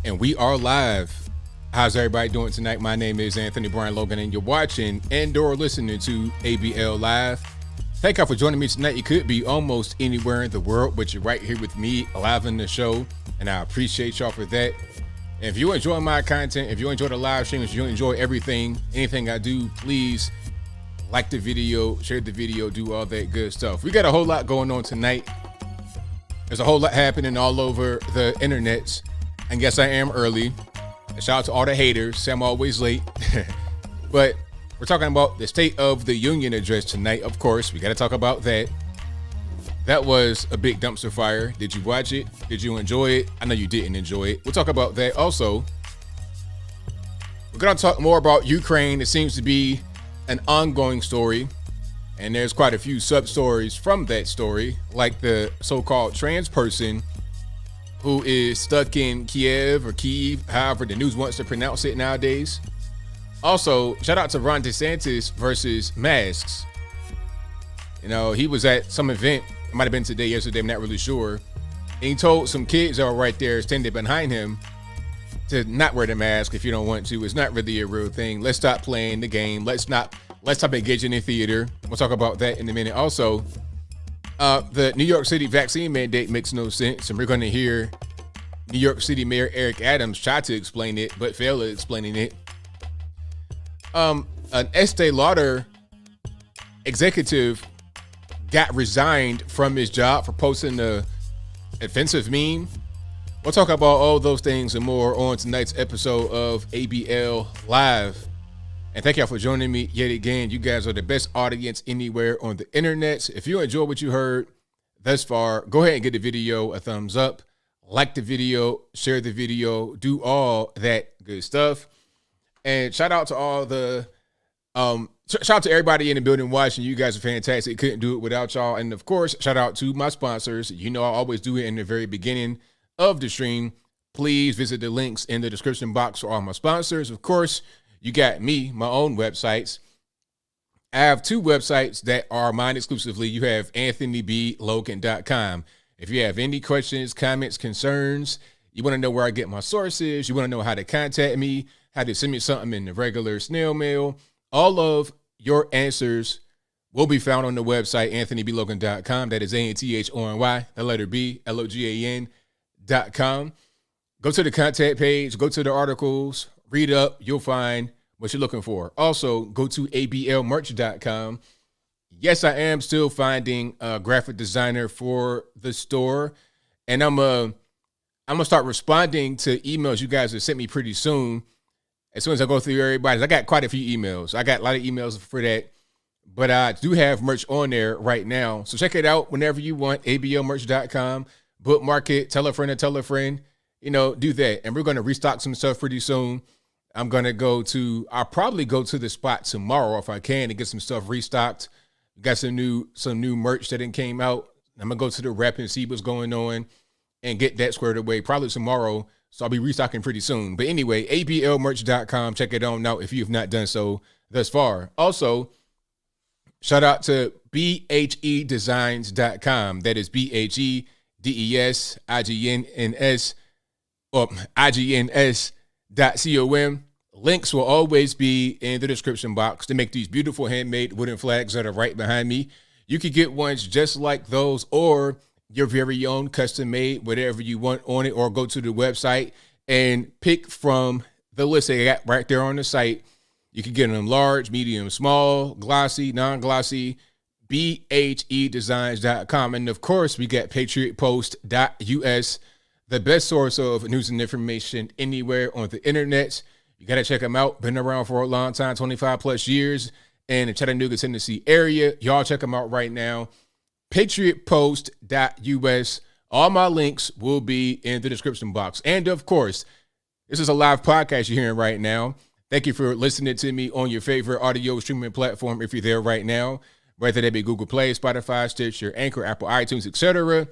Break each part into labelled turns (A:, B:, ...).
A: And we are live. How's everybody doing tonight? My name is Anthony Brian Logan, and you're watching and/or listening to ABL Live. Thank you for joining me tonight. You could be almost anywhere in the world, but you're right here with me live in the show, and I appreciate y'all for that. And if you enjoy my content, if you enjoy the live streams, if you enjoy anything I do, please like the video, share the video, do all that good stuff. We got a whole lot going on tonight. There's a whole lot happening all over the internets. And yes, I am early. Shout out to all the haters. Say I'm always late. But we're talking about the State of the Union address tonight. Of course, we got to talk about that. That was a big dumpster fire. Did you watch it? Did you enjoy it? I know you didn't enjoy it. We'll talk about that. Also, we're going to talk more about Ukraine. It seems to be an ongoing story. And there's quite a few sub-stories from that story, like the so-called trans person who is stuck in Kiev or Kyiv, however the news wants to pronounce it nowadays. Also, shout out to Ron DeSantis versus masks. You know, he was at some event. It might have been today, yesterday, I'm not really sure. And he told some kids that were right there standing behind him to not wear the mask if you don't want to. It's not really a real thing. Let's stop playing the game. Let's stop engaging in theater. We'll talk about that in a minute. Also, the New York City vaccine mandate makes no sense, and we're going to hear New York City Mayor Eric Adams try to explain it, but fail at explaining it. An Estee Lauder executive got resigned from his job for posting the offensive meme. We'll talk about all those things and more on tonight's episode of ABL Live. And thank y'all for joining me yet again. You guys are the best audience anywhere on the internet. If you enjoyed what you heard thus far, go ahead and give the video a thumbs up, like the video, share the video, do all that good stuff. And shout out to all the, shout out to everybody in the building watching. You guys are fantastic. Couldn't do it without y'all. And of course, shout out to my sponsors. You know, I always do it in the very beginning of the stream. Please visit the links in the description box for all my sponsors. Of course, you got me, my own websites. I have two websites that are mine exclusively. You have anthonyblogan.com. If you have any questions, comments, concerns, you want to know where I get my sources, you want to know how to contact me, how to send me something in the regular snail mail, all of your answers will be found on the website, anthonyblogan.com. That is ANTHONY, the letter B, LOGAN.com. Go to the contact page, go to the articles, read up, you'll find what you're looking for. Also, go to ablmerch.com. Yes, I am still finding a graphic designer for the store, and I'm gonna start responding to emails you guys have sent me pretty soon. As soon as I go through everybody's, I got quite a few emails. I got a lot of emails for that, but I do have merch on there right now. So check it out whenever you want, ablmerch.com. Bookmark it, tell a friend to tell a friend, you know, do that. And we're going to restock some stuff pretty soon. I'll probably go to the spot tomorrow if I can to get some stuff restocked. We got some new merch that came out. I'm going to go to the rep and see what's going on and get that squared away probably tomorrow. So I'll be restocking pretty soon. But anyway, ablmerch.com. Check it on out if you have not done so thus far. Also, shout out to bhedesigns.com. That is BHEDESIGNS or IGNS.com. Links will always be in the description box to make these beautiful handmade wooden flags that are right behind me. You can get ones just like those or your very own custom made, whatever you want on it, or go to the website and pick from the list they got right there on the site. You can get them large, medium, small, glossy, non-glossy, bhedesigns.com. And of course, we got patriotpost.us, the best source of news and information anywhere on the internet. You got to check them out. Been around for a long time, 25 plus years in the Chattanooga, Tennessee area. Y'all check them out right now. patriotpost.us. All my links will be in the description box. And of course, this is a live podcast you're hearing right now. Thank you for listening to me on your favorite audio streaming platform if you're there right now, whether that be Google Play, Spotify, Stitcher, Anchor, Apple, iTunes, etc.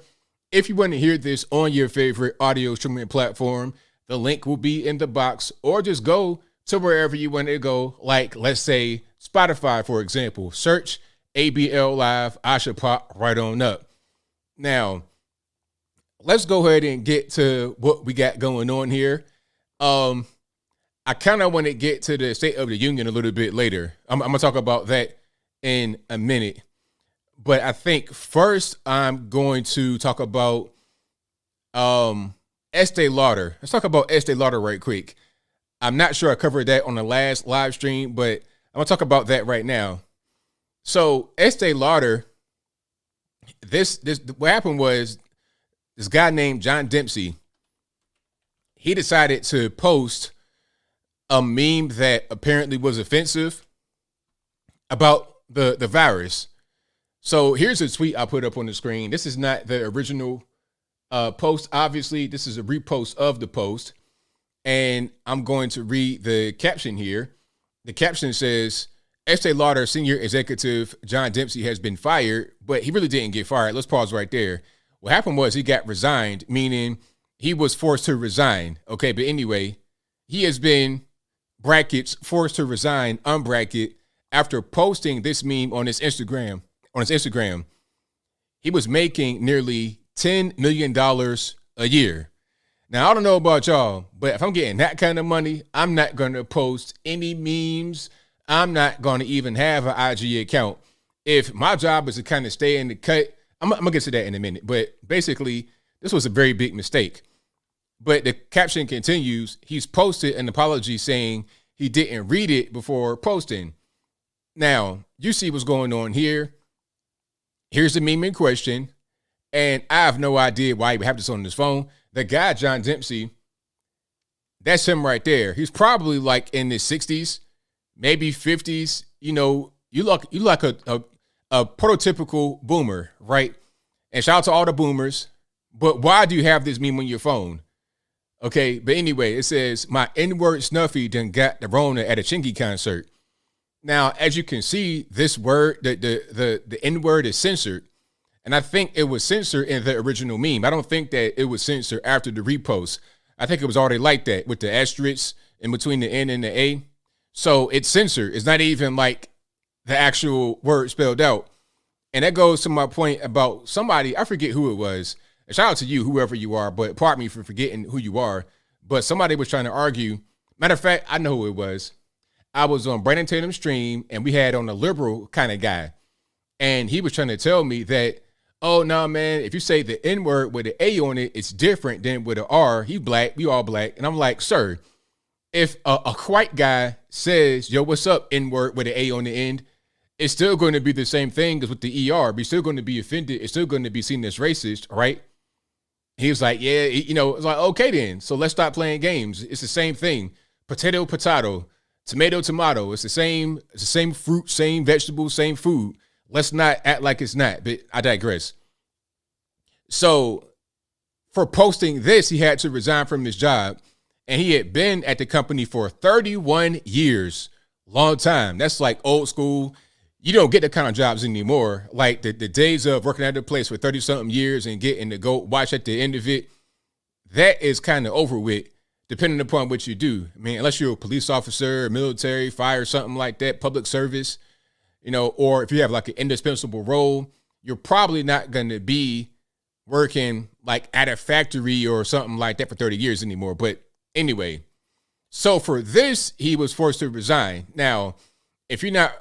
A: If you want to hear this on your favorite audio streaming platform, the link will be in the box, or just go to wherever you want to go, like, let's say, Spotify, for example. Search ABL Live. I should pop right on up. Now, let's go ahead and get to what we got going on here. I kind of want to get to the State of the Union a little bit later. I'm going to talk about that in a minute. But I think first I'm going to talk about Estee Lauder. Let's talk about Estee Lauder right quick. I'm not sure I covered that on the last live stream, but I'm going to talk about that right now. So Estee Lauder, this what happened was this guy named John Demsey, he decided to post a meme that apparently was offensive about the virus. So here's a tweet I put up on the screen. This is not the original post. Obviously, this is a repost of the post. And I'm going to read the caption here. The caption says, Estee Lauder senior executive John Demsey has been fired, but he really didn't get fired. Let's pause right there. What happened was he got resigned, meaning he was forced to resign. Okay, but anyway, he has been, brackets, forced to resign, unbracket, after posting this meme on his Instagram. He was making nearly $10 million a year. Now, I don't know about y'all, but if I'm getting that kind of money, I'm not going to post any memes. I'm not going to even have an IG account. If my job is to kind of stay in the cut, I'm going to get to that in a minute. But basically, this was a very big mistake. But the caption continues, he's posted an apology saying he didn't read it before posting. Now, you see what's going on here. Here's the meme in question. And I have no idea why he would have this on his phone. The guy, John Demsey, that's him right there. He's probably like in his 60s, maybe 50s. You know, you look like a prototypical boomer, right? And shout out to all the boomers. But why do you have this meme on your phone? Okay, but anyway, it says, my N-word Snuffy done got the Rona at a Chingy concert. Now, as you can see, this word, the N-word is censored. And I think it was censored in the original meme. I don't think that it was censored after the repost. I think it was already like that with the asterisks in between the N and the A. So it's censored. It's not even like the actual word spelled out. And that goes to my point about somebody, I forget who it was. And shout out to you, whoever you are, but pardon me for forgetting who you are. But somebody was trying to argue. Matter of fact, I know who it was. I was on Brandon Tatum's stream and we had on a liberal kind of guy. And he was trying to tell me that, oh, no, man, if you say the N-word with an A on it, it's different than with an R. He black, we all black. And I'm like, sir, if a white guy says, yo, what's up, N-word with an A on the end, it's still going to be the same thing as with the ER. We're still going to be offended. It's still going to be seen as racist, right? He was like, yeah, you know, it's like, okay, then. So let's stop playing games. It's the same thing. Potato, potato, tomato, tomato. It's the same fruit, same vegetable, same food. Let's not act like it's not, but I digress. So for posting this, he had to resign from his job, and he had been at the company for 31 years, long time. That's like old school. You don't get that kind of jobs anymore. Like the days of working at the place for 30 something years and getting to go watch at the end of it, that is kind of over with, depending upon what you do. I mean, unless you're a police officer, military, fire, something like that, public service, you know, or if you have like an indispensable role, you're probably not going to be working like at a factory or something like that for 30 years anymore. But anyway, so for this, he was forced to resign. Now, if you're not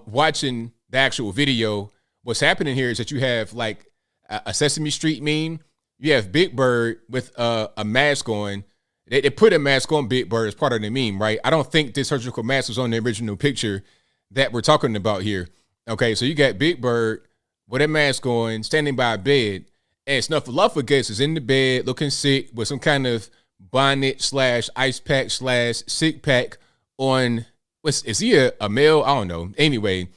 A: watching the actual video, what's happening here is that you have like a Sesame Street meme. You have Big Bird with a mask on. They put a mask on Big Bird as part of the meme, right? I don't think this surgical mask was on the original picture that we're talking about here. Okay, so you got Big Bird with a mask on, standing by a bed, and Snuffleupagus is in the bed looking sick with some kind of bonnet slash ice pack slash sick pack on. Is he a male? I don't know. Anyway,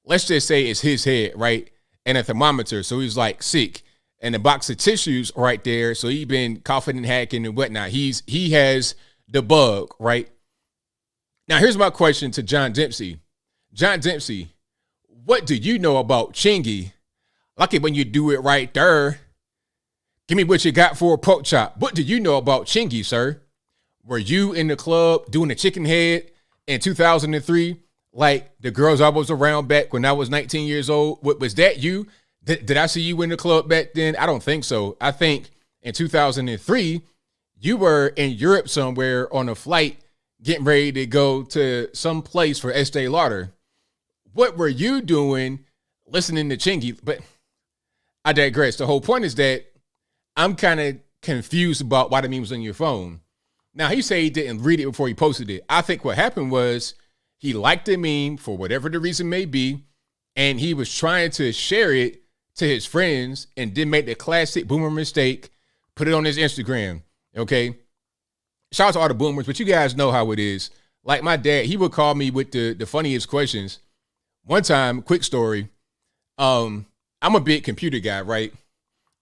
A: let's just say it's his head, right? And a thermometer. So he's like sick. And a box of tissues right there. So he been coughing and hacking and whatnot. He has the bug, right? Now, here's my question to John Demsey. John Demsey, what do you know about Chingy? Like it when you do it right there. Give me what you got for a pork chop. What do you know about Chingy, sir? Were you in the club doing a chicken head in 2003? Like the girls I was around back when I was 19 years old. Was that you? Did I see you in the club back then? I don't think so. I think in 2003, You were in Europe somewhere on a flight getting ready to go to some place for Estee Lauder. What were you doing listening to Chingy? But I digress. The whole point is that I'm kind of confused about why the meme was on your phone. Now, he said he didn't read it before he posted it. I think what happened was he liked the meme for whatever the reason may be, and he was trying to share it to his friends and then make the classic boomer mistake, put it on his Instagram, okay? Shout out to all the boomers, but you guys know how it is. Like my dad, he would call me with the funniest questions. One time, quick story, I'm a big computer guy, right?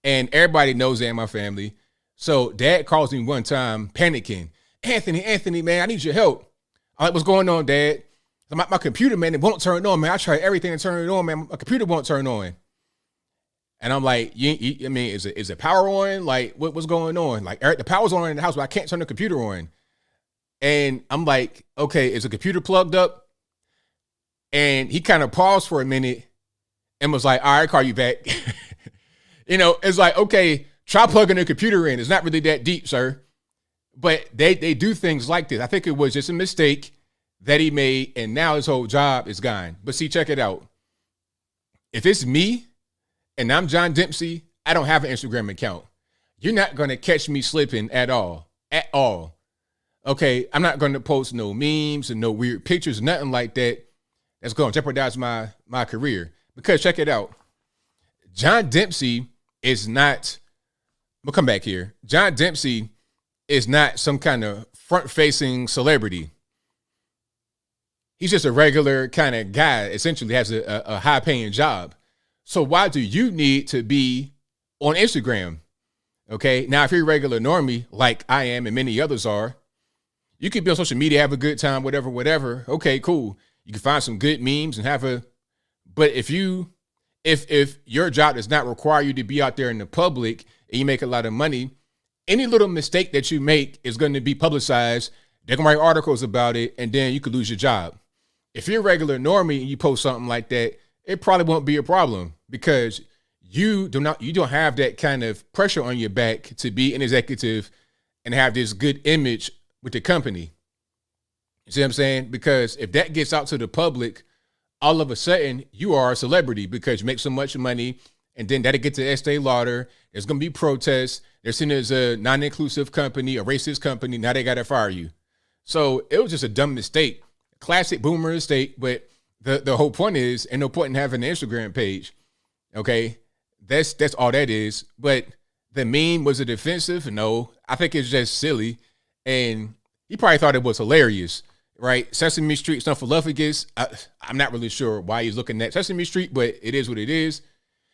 A: And everybody knows that in my family. So dad calls me one time panicking. Anthony, man, I need your help. I'm like, what's going on, Dad? My computer, man, it won't turn on, man. I tried everything to turn it on, man. My computer won't turn on. And I'm like, I mean, is it power on? Like, what's going on? Like, the power's on in the house, but I can't turn the computer on. And I'm like, okay, is the computer plugged up? And he kind of paused for a minute and was like, all right, I'll call you back. It's like, okay, try plugging the computer in. It's not really that deep, sir. But they do things like this. I think it was just a mistake that he made, and now his whole job is gone. But see, check it out. If it's me and I'm John Demsey, I don't have an Instagram account. You're not going to catch me slipping at all. At all. Okay, I'm not going to post no memes and no weird pictures, nothing like that. That's going to jeopardize my career. Because check it out. John Demsey is not, we'll come back here. John Demsey is not some kind of front-facing celebrity. He's just a regular kind of guy, essentially has a high-paying job. So why do you need to be on Instagram? Okay, now if you're a regular normie, like I am and many others are, you could be on social media, have a good time, whatever. Okay, cool. You can find some good memes and but if your job does not require you to be out there in the public and you make a lot of money, any little mistake that you make is going to be publicized. They're going to write articles about it, and then you could lose your job. If you're a regular normie and you post something like that, it probably won't be a problem because you don't have that kind of pressure on your back to be an executive and have this good image with the company. You see what I'm saying? Because if that gets out to the public, all of a sudden you are a celebrity because you make so much money, and then that'll get to Estee Lauder. There's going to be protests. They're seen as a non-inclusive company, a racist company. Now they got to fire you. So it was just a dumb mistake. Classic boomer mistake, but the whole point is, ain't no point in having an Instagram page. Okay? That's all that is. But the meme, was it offensive? No. I think it's just silly. And he probably thought it was hilarious, right? Sesame Street, Snuffleupagus. I'm not really sure why he's looking at Sesame Street, but it is what it is.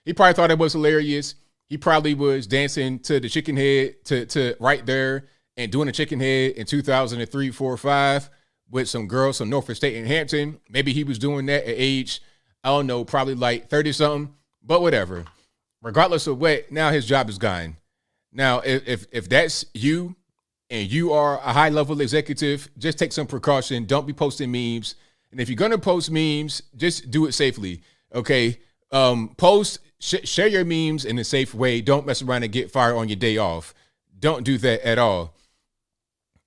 A: He probably thought it was hilarious. He probably was dancing to the chicken head to right there and doing a chicken head in 2003, 4, 5 with some girls from Norfolk State and Hampton. Maybe he was doing that at age, I don't know, probably like 30 something, but whatever. Regardless of what, now his job is gone. Now, if that's you and you are a high level executive, just take some precaution. Don't be posting memes. And if you're going to post memes, just do it safely. Okay. Share your memes in a safe way. Don't mess around and get fired on your day off. Don't do that at all.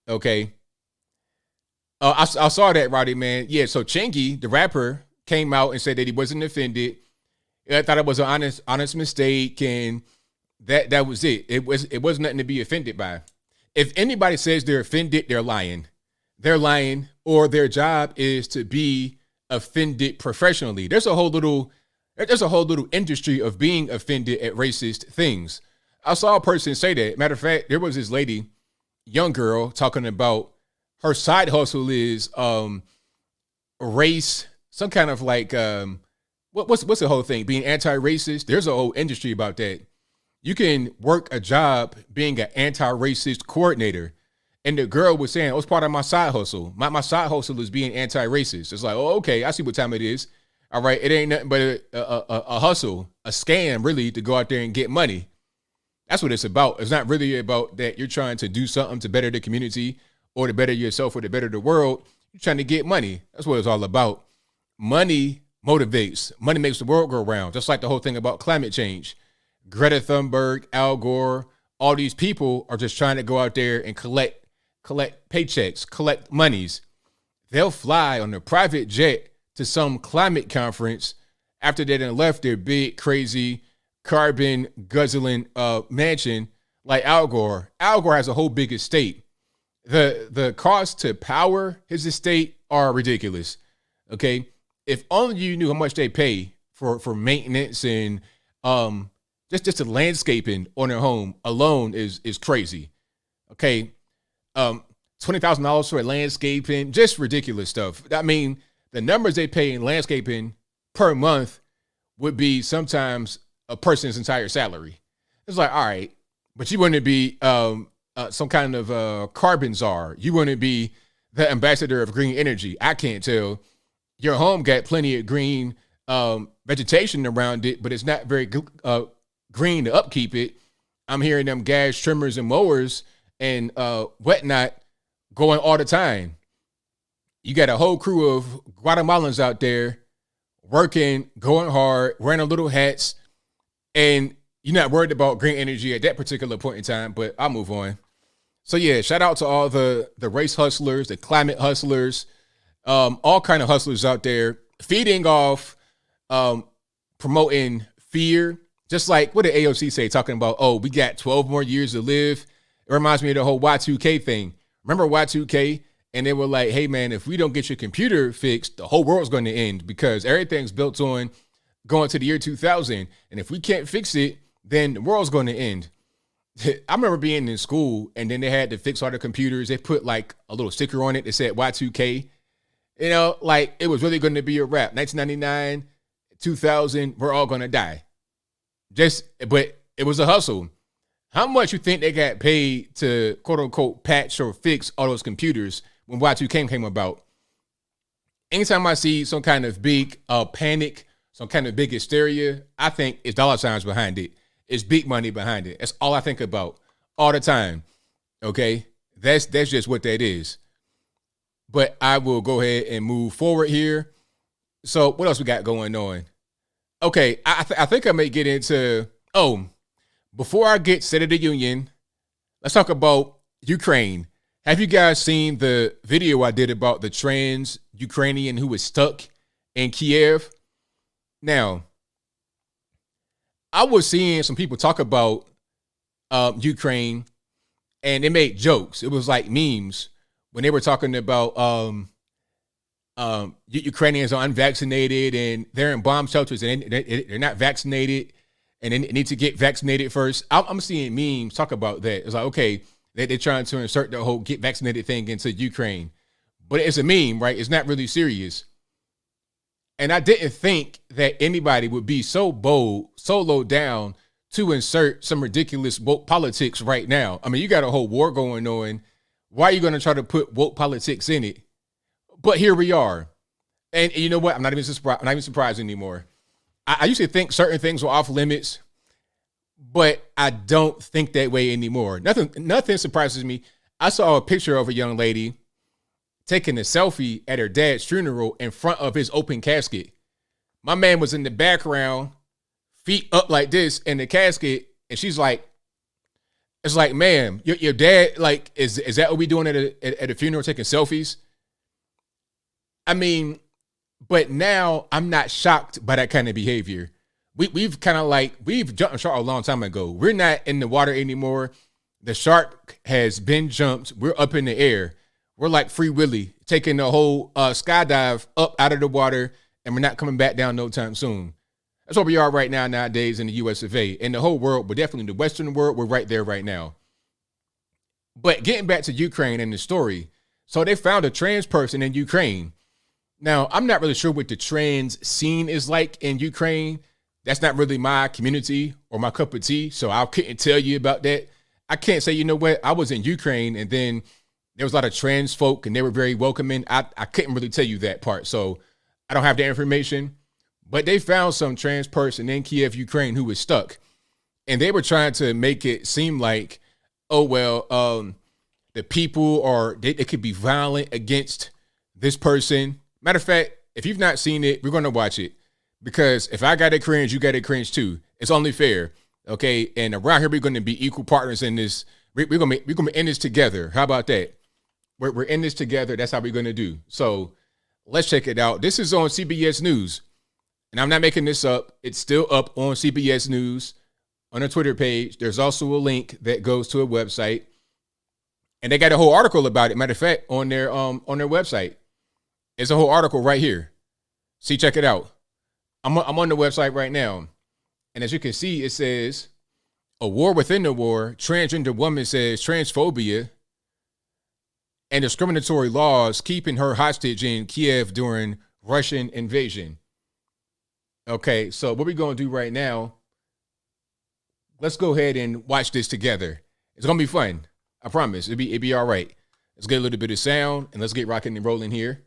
A: Okay. I saw that, Roddy, man. Yeah, so Chingy, the rapper, came out and said that he wasn't offended. I thought it was an honest mistake, and that was it. It was nothing to be offended by. If anybody says they're offended, they're lying. They're lying, or their job is to be offended professionally. There's a whole little industry of being offended at racist things. I saw a person say that. Matter of fact, there was this lady, young girl, talking about her side hustle is race, some kind of like what's the whole thing? Being anti-racist. There's a whole industry about that. You can work a job being an anti-racist coordinator. And the girl was saying, oh, it's part of my side hustle. My side hustle is being anti-racist. It's like, oh, okay, I see what time it is. All right, it ain't nothing but a hustle, a scam, really, to go out there and get money. That's what it's about. It's not really about that you're trying to do something to better the community or to better yourself or to better the world. You're trying to get money. That's what it's all about. Money motivates. Money makes the world go round, just like the whole thing about climate change. Greta Thunberg, Al Gore, all these people are just trying to go out there and collect paychecks, collect monies. They'll fly on a private jet to some climate conference after they done left their big, crazy, carbon guzzling mansion like Al Gore. Al Gore has a whole big estate. The cost to power his estate are ridiculous. Okay, if only you knew how much they pay for maintenance and just the landscaping on their home alone is crazy. Okay, $20,000 for landscaping, just ridiculous stuff. I mean, the numbers they pay in landscaping per month would be sometimes a person's entire salary. It's like, all right, but you wouldn't be some kind of carbon czar. You wouldn't be the ambassador of green energy. I can't tell. Your home got plenty of green vegetation around it, but it's not very green to upkeep it. I'm hearing them gas trimmers and mowers and whatnot going all the time. You got a whole crew of Guatemalans out there working, going hard, wearing little hats, and you're not worried about green energy at that particular point in time, but I'll move on. So yeah, shout out to all the race hustlers, the climate hustlers, all kind of hustlers out there feeding off, promoting fear, just like what did AOC say, talking about, oh, we got 12 more years to live. It reminds me of the whole Y2K thing. Remember Y2K? And they were like, hey, man, if we don't get your computer fixed, the whole world's going to end because everything's built on going to the year 2000. And if we can't fix it, then the world's going to end. I remember being in school and then they had to fix all the computers. They put like a little sticker on it that said Y2K. You know, like it was really going to be a wrap. 1999, 2000, we're all going to die. But it was a hustle. How much you think they got paid to quote unquote patch or fix all those computers when Y2K came about? Anytime I see some kind of big panic, some kind of big hysteria, I think it's dollar signs behind it. It's big money behind it. That's all I think about all the time. Okay, that's just what that is. But I will go ahead and move forward here. So what else we got going on? Okay, I think I may get into, before I get State of the Union, let's talk about Ukraine. Have you guys seen the video I did about the trans Ukrainian who was stuck in Kiev? Now, I was seeing some people talk about Ukraine and they made jokes. It was like memes when they were talking about Ukrainians are unvaccinated and they're in bomb shelters and they're not vaccinated and they need to get vaccinated first. I'm seeing memes talk about that. It's like, okay, they're trying to insert the whole get vaccinated thing into Ukraine. But it's a meme, right? It's not really serious. And I didn't think that anybody would be so bold, so low down to insert some ridiculous woke politics right now. I mean, you got a whole war going on. Why are you going to try to put woke politics in it? But here we are. And you know what? I'm not even surprised anymore. I used to think certain things were off limits, but I don't think that way anymore. Nothing surprises me. I saw a picture of a young lady taking a selfie at her dad's funeral in front of his open casket. My man was in the background, feet up like this in the casket, and she's like, it's like, ma'am, your dad, like, is that what we doing at a funeral, taking selfies? I mean, but now I'm not shocked by that kind of behavior. We've jumped a shark a long time ago. We're not in the water anymore. The shark has been jumped. We're up in the air. We're like Free Willy, taking the whole skydive up out of the water, and we're not coming back down no time soon. That's where we are right now nowadays in the US of A. In the whole world, but definitely in the Western world, we're right there right now. But getting back to Ukraine and the story, so they found a trans person in Ukraine. Now, I'm not really sure what the trans scene is like in Ukraine. That's not really my community or my cup of tea, so I couldn't tell you about that. I can't say, you know what, I was in Ukraine and then there was a lot of trans folk and they were very welcoming. I couldn't really tell you that part, so I don't have that information. But they found some trans person in Kiev, Ukraine, who was stuck. And they were trying to make it seem like, oh, well, the people they could be violent against this person. Matter of fact, if you've not seen it, we're going to watch it. Because if I got to cringe, you got to cringe too. It's only fair. Okay, and around here we're going to be equal partners in this. We're gonna be in this together. How about that? We're in this together. That's how we're going to do. So let's check it out. This is on CBS News, and I'm not making this up. It's still up on CBS News on a Twitter page. There's also a link that goes to a website, and they got a whole article about it. Matter of fact, on their website, it's a whole article right here. See, check it out. I'm on the website right now, and as you can see, it says, "A war within the war. Transgender woman says transphobia and discriminatory laws keeping her hostage in Kiev during Russian invasion." Okay, so what we're going to do right now, let's go ahead and watch this together. It's going to be fun. I promise. It'll be all right. Let's get a little bit of sound, and let's get rocking and rolling here.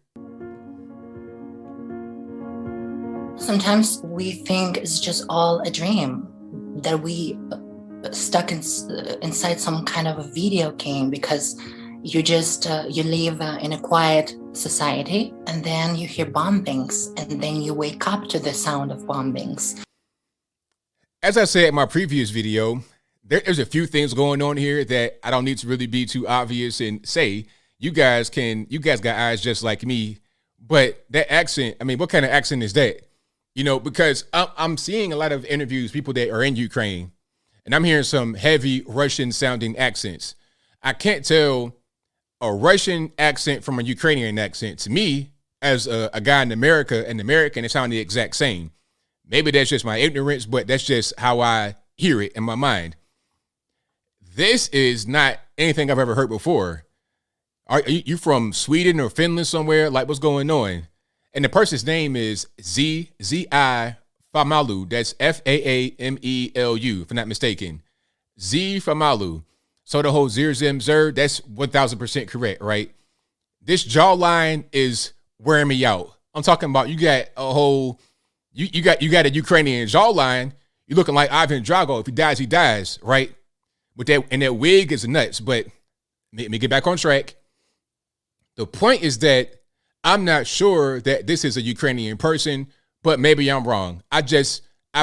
B: Sometimes we think it's just all a dream, that we stuck inside some kind of a video game, because you just you live in a quiet society, and then you hear bombings, and then you wake up to the sound of bombings.
A: As I said in my previous video, there's a few things going on here that I don't need to really be too obvious and say. You guys got eyes just like me, but that accent, I mean, what kind of accent is that? You know, because I'm seeing a lot of interviews, people that are in Ukraine, and I'm hearing some heavy Russian sounding accents. I can't tell a Russian accent from a Ukrainian accent. To me, as a guy in America, an American, it sounds the exact same. Maybe that's just my ignorance, but that's just how I hear it in my mind. This is not anything I've ever heard before. Are you from Sweden or Finland somewhere? Like, what's going on? And the person's name is Z-I Famalu. That's F-A-A-M-E-L-U, if I'm not mistaken. Z Famalu. So the whole Zir Zim Zer, that's 1,000% correct, right? This jawline is wearing me out. I'm talking about you got a whole, you got a Ukrainian jawline. You're looking like Ivan Drago. If he dies, he dies, right? With that, and that wig is nuts. But let me get back on track. The point is that I'm not sure that this is a Ukrainian person, but maybe I'm wrong. I've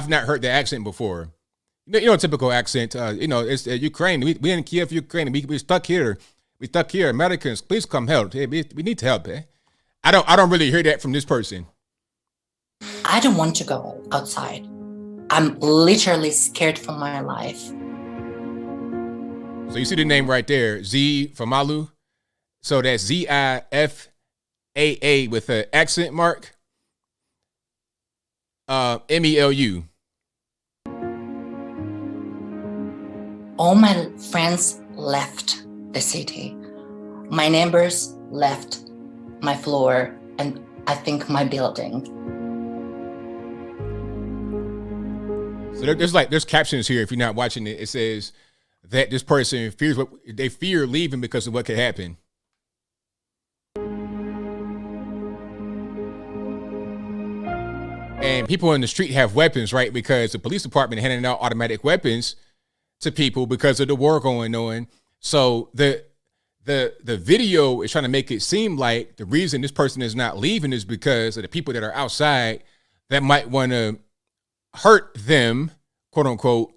A: not heard the accent before. You know, typical accent. It's Ukraine. We in Kiev, Ukraine. We stuck here. We stuck here. Americans, please come help. Hey, we need help. Eh? I don't really hear that from this person.
B: I don't want to go outside. I'm literally scared for my life.
A: So you see the name right there, Z Famalu. So that's Z-I-F-A-A with an accent mark. M-E-L-U.
B: All my friends left the city. My neighbors left my floor, and I think my building.
A: So there's captions here. If you're not watching it, it says that this person fears they fear leaving because of what could happen. And people in the street have weapons, right? Because the police department handing out automatic weapons to people because of the war going on. So the video is trying to make it seem like the reason this person is not leaving is because of the people that are outside that might want to hurt them, quote unquote,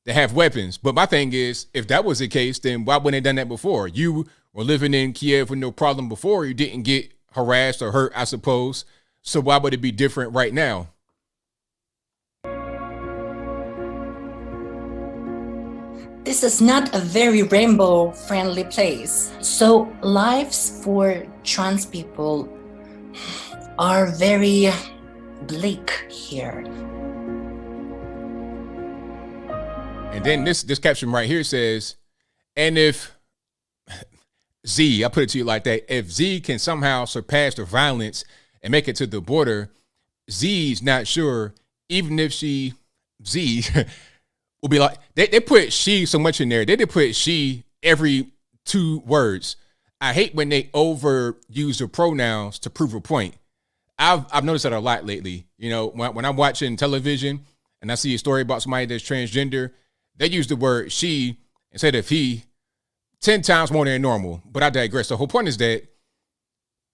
A: that have weapons. But my thing is, if that was the case, then why wouldn't they done that before? You were living in Kiev with no problem before. You didn't get harassed or hurt, I suppose. So why would it be different right now?
B: This is not a very rainbow-friendly place. So lives for trans people are very bleak here.
A: And then this caption right here says, and if Z, I put it to you like that, if Z can somehow surpass the violence and make it to the border, Z's not sure, even if Z will be like, they put she so much in there. They did put she every 2 words. I hate when they overuse the pronouns to prove a point. I've noticed that a lot lately. You know, when I'm watching television and I see a story about somebody that's transgender, they use the word she instead of he 10 times more than normal. But I digress. The whole point is that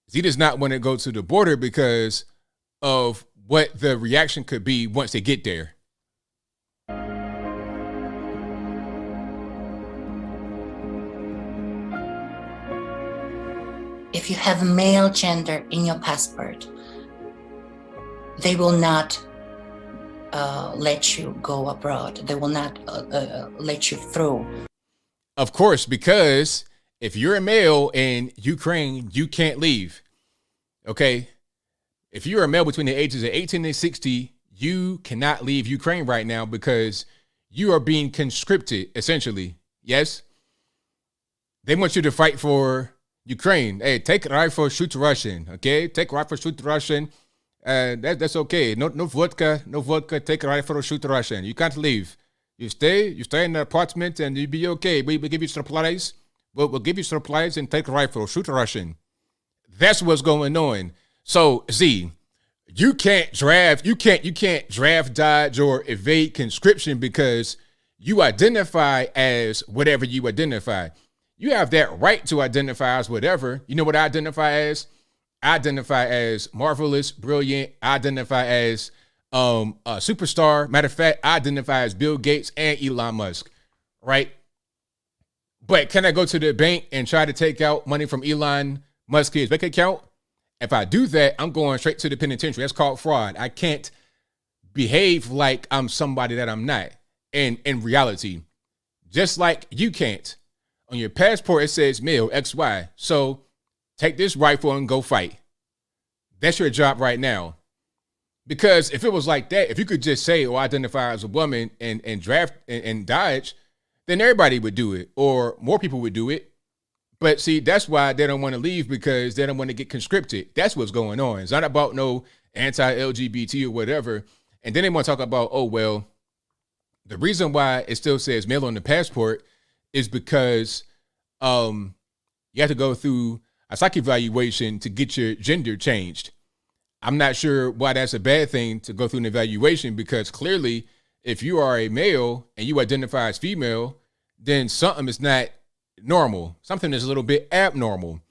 A: Z does not want to go to the border because of what the reaction could be once they get there.
B: if you have male gender in your passport, they will not let you go abroad. They will not let you through.
A: Of course, because if you're a male in Ukraine, you can't leave. Okay? If you're a male between the ages of 18 and 60, you cannot leave Ukraine right now because you are being conscripted, essentially. Yes? They want you to fight for Ukraine. Hey, take a rifle, shoot Russian. Okay? Take a rifle, shoot Russian. That's okay. No vodka, take a rifle, shoot Russian. You can't leave. You stay in the apartment and you'll be okay. We give you supplies. We'll give you supplies and take a rifle, shoot Russian. That's what's going on. So, Z, you can't draft, dodge, or evade conscription because you identify as whatever you identify. You have that right to identify as whatever. You know what I identify as? I identify as marvelous, brilliant. I identify as a superstar. Matter of fact, I identify as Bill Gates and Elon Musk, right? But can I go to the bank and try to take out money from Elon Musk's bank account? If I do that, I'm going straight to the penitentiary. That's called fraud. I can't behave like I'm somebody that I'm not in reality. Just like you can't. On your passport, it says male, XY. So take this rifle and go fight. That's your job right now. Because if it was like that, if you could just say, I identify as a woman and draft and dodge, then everybody would do it or more people would do it. But see, that's why they don't want to leave because they don't want to get conscripted. That's what's going on. It's not about no anti-LGBT or whatever. And then they want to talk about, the reason why it still says male on the passport is because you have to go through a psych evaluation to get your gender changed. I'm not sure why that's a bad thing to go through an evaluation because clearly if you are a male and you identify as female, then something is not normal. Something is a little bit abnormal.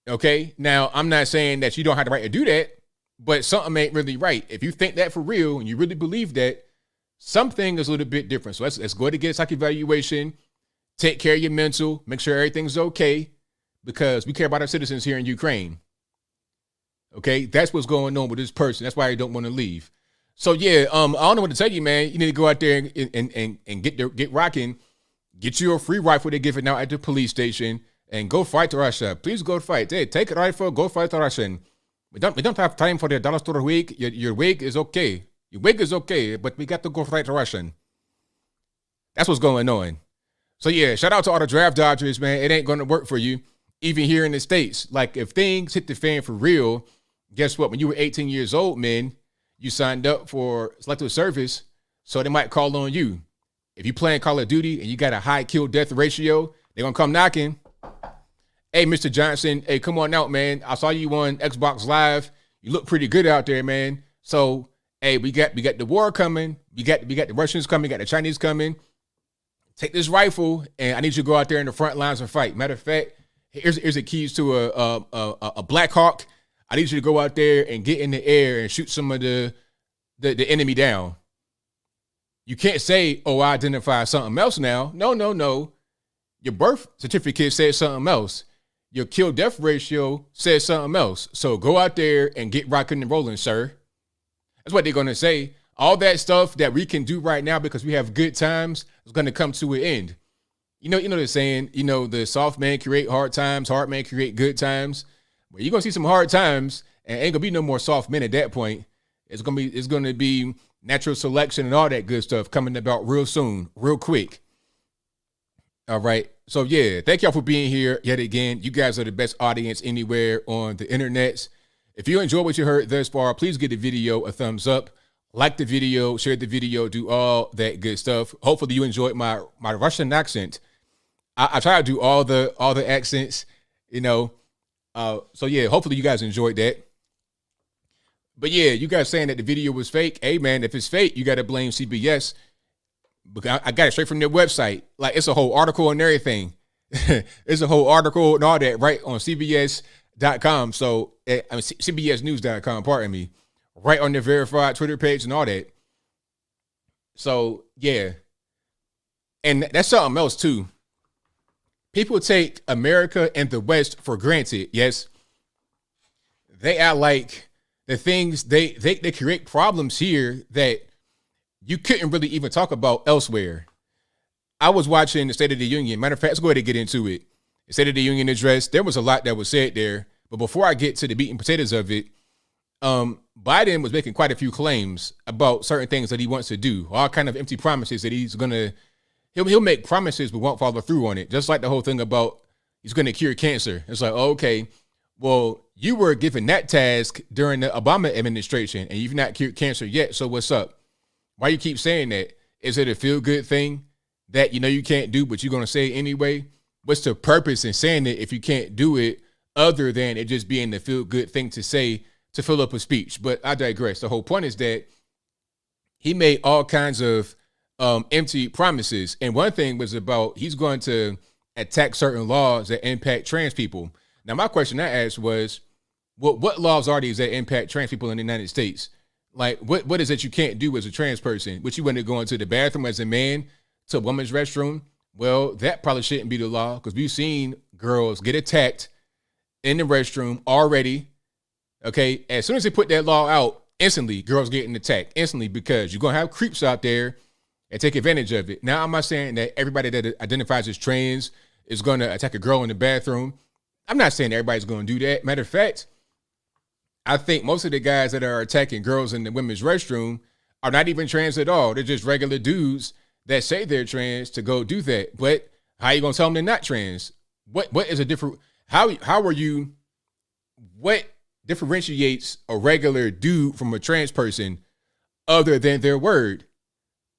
A: Okay. Now, I'm not saying that you don't have the right to do that, but something ain't really right. If you think that for real and you really believe that, something is a little bit different. So let's go ahead and get a psych evaluation, take care of your mental, make sure everything's okay, because we care about our citizens here in Ukraine. Okay. That's what's going on with this person. That's why I don't want to leave. So yeah, I don't know what to tell you, man. You need to go out there and get rocking. Get you a free rifle they're giving out at the police station and go fight Russia. Please go fight. Hey, take a rifle, go fight Russia. We don't have time for the dollar store wig. Your wig is okay. Your wig is okay, but we got to go fight Russian. That's what's going on. So yeah, shout out to all the draft dodgers, man. It ain't going to work for you, even here in the States. Like if things hit the fan for real, guess what? When you were 18 years old, man, you signed up for selective service, so they might call on you. If you playing Call of Duty and you got a high kill death ratio, they're going to come knocking. Hey, Mr. Johnson, hey, come on out, man. I saw you on Xbox Live. You look pretty good out there, man. So, hey, we got the war coming. We got the Russians coming. We got the Chinese coming. Take this rifle, and I need you to go out there in the front lines and fight. Matter of fact, here's the keys to a Black Hawk. I need you to go out there and get in the air and shoot some of the enemy down. You can't say, I identify something else now. No. Your birth certificate says something else. Your kill death ratio says something else. So go out there and get rocking and rolling, sir. That's what they're going to say. All that stuff that we can do right now because we have good times is going to come to an end. You know the saying, the soft man create hard times, hard man create good times. Well, you're going to see some hard times and ain't going to be no more soft men at that point. It's going to be natural selection and all that good stuff coming about real soon, real quick. All right. So yeah, thank y'all for being here yet again. You guys are the best audience anywhere on the internet. If you enjoyed what you heard thus far, please give the video a thumbs up, like the video, share the video, do all that good stuff. Hopefully you enjoyed my Russian accent. I try to do all the accents, so yeah, hopefully you guys enjoyed that. But yeah, you guys saying that the video was fake. Hey man, if it's fake, you got to blame CBS. Because I got it straight from their website. Like it's a whole article and everything. It's a whole article and all that right on CBS.com. So CBSnews.com, pardon me. Right on their verified Twitter page and all that. So yeah. And that's something else too. people take America and the West for granted. Yes, they act like the things they create problems here that you couldn't really even talk about elsewhere. I was watching the State of the Union. Matter of fact, let's go ahead and get into it. The State of the Union address. There was a lot that was said there, but before I get to the meat and potatoes of it, Biden was making quite a few claims about certain things that he wants to do. All kind of empty promises that he'll make promises but won't follow through on it. Just like the whole thing about he's gonna cure cancer. It's like, oh, okay, well, you were given that task during the Obama administration and you've not cured cancer yet. So what's up? Why you keep saying that? Is it a feel good thing that you know you can't do, but you're gonna say it anyway? What's the purpose in saying it if you can't do it other than it just being the feel good thing to say to fill up a speech? But I digress. The whole point is that he made all kinds of empty promises. And one thing was about he's going to attack certain laws that impact trans people. Now, my question I asked was, what laws are these that impact trans people in the United States? Like, what is it you can't do as a trans person? Which you want to go into the bathroom as a man to a woman's restroom? Well, that probably shouldn't be the law because we've seen girls get attacked in the restroom already. Okay, as soon as they put that law out, instantly girls getting attacked instantly because you're going to have creeps out there and take advantage of it. Now, I'm not saying that everybody that identifies as trans is going to attack a girl in the bathroom. I'm not saying everybody's going to do that. Matter of fact, I think most of the guys that are attacking girls in the women's restroom are not even trans at all. They're just regular dudes that say they're trans to go do that. But how are you going to tell them they're not trans? What is a different, how are you, what differentiates a regular dude from a trans person other than their word?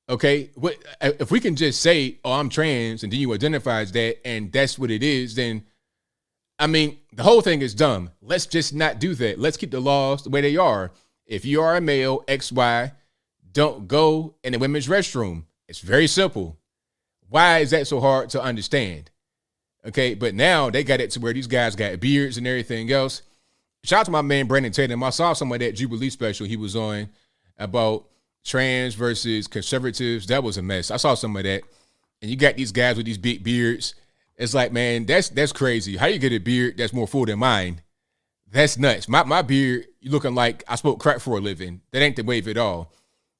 A: Okay, what if we can just say, oh, I'm trans, and then you identify as that, and that's what it is, then, I mean, the whole thing is dumb. Let's just not do that. Let's keep the laws the way they are. If you are a male, XY, don't go in the women's restroom. It's very simple. Why is that so hard to understand? Okay, but now they got it to where these guys got beards and everything else. Shout out to my man, Brandon Tatum. I saw some of that Jubilee special he was on about trans versus conservatives. That was a mess. I saw some of that. And you got these guys with these big beards. It's like, man, that's crazy. How you get a beard that's more full than mine? That's nuts. My beard, you looking like I smoke crack for a living. That ain't the wave at all.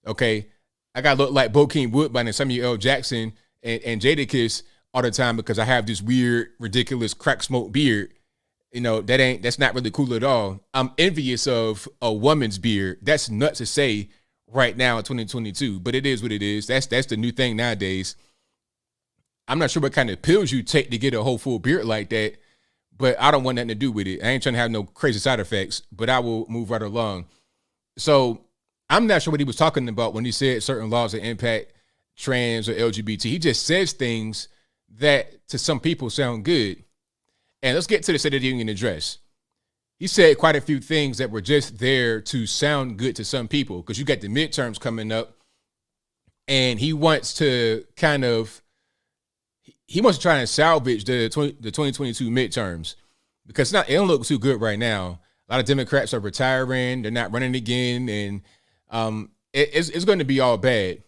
A: Okay. I got to look like Bokeem Woodbine and Samuel L. Jackson and Jadakiss all the time because I have this weird, ridiculous crack smoke beard. You know, that's not really cool at all. I'm envious of a woman's beard. That's nuts to say right now in 2022, but it is what it is. That's the new thing nowadays. I'm not sure what kind of pills you take to get a whole full beard like that, but I don't want nothing to do with it. I ain't trying to have no crazy side effects, but I will move right along. So I'm not sure what he was talking about when he said certain laws that impact trans or LGBT. He just says things that to some people sound good. And let's get to the State of the Union address. He said quite a few things that were just there to sound good to some people because you got the midterms coming up and he wants to try and salvage the 2022 midterms because it don't look too good right now. A lot of Democrats are retiring. They're not running again. And it's going to be all bad.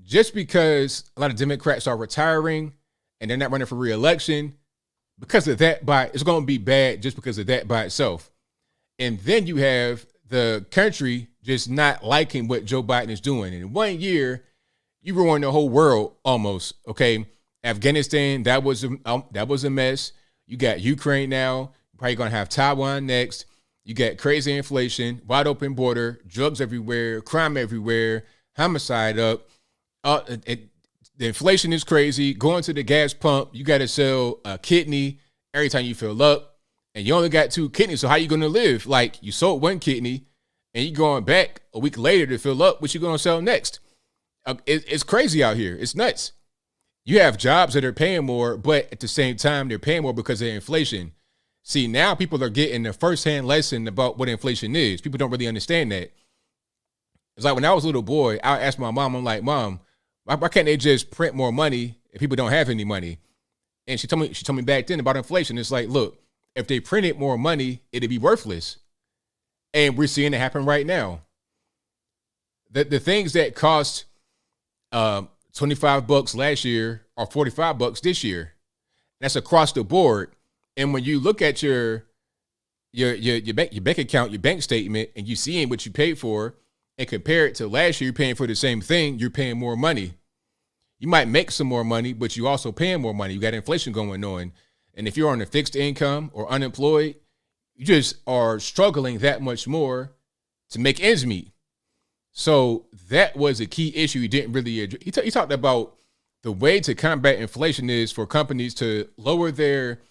A: Just because a lot of Democrats are retiring and they're not running for re-election, because of that, it's going to be bad just because of that by itself. And then you have the country just not liking what Joe Biden is doing. In 1 year, you ruined the whole world almost. Okay, Afghanistan, that was a mess. You got Ukraine now. Probably going to have Taiwan next. You got crazy inflation, wide open border, drugs everywhere, crime everywhere, homicide up. The inflation is crazy. Going to the gas pump, you got to sell a kidney every time you fill up. And you only got 2 kidneys, so how you going to live? Like, you sold 1 kidney, and you're going back a week later to fill up. What you going to sell next? It's crazy out here. It's nuts. You have jobs that are paying more, but at the same time, they're paying more because of inflation. See, now people are getting a firsthand lesson about what inflation is. People don't really understand that. It's like when I was a little boy, I asked my mom, I'm like, Mom, why can't they just print more money if people don't have any money? And she told me back then about inflation. It's like, look, if they printed more money, it'd be worthless. And we're seeing it happen right now. The things that cost $25 last year are $45 this year. That's across the board. And when you look at your bank account, your bank statement, and you see what you paid for and compare it to last year, you're paying for the same thing, you're paying more money. You might make some more money, but you also paying more money. You got inflation going on. And if you're on a fixed income or unemployed, you just are struggling that much more to make ends meet. So that was a key issue he didn't really address. He talked about the way to combat inflation is for companies to lower their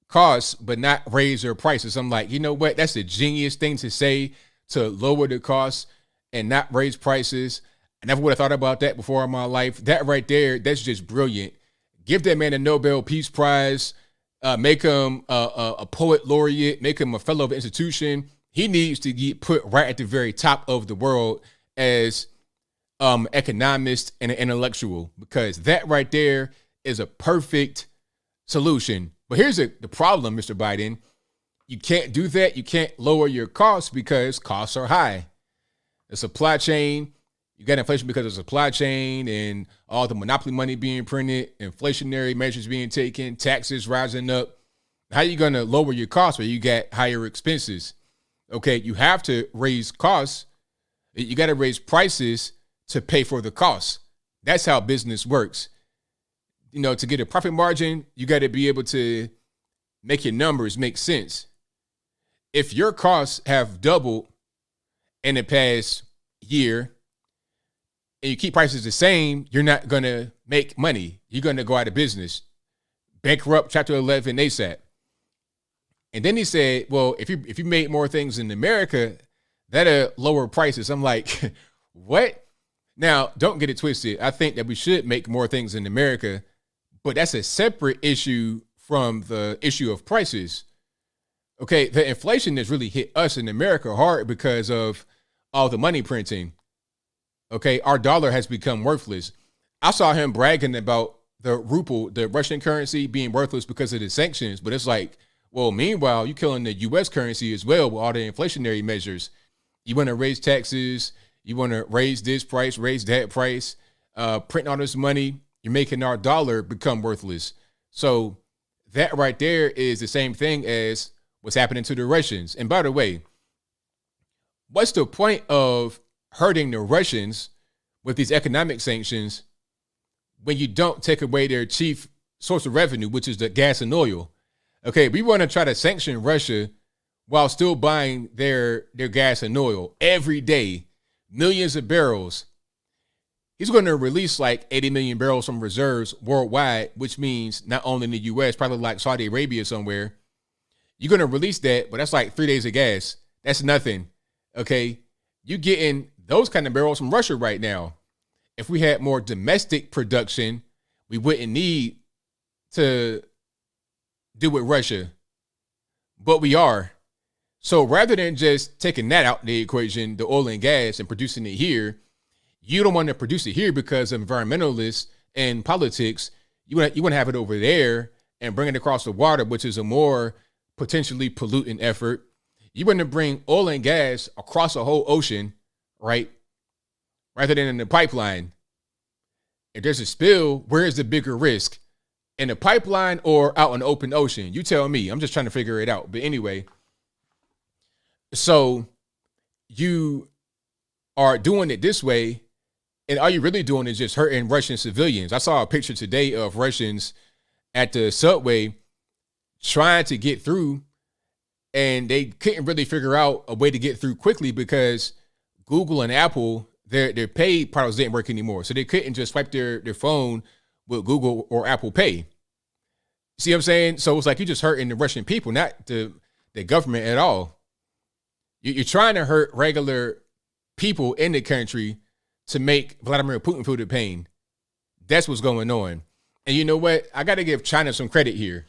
A: costs but not raise their prices. I'm like, you know what? That's a genius thing to say, to lower the costs and not raise prices. I never would have thought about that before in my life. That right there, that's just brilliant. Give that man a Nobel Peace Prize. Make him a poet laureate. Make him a fellow of the institution. He needs to get put right at the very top of the world as economist and an intellectual, because that right there is a perfect solution. But here's the problem, Mr. Biden. You can't do that. You can't lower your costs because costs are high. The supply chain, you got inflation because of the supply chain and all the monopoly money being printed, inflationary measures being taken, taxes rising up. How are you going to lower your costs when you got higher expenses? Okay, you have to raise costs. You got to raise prices to pay for the costs. That's how business works. You know, to get a profit margin, you got to be able to make your numbers make sense. If your costs have doubled in the past year, and you keep prices the same, you're not going to make money. You're going to go out of business. Bankrupt, Chapter 11, ASAP. And then he said, well, if you made more things in America, that'll lower prices. I'm like, what? Now, don't get it twisted. I think that we should make more things in America, but that's a separate issue from the issue of prices. Okay, the inflation has really hit us in America hard because of all the money printing. Okay, our dollar has become worthless. I saw him bragging about the ruble, the Russian currency, being worthless because of the sanctions. But it's like, well, meanwhile, you're killing the U.S. currency as well with all the inflationary measures. You want to raise taxes. You want to raise this price, raise that price, print all this money. You're making our dollar become worthless. So that right there is the same thing as what's happening to the Russians. And by the way, what's the point of hurting the Russians with these economic sanctions when you don't take away their chief source of revenue, which is the gas and oil? Okay, we want to try to sanction Russia while still buying their gas and oil every day, millions of barrels. He's going to release like 80 million barrels from reserves worldwide, which means not only in the U.S., probably like Saudi Arabia somewhere. You're going to release that, but that's like 3 days of gas. That's nothing. Okay, you're getting those kind of barrels from Russia right now. If we had more domestic production, we wouldn't need to do with Russia, but we are. So rather than just taking that out of the equation, the oil and gas, and producing it here, you don't want to produce it here because of environmentalists and politics. You want to have it over there and bring it across the water, which is a more potentially polluting effort. You want to bring oil and gas across a whole ocean, right? Rather than in the pipeline. If there's a spill, where is the bigger risk? In the pipeline or out in the open ocean? You tell me. I'm just trying to figure it out. But anyway, so you are doing it this way, and all you're really doing is just hurting Russian civilians. I saw a picture today of Russians at the subway trying to get through, and they couldn't really figure out a way to get through quickly because Google and Apple, their pay products didn't work anymore. So they couldn't just swipe their phone with Google or Apple Pay. See what I'm saying? So it's like you're just hurting the Russian people, not the government at all. You're trying to hurt regular people in the country to make Vladimir Putin feel the pain. That's what's going on. And you know what? I got to give China some credit here.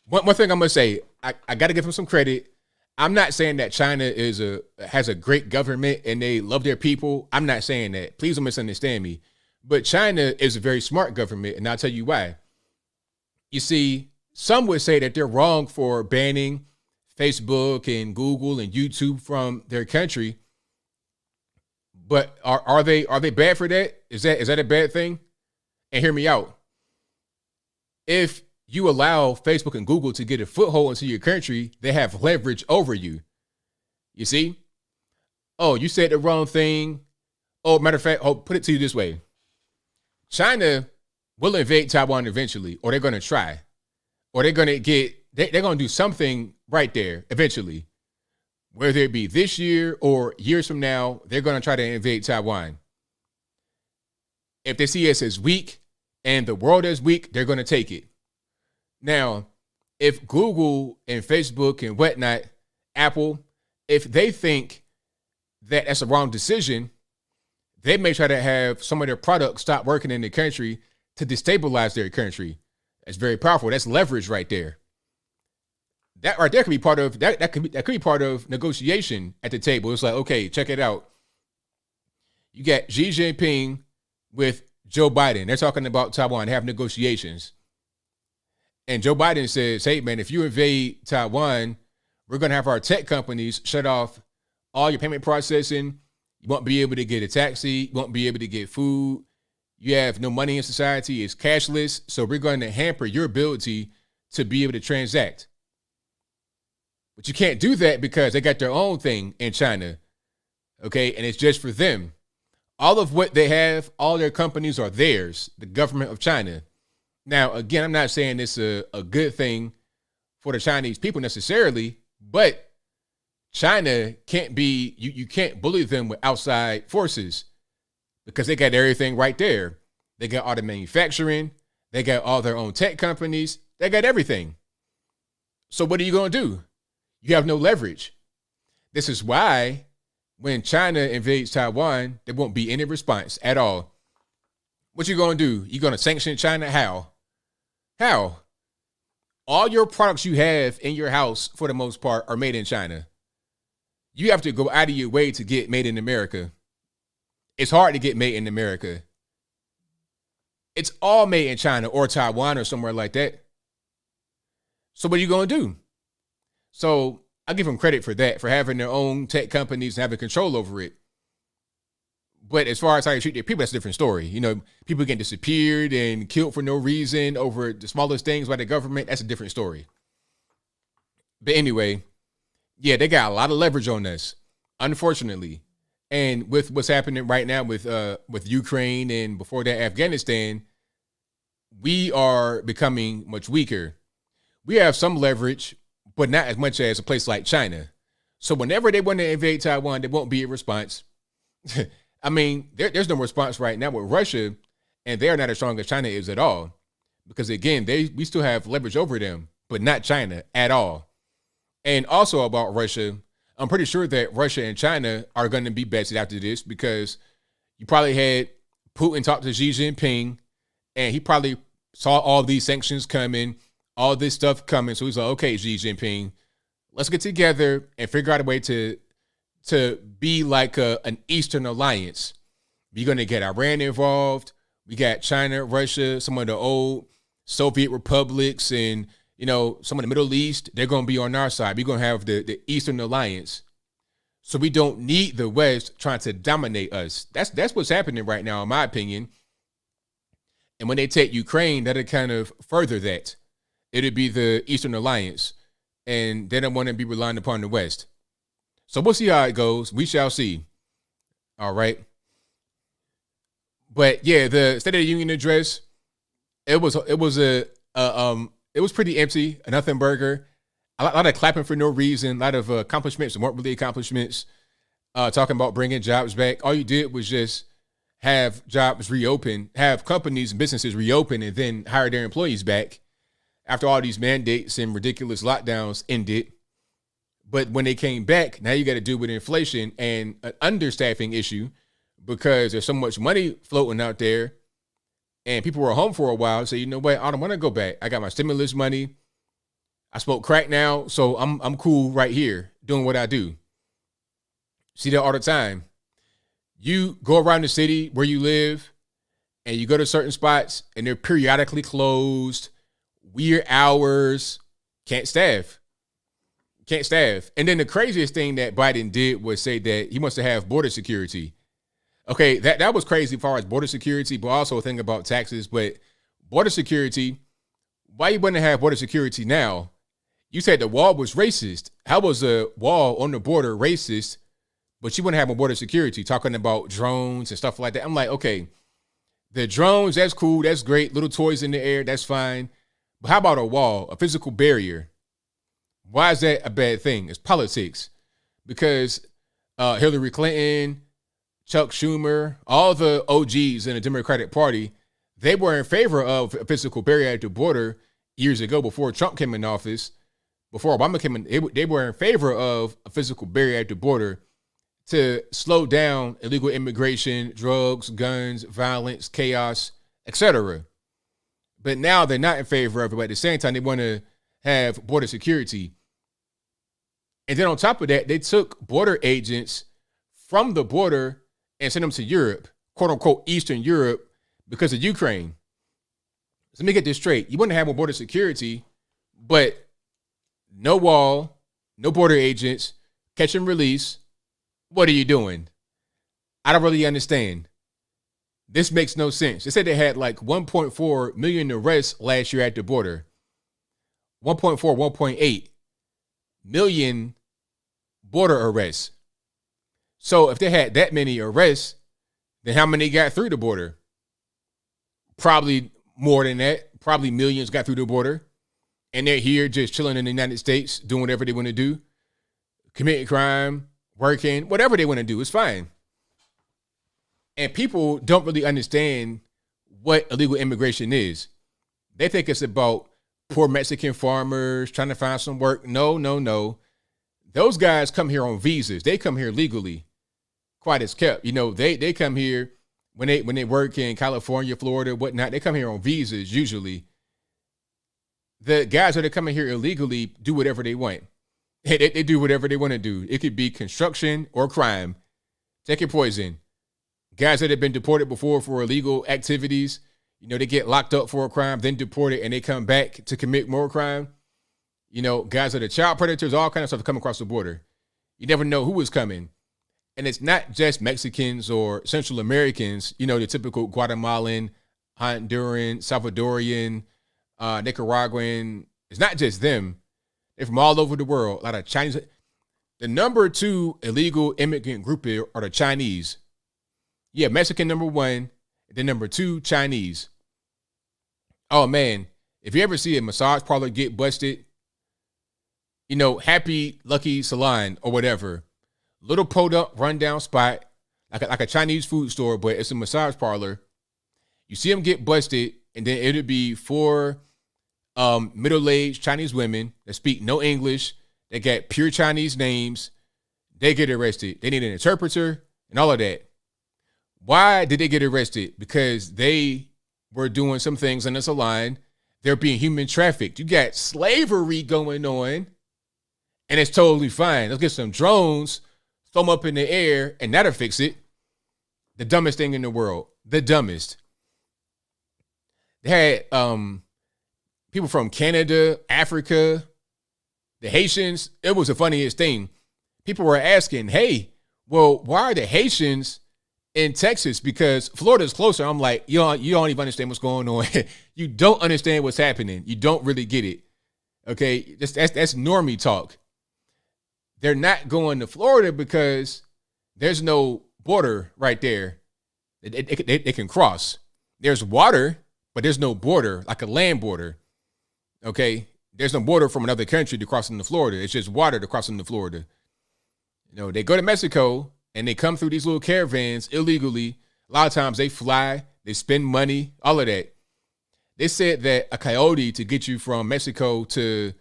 A: One thing I'm going to say, I got to give them some credit. I'm not saying that China has a great government and they love their people. I'm not saying that. Please don't misunderstand me. But China is a very smart government, and I'll tell you why. You see, some would say that they're wrong for banning Facebook and Google and YouTube from their country. But are they bad for that? Is that a bad thing? And hear me out. If you allow Facebook and Google to get a foothold into your country, they have leverage over you. You see? Oh, you said the wrong thing. Oh, matter of fact, put it to you this way. China will invade Taiwan eventually, or they're going to try, or they're going to they're going to do something right there eventually. Whether it be this year or years from now, they're going to try to invade Taiwan. If they see us as weak and the world as weak, they're going to take it. Now, if Google and Facebook and whatnot, Apple, if they think that that's a wrong decision, they may try to have some of their products stop working in the country to destabilize their country. That's very powerful. That's leverage right there. That right there could be part of that could be part of negotiation at the table. It's like, okay, check it out. You got Xi Jinping with Joe Biden. They're talking about Taiwan, have negotiations. And Joe Biden says, hey, man, if you invade Taiwan, we're going to have our tech companies shut off all your payment processing. You won't be able to get a taxi. You won't be able to get food. You have no money in society. It's cashless. So we're going to hamper your ability to be able to transact. But you can't do that because they got their own thing in China. Okay. And it's just for them. All of what they have, all their companies are theirs, the government of China. Now, again, I'm not saying it's a good thing for the Chinese people necessarily, but China can't be, you can't bully them with outside forces because they got everything right there. They got all the manufacturing. They got all their own tech companies. They got everything. So what are you going to do? You have no leverage. This is why when China invades Taiwan, there won't be any response at all. What you going to do? You going to sanction China? How? How? All your products you have in your house, for the most part, are made in China. You have to go out of your way to get made in America. It's hard to get made in America. It's all made in China or Taiwan or somewhere like that. So what are you going to do? So I give them credit for that, for having their own tech companies and having control over it. But as far as how you treat their people, that's a different story. You know, people getting disappeared and killed for no reason over the smallest things by the government. That's a different story. But anyway, yeah, they got a lot of leverage on us, unfortunately. And with what's happening right now with Ukraine and before that Afghanistan, we are becoming much weaker. We have some leverage, but not as much as a place like China. So whenever they want to invade Taiwan, there won't be a response. I mean, there's no response right now with Russia, and they're not as strong as China is at all. Because again, we still have leverage over them, but not China at all. And also about Russia, I'm pretty sure that Russia and China are going to be bested after this because you probably had Putin talk to Xi Jinping, and he probably saw all these sanctions coming, all this stuff coming. So he's like, okay, Xi Jinping, let's get together and figure out a way to be like an Eastern alliance. We're going to get Iran involved. We got China, Russia, some of the old Soviet republics, and, you know, some of the Middle East. They're going to be on our side. We're going to have the Eastern alliance. So we don't need the West trying to dominate us. That's what's happening right now, in my opinion. And when they take Ukraine, that'll kind of further that. It'll be the Eastern alliance. And they don't want to be relying upon the West. So we'll see how it goes. We shall see. All right. But yeah, the State of the Union address, it was pretty empty, a nothing burger. A lot of clapping for no reason, a lot of accomplishments that weren't really accomplishments. Talking about bringing jobs back. All you did was just have jobs reopen, have companies and businesses reopen, and then hire their employees back after all these mandates and ridiculous lockdowns ended. But when they came back, now you got to deal with inflation and an understaffing issue because there's so much money floating out there and people were home for a while. So, you know what? I don't want to go back. I got my stimulus money. I smoke crack now. So I'm cool right here doing what I do. See that all the time. You go around the city where you live and you go to certain spots and they're periodically closed, weird hours, can't staff. And then the craziest thing that Biden did was say that he wants to have border security. Okay, that was crazy as far as border security, but also think about taxes. But border security, Why you want to have border security now? You said the wall was racist. How was a wall on the border racist? But you want to have a border security, talking about drones and stuff like that. I'm like, okay, the drones, that's cool. That's great. Little toys in the air. That's fine. But how about a wall, a physical barrier? Why is that a bad thing? It's politics. Because Hillary Clinton, Chuck Schumer, all the OGs in the Democratic Party, they were in favor of a physical barrier at the border years ago before Trump came in office. Before Obama came in, they were in favor of a physical barrier at the border to slow down illegal immigration, drugs, guns, violence, chaos, etc. But now they're not in favor of it. But at the same time, they want to have border security. And then on top of that, they took border agents from the border and sent them to Europe, quote unquote, Eastern Europe, because of Ukraine. So let me get this straight. You want to have more border security, but no wall, no border agents, catch and release. What are you doing? I don't really understand. This makes no sense. They said they had like 1.4 million arrests last year at the border. 1.4, 1.8 million border arrests. So if they had that many arrests, then how many got through the border? Probably more than that. Probably millions got through the border. And they're here just chilling in the United States, doing whatever they want to do, committing crime, working, whatever they want to do. It's fine. And people don't really understand what illegal immigration is. They think it's about poor Mexican farmers trying to find some work. No. Those guys come here on visas. They come here legally. Quite as kept. You know, they come here when they work in California, Florida, whatnot. They come here on visas usually. The guys that are coming here illegally do whatever they want. They do whatever they want to do. It could be construction or crime. Take your poison. Guys that have been deported before for illegal activities, you know, they get locked up for a crime, then deported, and they come back to commit more crime. You know, guys that are child predators, all kind of stuff come across the border. You never know who is coming. And it's not just Mexicans or Central Americans, you know, the typical Guatemalan, Honduran, Salvadorian, Nicaraguan. It's not just them. They're from all over the world. A lot of Chinese. The number 2 illegal immigrant group here are the Chinese. Yeah, Mexican number 1, then number 2, Chinese. Oh man, if you ever see a massage parlor get busted, you know, Happy Lucky Salon or whatever, little pulled up, rundown spot, like a Chinese food store, but it's a massage parlor. You see them get busted, and then it'll be 4 middle-aged Chinese women that speak no English. They got pure Chinese names. They get arrested. They need an interpreter and all of that. Why did they get arrested? Because they were doing some things in the salon. They're being human trafficked. You got slavery going on, and it's totally fine. Let's get some drones, throw them up in the air, and that'll fix it. The dumbest thing in the world. The dumbest. They had people from Canada, Africa, the Haitians. It was the funniest thing. People were asking, hey, well, why are the Haitians in Texas? Because Florida's closer. I'm like, you don't even understand what's going on. You don't understand what's happening. You don't really get it. Okay, that's normie talk. They're not going to Florida because there's no border right there. They can cross. There's water, but there's no border, like a land border. Okay, there's no border from another country to cross into Florida. It's just water to cross into Florida. You know, they go to Mexico and they come through these little caravans illegally. A lot of times they fly, they spend money, all of that. They said that a coyote to get you from Mexico to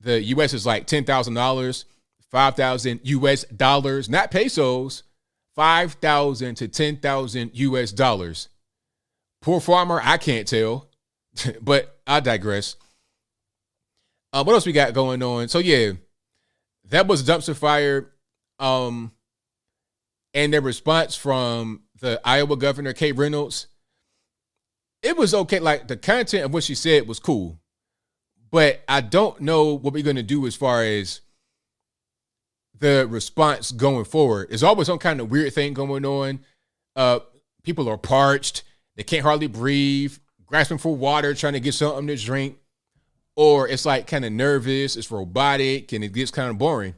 A: the U.S. is like $10,000, 5,000 U.S. dollars, not pesos, 5,000 to 10,000 U.S. dollars. Poor farmer, I can't tell, but I digress. What else we got going on? So yeah, that was a dumpster fire. And their response from the Iowa governor, Kate Reynolds, it was okay. Like the content of what she said was cool, but I don't know what we're going to do as far as the response going forward. There's always some kind of weird thing going on. People are parched. They can't hardly breathe, grasping for water, trying to get something to drink. or it's like kind of nervous, it's robotic, and it gets kind of boring.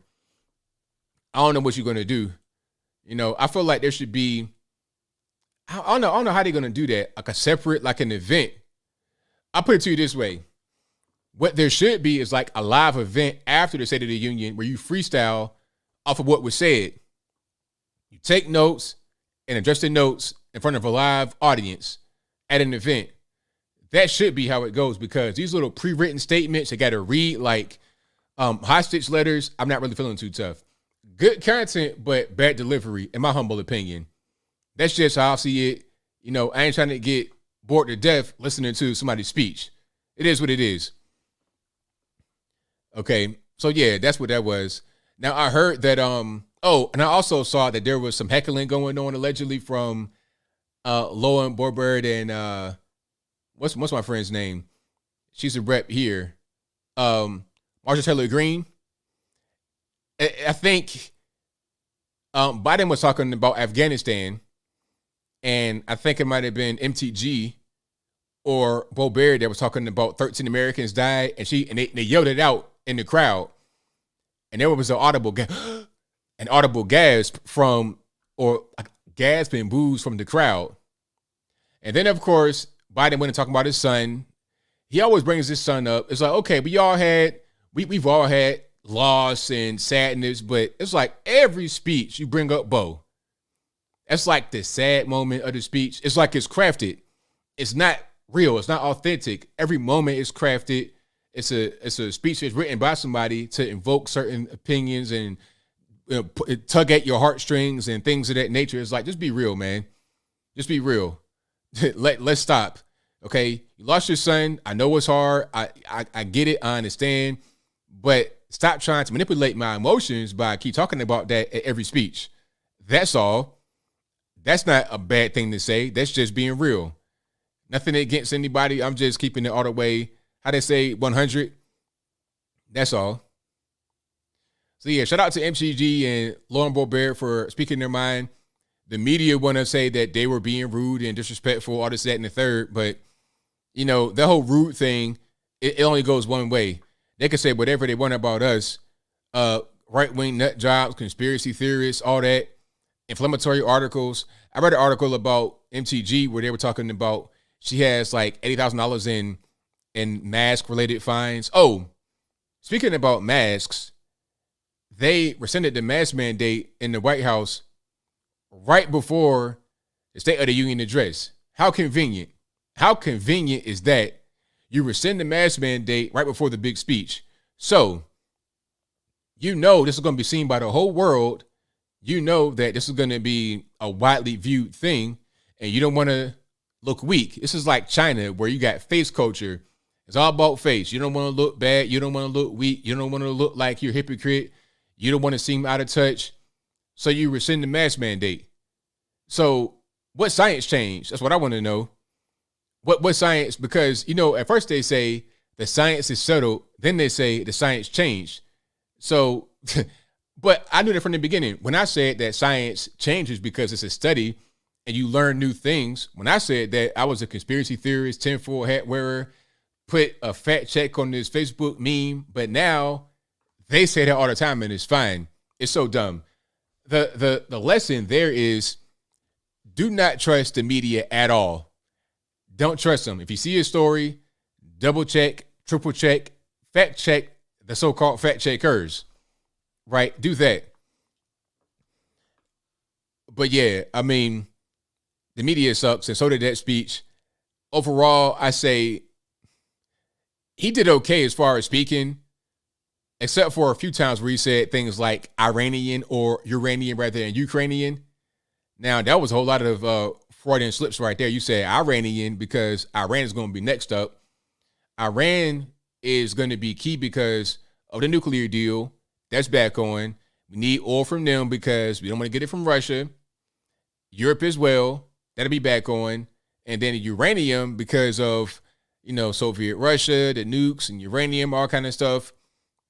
A: I don't know what you're going to do. I feel like there should be, I don't know how they're going to do that, like a separate, like an event. I'll put it to you this way. What there should be is like a live event after the State of the Union where you freestyle off of what was said. You take notes and address the notes in front of a live audience at an event. That should be how it goes, because these little pre-written statements, I got to read like hostage letters. I'm not really feeling too tough. Good content, but bad delivery, in my humble opinion. That's just how I see it. I ain't trying to get bored to death listening to somebody's speech. It is what it is. Okay, so yeah, that's what that was. Now I heard that and I also saw that there was some heckling going on allegedly from Lauren Boebert and what's my friend's name? She's a rep here. Marjorie Taylor Greene. I think Biden was talking about Afghanistan, and I think it might have been MTG or Boebert that was talking about 13 Americans died, and they yelled it out in the crowd, and there was an audible gasp from, or gasp and boos from the crowd. And then of course Biden went and talking about his son. He always brings his son up. It's like, okay, we've all had loss and sadness, but it's like every speech you bring up Bo. That's like the sad moment of the speech. It's like it's crafted. It's not real. It's not authentic. Every moment is crafted. It's a speech that's written by somebody to invoke certain opinions and tug at your heartstrings and things of that nature. It's like, just be real, man. Just be real. Let's stop. Okay, you lost your son. I know it's hard. I get it. I understand. But stop trying to manipulate my emotions by keep talking about that at every speech. That's all. That's not a bad thing to say. That's just being real. Nothing against anybody. I'm just keeping it all the way, how they say, 100. That's all. So yeah, shout out to MCG and Lauren Boebert for speaking their mind. The media want to say that they were being rude and disrespectful, all this, that, and the third. But, the whole rude thing, it only goes one way. They can say whatever they want about us, right-wing nut jobs, conspiracy theorists, all that, inflammatory articles. I read an article about MTG where they were talking about she has like $80,000 in mask-related fines. Oh, speaking about masks, they rescinded the mask mandate in the White House right before the State of the Union address. How convenient. How convenient is that? You rescind the mask mandate right before the big speech. So, this is going to be seen by the whole world. That this is going to be a widely viewed thing, and you don't want to look weak. This is like China, where you got face culture. It's all about face. You don't want to look bad. You don't want to look weak. You don't want to look like you're a hypocrite. You don't want to seem out of touch. So you rescind the mask mandate. So what science changed? That's what I want to know. What science? Because, at first they say the science is settled. Then they say the science changed. So, but I knew that from the beginning. When I said that science changes because it's a study and you learn new things. When I said that, I was a conspiracy theorist, tinfoil hat wearer, put a fact check on this Facebook meme. But now they say that all the time and it's fine. It's so dumb. The lesson there is, do not trust the media at all. Don't trust them. If you see a story, double check, triple check, fact check the so-called fact checkers, right? Do that. But yeah, the media sucks, and so did that speech. Overall, I say he did okay as far as speaking, except for a few times where he said things like Iranian or Uranian rather than Ukrainian. Now, that was a whole lot of Freudian slips right there. You said Iranian because Iran is going to be next up. Iran is going to be key because of the nuclear deal. That's back on. We need oil from them because we don't want to get it from Russia. Europe as well. That'll be back on. And then uranium because of, Soviet Russia, the nukes and uranium, all kind of stuff.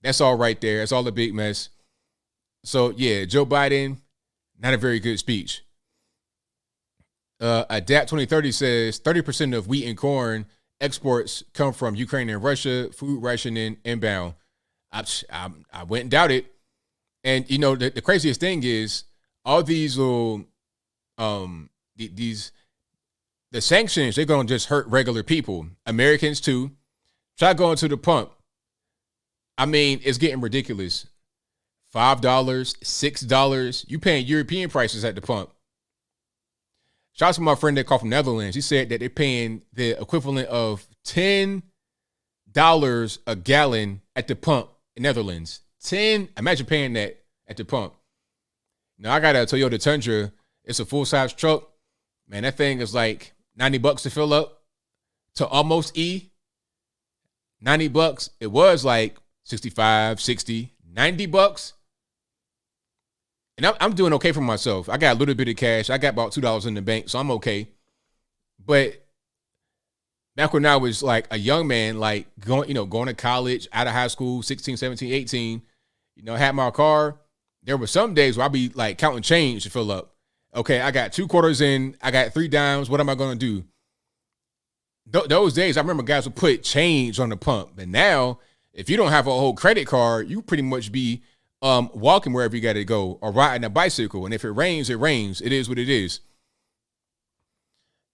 A: That's all right there. It's all a big mess. So, yeah, Joe Biden, not a very good speech. Adapt 2030 says 30% of wheat and corn exports come from Ukraine and Russia, food rationing inbound. I went and doubted. And, you know, the craziest thing is all these little, the sanctions, they're going to just hurt regular people, Americans too. Try going to the pump. I mean, it's getting ridiculous. $5, $6. You paying European prices at the pump. Shout out to my friend that called from Netherlands. He said that they're paying the equivalent of $10 a gallon at the pump in Netherlands. Imagine paying that at the pump. Now, I got a Toyota Tundra. It's a full-size truck. Man, that thing is like $90 to fill up to almost E. $90. It was like 65, 60, $90. And I'm doing okay for myself. I got a little bit of cash. I got about $2 in the bank, so I'm okay. But back when I was like a young man, like going to college, out of high school, 16, 17, 18, had my car. There were some days where I'd be like counting change to fill up. Okay, I got 2 quarters in. I got 3 dimes. What am I going to do? Those days, I remember guys would put change on the pump. But now, if you don't have a whole credit card, you pretty much be walking wherever you got to go or riding a bicycle. And if it rains, it rains. It is what it is.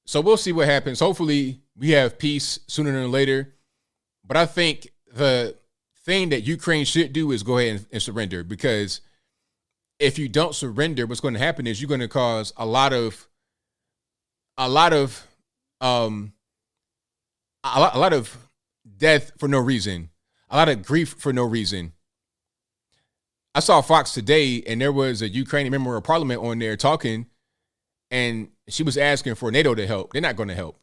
A: So we'll see what happens. Hopefully we have peace sooner than later. But I think the thing that Ukraine should do is go ahead and surrender, because if you don't surrender, what's going to happen is you're going to cause a lot of death for no reason, a lot of grief for no reason. I saw Fox today, and there was a Ukrainian member of parliament on there talking, and she was asking for NATO to help. They're not going to help.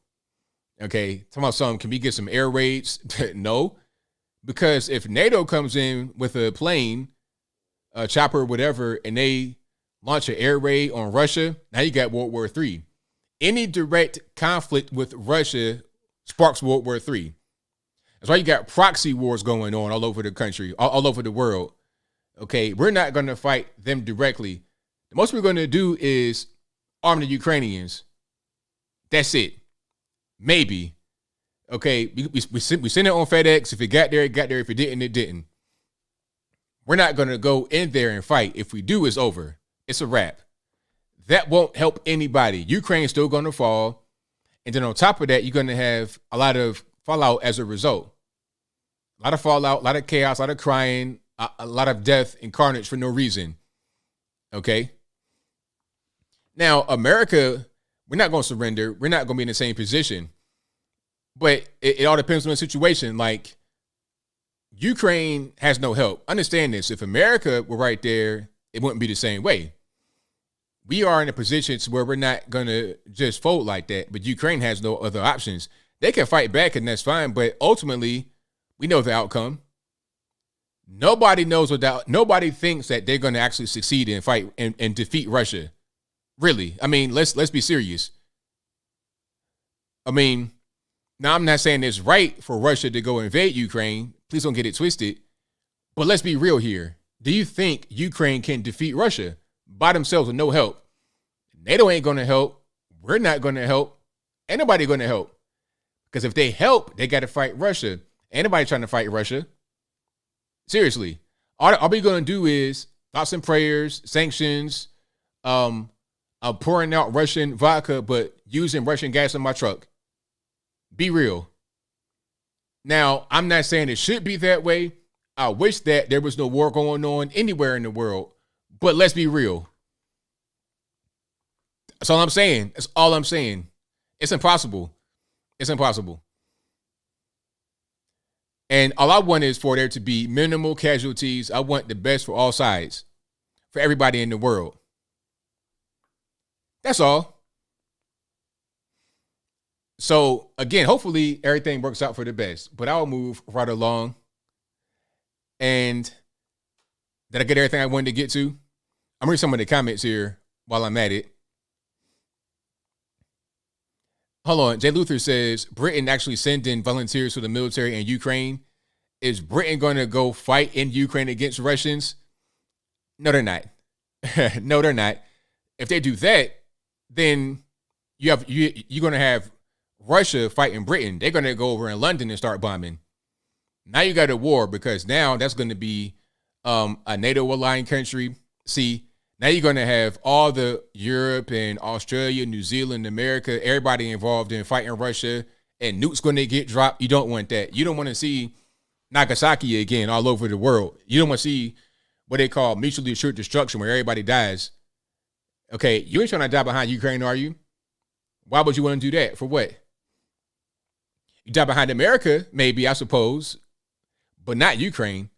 A: Okay, talking about something, can we get some air raids? No, because if NATO comes in with a plane, a chopper, whatever, and they launch an air raid on Russia, now you got World War III. Any direct conflict with Russia sparks World War III. That's why you got proxy wars going on all over the country, all over the world. Okay, we're not going to fight them directly. The most we're going to do is arm the Ukrainians. That's it. Maybe. Okay, we send it on FedEx. If it got there, it got there. If it didn't, it didn't. We're not going to go in there and fight. If we do, it's over. It's a wrap. That won't help anybody. Ukraine's still going to fall. And then on top of that, you're going to have a lot of fallout as a result. A lot of fallout, a lot of chaos, a lot of crying, a lot of death and carnage for no reason. Okay? Now, America, we're not going to surrender. We're not going to be in the same position. But it all depends on the situation. Like, Ukraine has no help. Understand this. If America were right there, it wouldn't be the same way. We are in a position to where we're not going to just fold like that. But Ukraine has no other options. They can fight back, and that's fine. But ultimately, we know the outcome. Nobody knows nobody thinks that they're going to actually succeed and fight and defeat Russia. Really. I mean, let's be serious. I mean, now I'm not saying it's right for Russia to go invade Ukraine. Please don't get it twisted. But let's be real here. Do you think Ukraine can defeat Russia by themselves with no help? NATO ain't going to help. We're not going to help. Ain't nobody going to help. Because if they help, they got to fight Russia. Ain't nobody trying to fight Russia. Seriously. All we're going to do is thoughts and prayers, sanctions, I'm pouring out Russian vodka, but using Russian gas in my truck. Be real. Now, I'm not saying it should be that way. I wish that there was no war going on anywhere in the world, but let's be real. That's all I'm saying. That's all I'm saying. It's impossible. It's impossible. And all I want is for there to be minimal casualties. I want the best for all sides, for everybody in the world. That's all. So, again, hopefully everything works out for the best. But I'll move right along. And did I get everything I wanted to get to? I'm reading some of the comments here while I'm at it. Hold on. Jay Luther says, Britain actually sending volunteers to the military in Ukraine. Is Britain going to go fight in Ukraine against Russians? No, they're not. No, they're not. If they do that, then you're going to have Russia fighting Britain. They're going to go over in London and start bombing. Now you got a war because now that's going to be a NATO aligned country. See, now you're going to have all the Europe and Australia, New Zealand, America, everybody involved in fighting Russia, and nukes going to get dropped. You don't want that. You don't want to see Nagasaki again all over the world. You don't want to see what they call mutually assured destruction where everybody dies. Okay, you ain't trying to die behind Ukraine, are you? Why would you want to do that? For what? You die behind America, maybe, I suppose, but not Ukraine.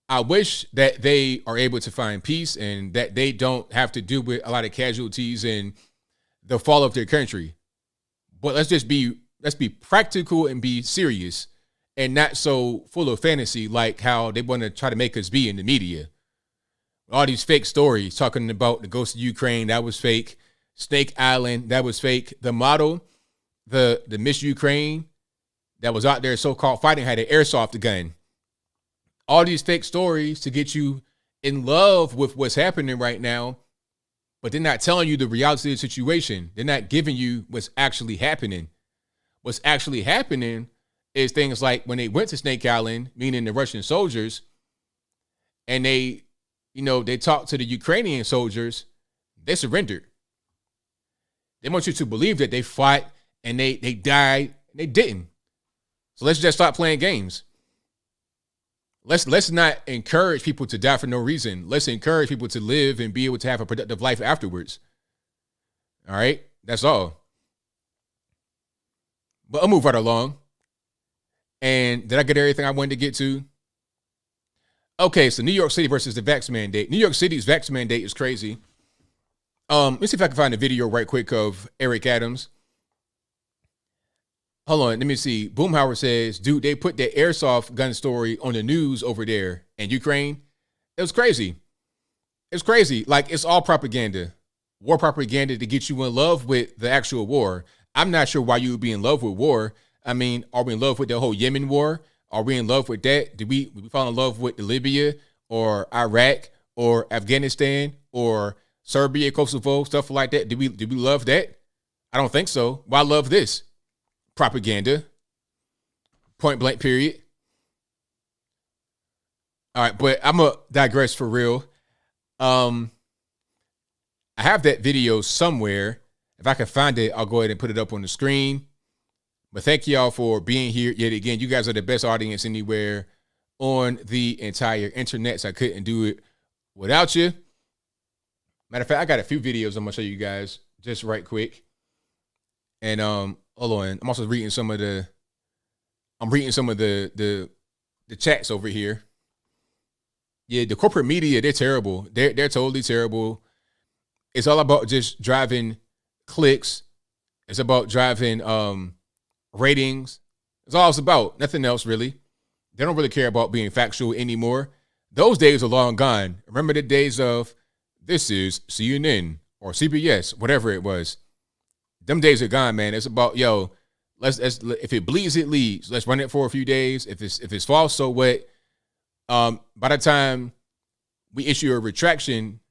A: I wish that they are able to find peace and that they don't have to deal with a lot of casualties and the fall of their country. But let's be practical and be serious and not so full of fantasy like how they want to try to make us be in the media. All these fake stories talking about the ghost of Ukraine, that was fake. Snake Island, that was fake. The model, the Miss Ukraine that was out there so-called fighting had an airsoft gun. All these fake stories to get you in love with what's happening right now, but they're not telling you the reality of the situation. They're not giving you what's actually happening. What's actually happening is things like when they went to Snake Island, meaning the Russian soldiers, and they talked to the Ukrainian soldiers, they surrendered. They want you to believe that they fought and they died. They didn't. So let's just stop playing games. Let's not encourage people to die for no reason. Let's encourage people to live and be able to have a productive life afterwards. All right? That's all. But I'll move right along. And did I get everything I wanted to get to? Okay, so New York City versus the vax mandate. New York City's vax mandate is crazy. Let's see if I can find a video right quick of Eric Adams. Hold on, let me see. Boomhauer says, dude, they put that airsoft gun story on the news over there in Ukraine. It was crazy. It's crazy. Like, it's all propaganda. War propaganda to get you in love with the actual war. I'm not sure why you would be in love with war. I mean, are we in love with the whole Yemen war? Are we in love with that? Did we fall in love with Libya or Iraq or Afghanistan or Serbia, Kosovo, stuff like that? Did we love that? I don't think so. Why love this? Propaganda. Point blank, period. All right, but I'm going to digress for real. I have that video somewhere. If I can find it, I'll go ahead and put it up on the screen. But thank y'all for being here yet again. You guys are the best audience anywhere on the entire internet. So I couldn't do it without you. Matter of fact, I got a few videos I'm gonna show you guys just right quick. And hold on. I'm also reading some of the chats over here. Yeah, the corporate media, they're terrible. They're totally terrible. It's all about just driving clicks. It's about driving ratings. It's all it's about. Nothing else, really. They don't really care about being factual anymore. Those days are long gone. Remember the days of this is CNN or CBS, whatever it was. Them days are gone, man. It's about, let's if it bleeds, it leads. Let's run it for a few days. If it's false, so what? By the time we issue a retraction,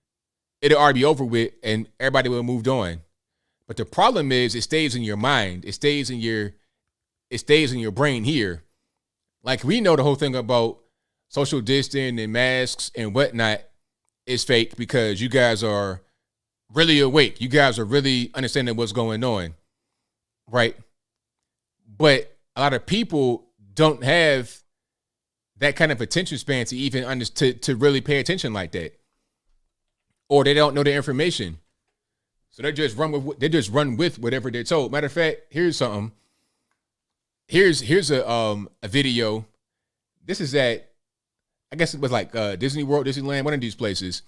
A: it'll already be over with and everybody will have moved on. But the problem is it stays in your mind. It stays in your brain here. Like, we know the whole thing about social distancing and masks and whatnot is fake because you guys are really awake. You guys are really understanding what's going on, right? But a lot of people don't have that kind of attention span to even to really pay attention like that, or they don't know the information, so they just run with whatever they're told. Matter of fact, here's something. Here's a video. This is at, I guess it was like Disney World, Disneyland, one of these places.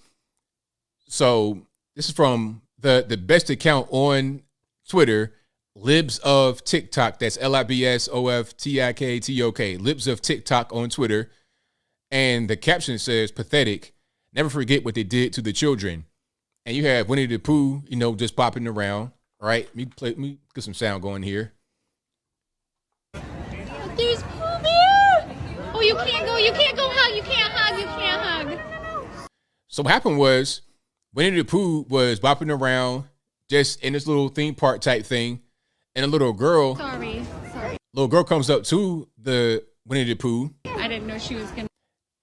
A: So this is from the best account on Twitter, Libs of TikTok. That's LIBSOFTIKTOK. Libs of TikTok on Twitter. And the caption says, pathetic. Never forget what they did to the children. And you have Winnie the Pooh, just popping around. All right, let me get some sound going here.
C: There's Pooh Bear! Oh, you can't go hug, you can't hug.
A: So what happened was, Winnie the Pooh was bopping around just in this little theme park type thing. and a little girl
C: Sorry.
A: comes up to the Winnie the Pooh
C: I didn't know she was gonna.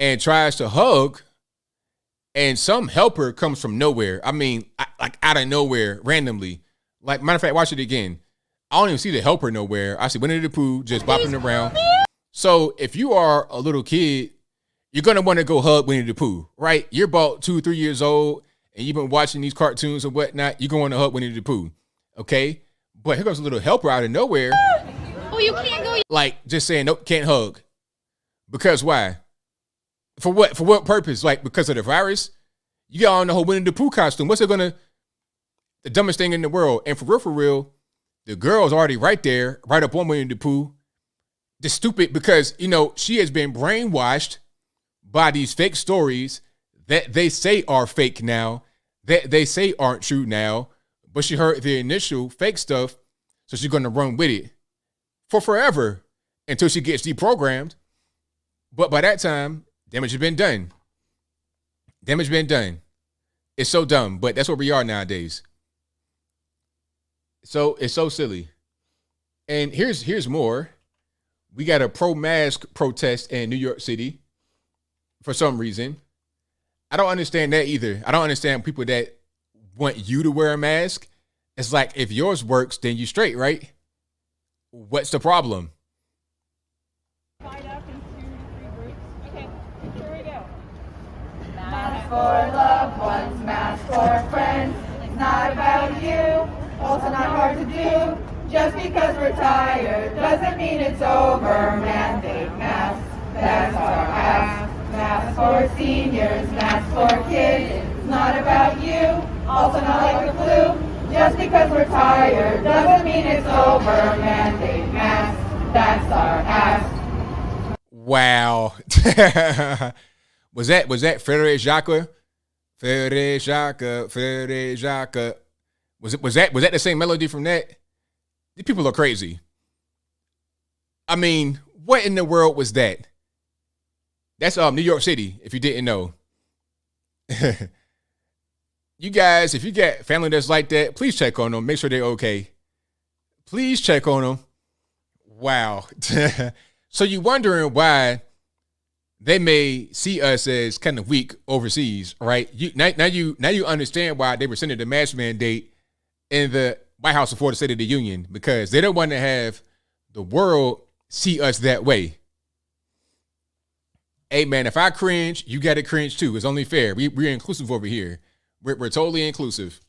A: and tries to hug, and some helper comes from nowhere. I mean, like out of nowhere, randomly. Like, matter of fact, watch it again. I don't even see the helper nowhere. I see Winnie the Pooh just bopping around. So if you are a little kid, you're going to want to go hug Winnie the Pooh, right? You're about 2 or 3 years old, and you've been watching these cartoons and whatnot. You're going to hug Winnie the Pooh, okay? But here comes a little helper out of nowhere.
C: Oh, you can't go.
A: Like, just saying, nope, can't hug. Because why? For what? For what purpose? Like, because of the virus? You got on the whole Winnie the Pooh costume. What's it gonna? The dumbest thing in the world. And for real, the girl's already right there, right up on Winnie the Pooh. Just stupid because, you know, she has been brainwashed by these fake stories that they say are fake now, that they say aren't true now. But she heard the initial fake stuff, so she's gonna run with it for forever until she gets deprogrammed. But by that time, damage has been done. Damage been done. It's so dumb, but that's where we are nowadays. So it's so silly. And here's more. We got a pro-mask protest in New York City for some reason. I don't understand that either. I don't understand people that want you to wear a mask. It's like, if yours works, then you straight, right? What's the problem?
D: Divide up into 3 groups. Okay, here we go.
E: Mask for loved ones, mask for friends. It's not about you, also not hard to do. Just because we're tired doesn't mean it's over. Mandate masks, that's our ask. Masks for seniors, masks for kids. It's not about you, also not like the flu. Just because we're tired doesn't mean it's over. Mandate masks, that's our ask.
A: Wow. Was that Frederick Jacques? Frederick Jacques. Was that the same melody from that? These people are crazy. I mean, what in the world was that? That's New York City, if you didn't know. You guys, if you got family that's like that, please check on them. Make sure they're okay. Please check on them. Wow. So you're wondering why they may see us as kind of weak overseas, right? Now you understand why they rescinded the mask mandate in the White House before the State of the Union, because they don't want to have the world see us that way. Hey man, if I cringe, you got to cringe too. It's only fair. We're inclusive over here. We're totally inclusive.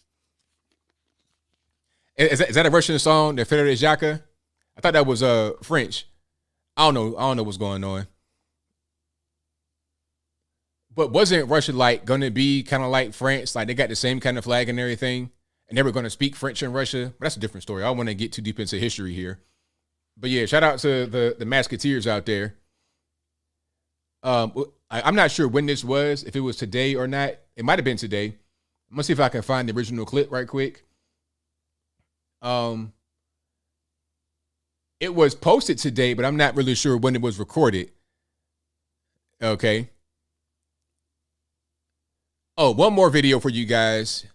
A: Is that a Russian song, the Frederick Jacques? I thought that was French. I don't know what's going on. But wasn't Russia like going to be kind of like France? Like they got the same kind of flag and everything, and they were going to speak French in Russia. But that's a different story. I don't want to get too deep into history here. But yeah, shout out to the Masketeers out there. I'm not sure when this was, if it was today or not. It might have been today. I'm gonna see if I can find the original clip right quick. It was posted today, but I'm not really sure when it was recorded. Okay. Oh, one more video for you guys.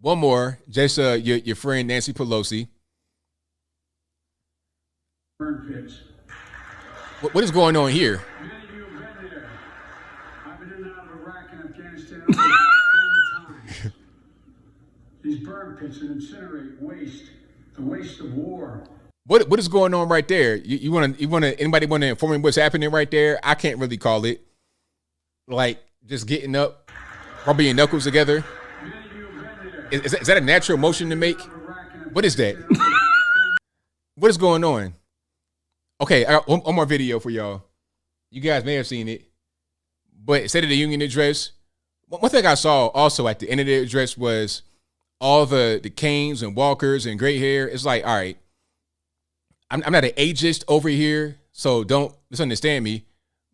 A: One more. Just your friend Nancy Pelosi.
F: Burn pits.
A: What is going on here?
F: Many of you have been there. I've been in and out of Iraq and Afghanistan over 30 times. These burn pits that incinerate waste, the waste of war.
A: What is going on right there? You want to anybody want to inform me what's happening right there? I can't really call it. Like just getting up, rubbing your knuckles together.
F: Many of you have been there.
A: Is that a natural motion to make? What is that? What is going on? Okay, I got one more video for y'all. You guys may have seen it, but State of the Union address. One thing I saw also at the end of the address was all the canes and walkers and gray hair. It's like, all right, I'm not an ageist over here, so don't misunderstand me.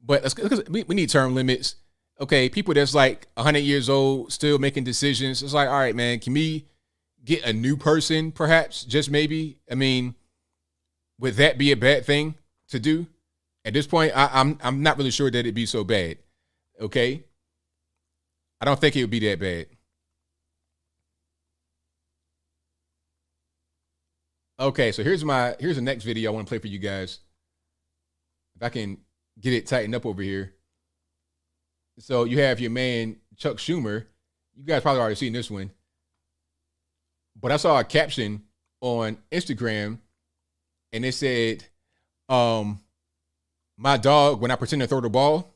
A: But we need term limits. Okay, people that's like 100 years old still making decisions. It's like, all right, man, can we get a new person, perhaps, just maybe? I mean, would that be a bad thing to do? At this point, I'm not really sure that it'd be so bad. Okay, I don't think it would be that bad. Okay, so here's the next video I want to play for you guys. If I can get it tightened up over here. So you have your man Chuck Schumer. You guys probably already seen this one. But I saw a caption on Instagram and it said, my dog when I pretend to throw the ball.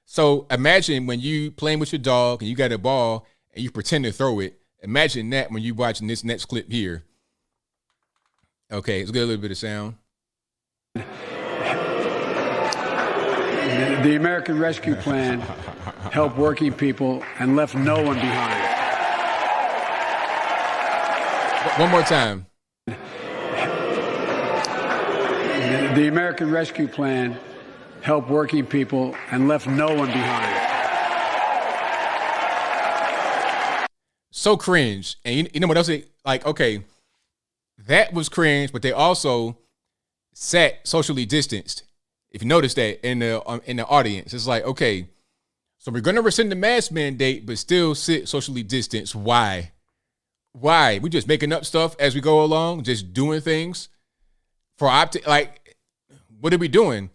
A: So imagine when you playing with your dog and you got a ball and you pretend to throw it. Imagine that when you're watching this next clip here. Okay, let's get a little bit of sound.
G: The American Rescue Plan helped working people and left no one behind.
A: One more time.
G: The American Rescue Plan helped working people and left no one behind.
A: So cringe. And you know what else? Like, okay, that was cringe, but they also sat socially distanced. If you notice that in the audience, it's like, okay, so we're going to rescind the mask mandate, but still sit socially distanced. Why? Why? We just making up stuff as we go along, just doing things for like, what are we doing?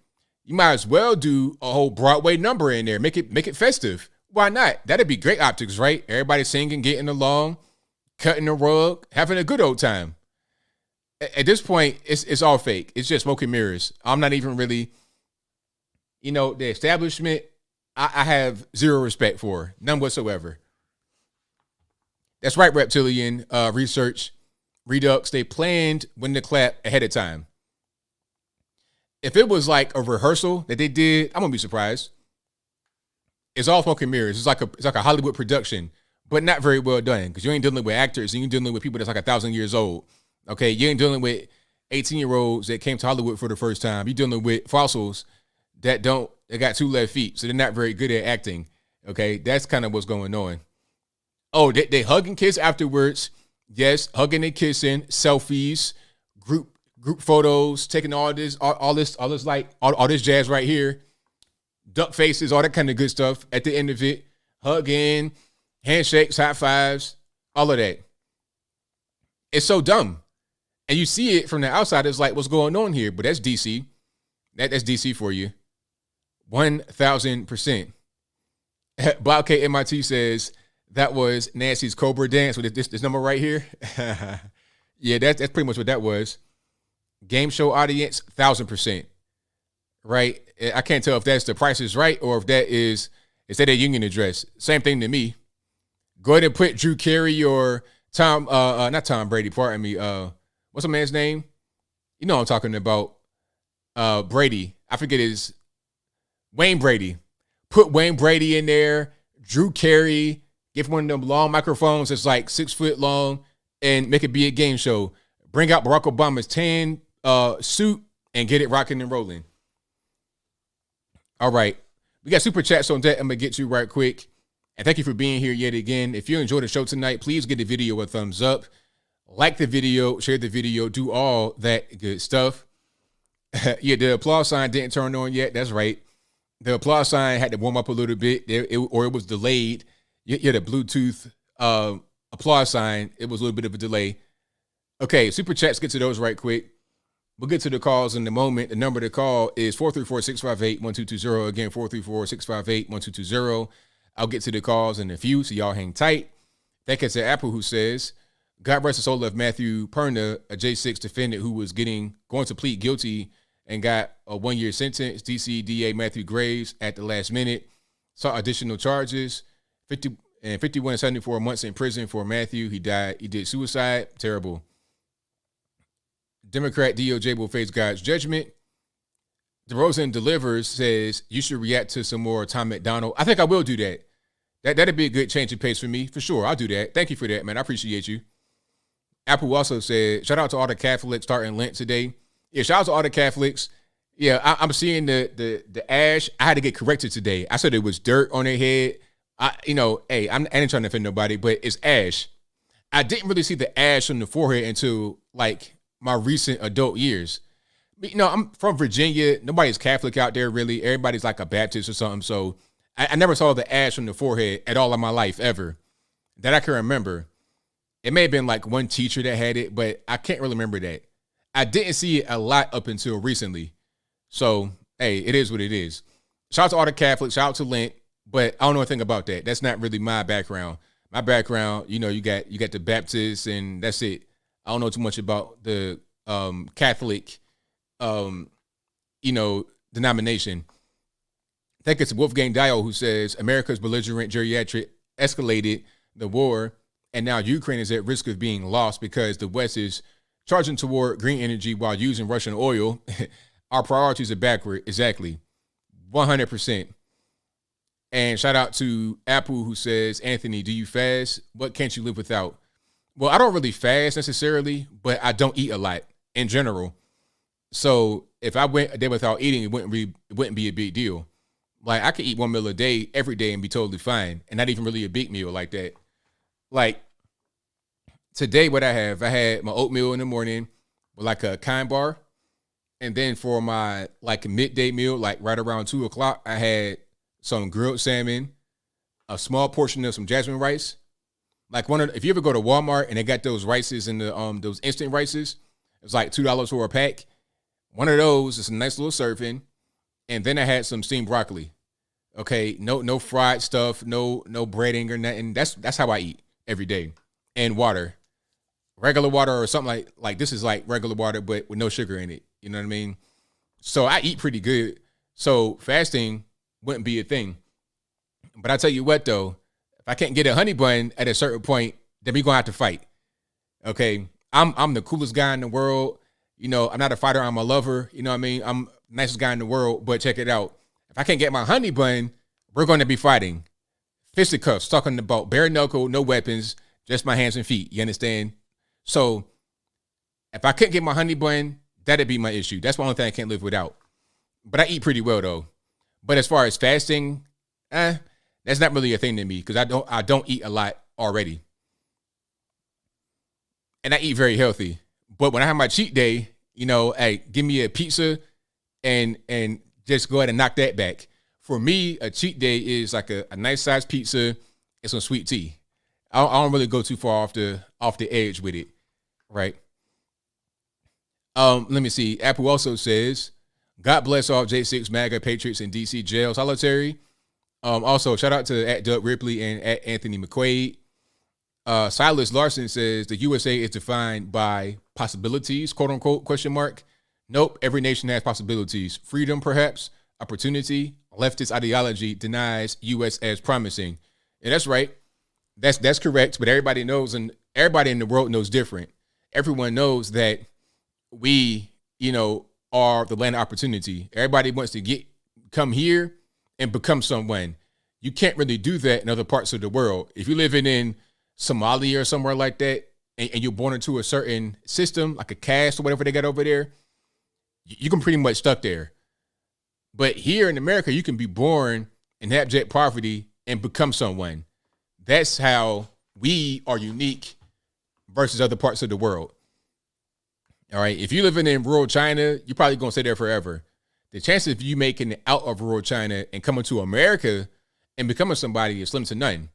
A: You might as well do a whole Broadway number in there. Make it festive. Why not? That'd be great optics, right? Everybody singing, getting along, cutting the rug, having a good old time. At this point, it's all fake. It's just smoke and mirrors. I'm not even really, the establishment, I have zero respect for. None whatsoever. That's right, Reptilian Research Redux. They planned when to clap ahead of time. If it was like a rehearsal that they did, I'm gonna be surprised. It's all smoke and mirrors. It's like a Hollywood production, but not very well done because you ain't dealing with actors and you're dealing with people that's like 1,000 years old. Okay, you ain't dealing with 18-year-olds that came to Hollywood for the first time. You're dealing with fossils they got 2 left feet, so they're not very good at acting. Okay, that's kind of what's going on. Oh, they hug and kiss afterwards. Yes, hugging and kissing, selfies, group photos, taking all this jazz right here, duck faces, all that kind of good stuff at the end of it, hugging, handshakes, high fives, all of that. It's so dumb. And you see it from the outside, it's like, what's going on here? But that's DC. That's DC for you. 1,000%. Blockade MIT says that was Nancy's Cobra dance with this number right here. Yeah, that's pretty much what that was. Game show audience, 1,000%. Right? I can't tell if that's the Price is Right or if that is a union address. Same thing to me. Go ahead and put Drew Carey or not Tom Brady, pardon me. What's the man's name? You know what I'm talking about. Brady. I forget Wayne Brady. Put Wayne Brady in there. Drew Carey. Give one of them long microphones that's like 6 foot long and make it be a game show. Bring out Barack Obama's tan suit and get it rocking and rolling. All right. We got super chats on that I'm going to get to right quick. And thank you for being here yet again. If you enjoyed the show tonight, please give the video a thumbs up. Like the video, share the video, do all that good stuff. Yeah, the applause sign didn't turn on yet. That's right. The applause sign had to warm up a little bit, or it was delayed. Yeah, the Bluetooth applause sign, it was a little bit of a delay. Okay, super chats, get to those right quick. We'll get to the calls in a moment. The number to call is 434-658-1220. Again, 434-658-1220. I'll get to the calls in a few, so y'all hang tight. Thank you to Apple, who says, God rest the soul of Matthew Perna, a J6 defendant who was going to plead guilty and got a 1-year sentence. DC DA Matthew Graves at the last minute saw additional charges, 51 and 74 months in prison for Matthew. He died. He did suicide. Terrible. Democrat DOJ will face God's judgment. DeRozan Delivers says you should react to some more Tom McDonald. I think I will do that. That'd be a good change of pace for me, for sure. I'll do that. Thank you for that, man. I appreciate you. Apple also said, shout out to all the Catholics starting Lent today. Yeah, shout out to all the Catholics. Yeah, I'm seeing the ash. I had to get corrected today. I said it was dirt on their head. I ain't trying to offend nobody, but it's ash. I didn't really see the ash on the forehead until like my recent adult years. I'm from Virginia. Nobody's Catholic out there, really. Everybody's like a Baptist or something. So I never saw the ash on the forehead at all in my life, ever, that I can remember. It may have been like one teacher that had it, but I can't really remember that. I didn't see it a lot up until recently. So, hey, it is what it is. Shout out to all the Catholics. Shout out to Lent. But I don't know anything about that. That's not really my background. My background, you got the Baptists, and that's it. I don't know too much about the Catholic, denomination. I think it's Wolfgang Dial who says America's belligerent geriatric escalated the war, and now Ukraine is at risk of being lost because the West is charging toward green energy while using Russian oil. Our priorities are backward. Exactly. 100%. And shout out to Apple who says, Anthony, do you fast? What can't you live without? Well, I don't really fast necessarily, but I don't eat a lot in general. So if I went a day without eating, it wouldn't be a big deal. Like I could eat one meal a day every day and be totally fine, and not even really a big meal like that. Like today, what I had my oatmeal in the morning with like a Kind bar. And then for my like midday meal, like right around 2:00, I had some grilled salmon, a small portion of some jasmine rice. Like if you ever go to Walmart and they got those rices and the those instant rices, it's like $2 for a pack. One of those is a nice little serving. And then I had some steamed broccoli. Okay, no fried stuff, no breading or nothing. That's how I eat every day. And water. Regular water or something like this is like regular water, but with no sugar in it. You know what I mean? So I eat pretty good. So fasting wouldn't be a thing. But I tell you what, though, if I can't get a honey bun at a certain point, then we're going to have to fight. Okay? I'm the coolest guy in the world. I'm not a fighter. I'm a lover. You know what I mean? I'm the nicest guy in the world. But check it out. If I can't get my honey bun, we're going to be fighting. Fisticuffs, talking about bare knuckle, no weapons, just my hands and feet. You understand? So if I couldn't get my honey bun, that'd be my issue. That's the only thing I can't live without. But I eat pretty well though. But as far as fasting, that's not really a thing to me because I don't eat a lot already. And I eat very healthy. But when I have my cheat day, hey, give me a pizza and just go ahead and knock that back. For me, a cheat day is like a nice sized pizza and some sweet tea. I don't really go too far off the edge with it, right? Let me see. Apple also says, God bless all J6 MAGA Patriots in DC jail solitary. Also, shout out to @Doug Ripley and @Anthony McQuaid. Silas Larson says the USA is defined by possibilities, quote unquote, question mark. Nope, every nation has possibilities. Freedom, perhaps, opportunity. Leftist ideology denies US as promising. And that's right. That's correct. But everybody knows, and everybody in the world knows different. Everyone knows that we, are the land of opportunity. Everybody wants to come here and become someone. You can't really do that in other parts of the world. If you're living in Somalia or somewhere like that, and you're born into a certain system, like a caste or whatever they got over there, you can pretty much stuck there. But here in America, you can be born in abject poverty and become someone. That's how we are unique versus other parts of the world. All right. If you're living in rural China, you're probably going to stay there forever. The chances of you making it out of rural China and coming to America and becoming somebody is slim to none.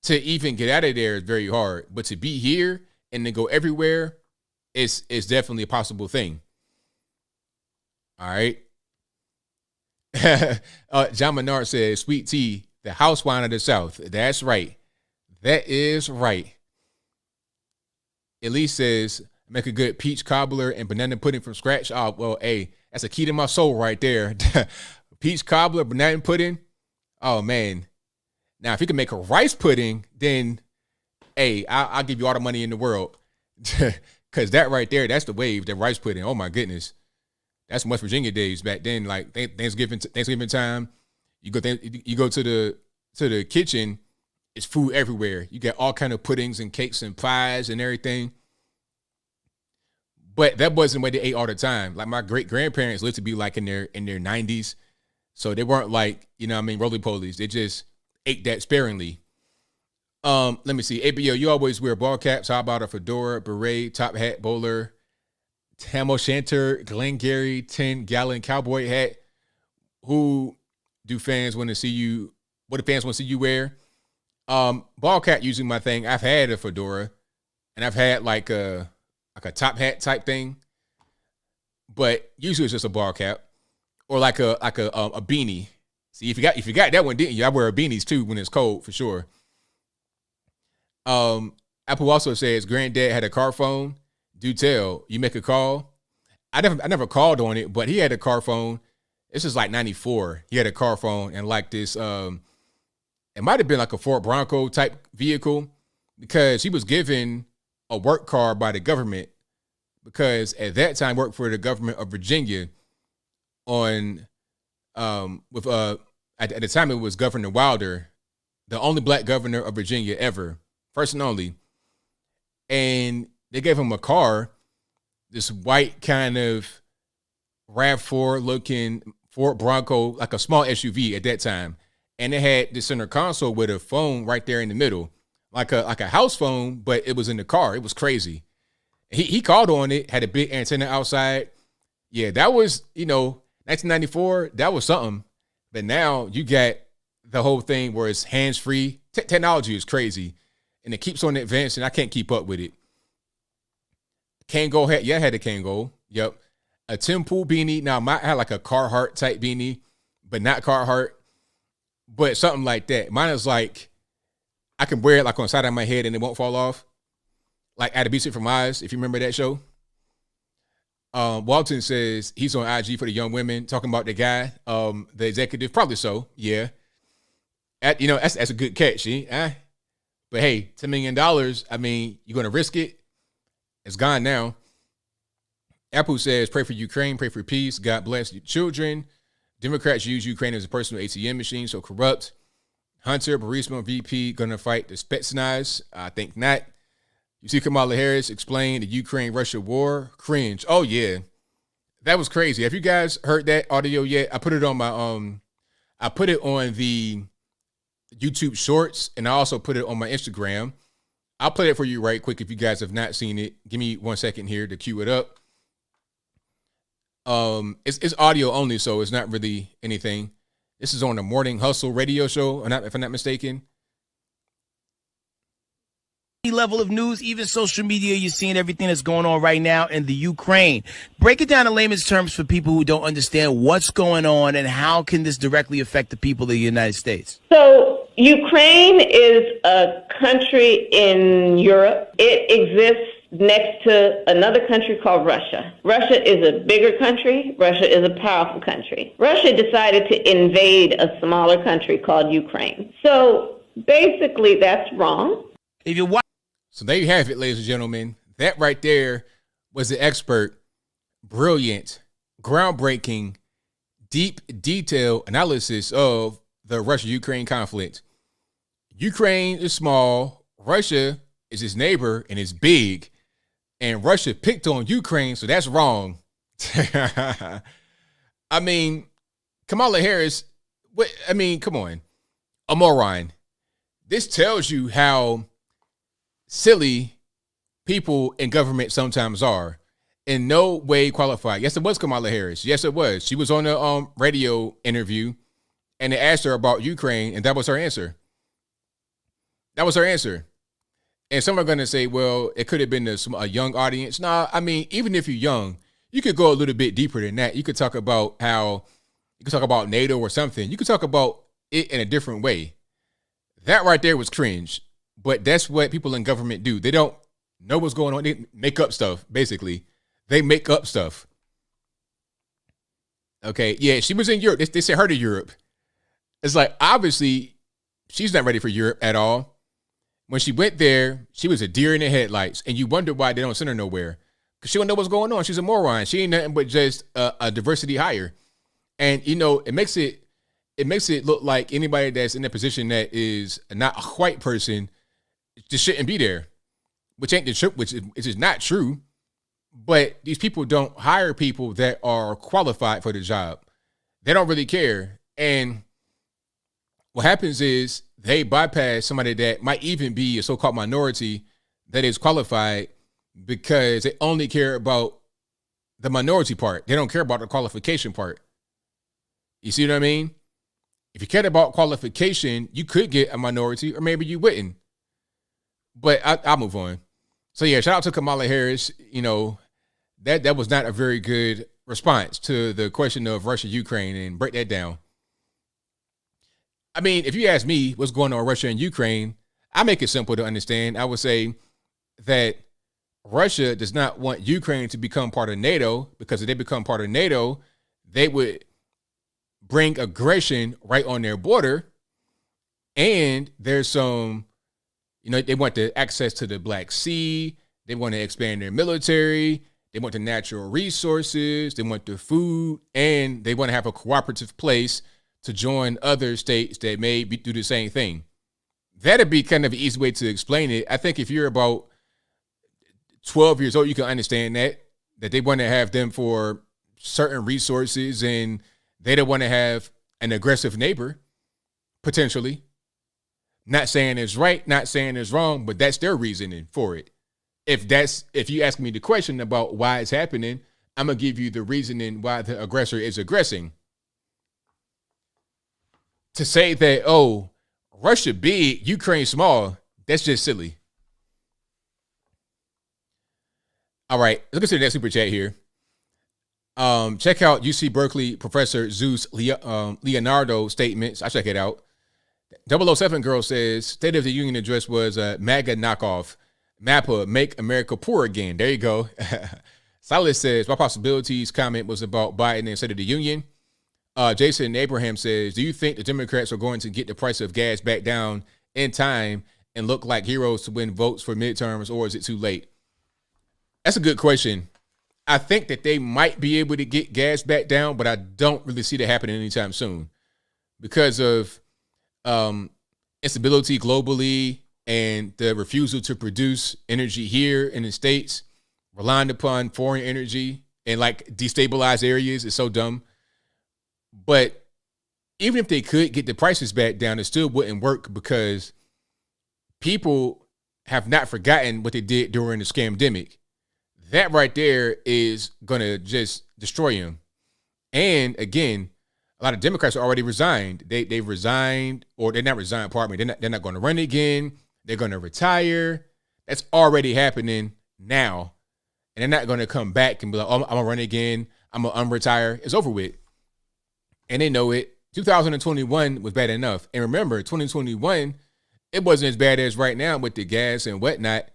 A: To even get out of there is very hard. But to be here and then go everywhere is definitely a possible thing. All right. John Menard says, sweet tea, the house wine of the South. That's right. That is right. Elise says, make a good peach cobbler and banana pudding from scratch. Oh, well, hey, that's a key to my soul right there. Peach cobbler, banana pudding. Oh, man. Now, if you can make a rice pudding, then, hey, I'll give you all the money in the world. Because that right there, that's the wave, that rice pudding. Oh, my goodness. That's West Virginia days back then. Like Thanksgiving time, you go to the kitchen, it's food everywhere. You got all kind of puddings and cakes and pies and everything. But that wasn't what they ate all the time. Like my great grandparents lived to be like in their 90s, so they weren't like roly polies. They just ate that sparingly. Let me see. ABL, you always wear ball caps. How about a fedora, beret, top hat, bowler, Tam O'Shanter, Glengarry 10-gallon cowboy hat? Who do fans want to see you? What do fans want to see you wear? Ball cap usually my thing. I've had a fedora. and I've had like a top hat type thing, but usually it's just a ball cap or like a beanie. See, if you got that one, didn't you? I wear beanies too when it's cold for sure. Apple also says granddad had a car phone. Do tell, you make a call. I never called on it, but he had a car phone. This is like 94. He had a car phone and like this, it might have been like a Ford Bronco type vehicle because he was given a work car by the government because at that time worked for the government of Virginia on, at the time it was Governor Wilder, the only black governor of Virginia ever, first and only. And they gave him a car, this white kind of RAV4 looking Ford Bronco, like a small SUV at that time. And it had the center console with a phone right there in the middle, like a house phone, but it was in the car. It was crazy. He called on it, had a big antenna outside. Yeah, that was, 1994, that was something. But now you got the whole thing where it's hands-free. Technology is crazy. And it keeps on advancing. I can't keep up with it. Kango hat. Yeah, I had a Kango. Yep. A Tim Pool beanie. Now, I had like a Carhartt type beanie, but not Carhartt. But something like that. Mine is like, I can wear it like on the side of my head and it won't fall off. Like at a Beat It From Eyes, if you remember that show. Walton says he's on IG for the young women, talking about the guy, the executive. Probably so, yeah. That's a good catch, But hey, $10 million, I mean, you're going to risk it? It's gone now. Apple says, pray for Ukraine, pray for peace. God bless your children. Democrats use Ukraine as a personal ATM machine, so corrupt. Hunter, Burisma, VP, going to fight the Spetsnaz? I think not. You see Kamala Harris explain the Ukraine-Russia war? Cringe. Oh, yeah. That was crazy. Have you guys heard that audio yet? I put it on the YouTube Shorts, and I also put it on my Instagram. I'll play it for you right quick if you guys have not seen it. Give me 1 second here to cue it up. It's audio only, so it's not really anything. This is on the Morning Hustle radio show, if I'm not mistaken.
H: Level of news, even social media, you're seeing everything that's going on right now in the Ukraine. Break it down in layman's terms for people who don't understand what's going on and how can this directly affect the people of the United States.
I: So Ukraine is a country in Europe. It exists next to another country called Russia. Russia is a bigger country. Russia is a powerful country. Russia decided to invade a smaller country called Ukraine. So basically that's wrong.
H: If you watch.
A: So there you have it, ladies and gentlemen. That right there was the expert, brilliant, groundbreaking, deep, detailed analysis of the Russia-Ukraine conflict. Ukraine is small. Russia is its neighbor and it's big. And Russia picked on Ukraine, so that's wrong. I mean, Kamala Harris, come on. A moron. This tells you how silly people in government sometimes are. In no way qualified. Yes, it was Kamala Harris. Yes, it was. She was on a radio interview, and they asked her about Ukraine, and that was her answer. That was her answer. And some are going to say, well, it could have been a young audience. Nah, I mean, even if you're young, you could go a little bit deeper than that. You could talk about NATO or something. You could talk about it in a different way. That right there was cringe. But that's what people in government do. They don't know what's going on. They make up stuff, basically. They make up stuff. Okay, yeah, she was in Europe. They sent her to Europe. It's like, obviously, she's not ready for Europe at all. When she went there, she was a deer in the headlights. And you wonder why they don't send her nowhere. Because she don't know what's going on. She's a moron. She ain't nothing but just a diversity hire. And, it makes it look like anybody that's in a position that is not a white person just shouldn't be there, which ain't the truth, which is not true. But these people don't hire people that are qualified for the job. They don't really care. And what happens is they bypass somebody that might even be a so-called minority that is qualified because they only care about the minority part. They don't care about the qualification part. You see what I mean? If you cared about qualification, you could get a minority or maybe you wouldn't. But I'll move on. So yeah, shout out to Kamala Harris. You know, that was not a very good response to the question of Russia, Ukraine, and break that down. I mean, if you ask me what's going on in Russia and Ukraine, I make it simple to understand. I would say that Russia does not want Ukraine to become part of NATO, because if they become part of NATO, they would bring aggression right on their border. And there's some, you know, they want the access to the Black Sea. They want to expand their military. They want the natural resources. They want the food. And they want to have a cooperative place to join other states that may do the same thing. That'd be kind of an easy way to explain it. I think if you're about 12 years old, you can understand that they want to have them for certain resources, and they don't want to have an aggressive neighbor, potentially. Not saying it's right, not saying it's wrong, but that's their reasoning for it. If you ask me the question about why it's happening, I'm going to give you the reasoning why the aggressor is aggressing. To say that, oh, Russia big, Ukraine small, that's just silly. All right, let's get to the next super chat here. Check out UC Berkeley Professor Zeus Leonardo statements. I check it out. 007 girl says, State of the Union address was a MAGA knockoff. MAPA, make America poor again. There you go. Silas says, my possibilities comment was about Biden and State of the Union. Jason Abraham says, do you think the Democrats are going to get the price of gas back down in time and look like heroes to win votes for midterms, or is it too late? That's a good question. I think that they might be able to get gas back down, but I don't really see that happening anytime soon because of instability globally and the refusal to produce energy here in the States, relying upon foreign energy and like destabilized areas is so dumb. But even if they could get the prices back down, it still wouldn't work because people have not forgotten what they did during the scamdemic. That right there is going to just destroy him. And again, a lot of Democrats are already resigned. They resigned, or they're not resigned, pardon me. They're not going to run again. They're going to retire. That's already happening now. And they're not going to come back and be like, oh, I'm going to run again. I'm going to unretire. It's over with. And they know it. 2021 was bad enough. And remember, 2021, it wasn't as bad as right now with the gas and whatnot.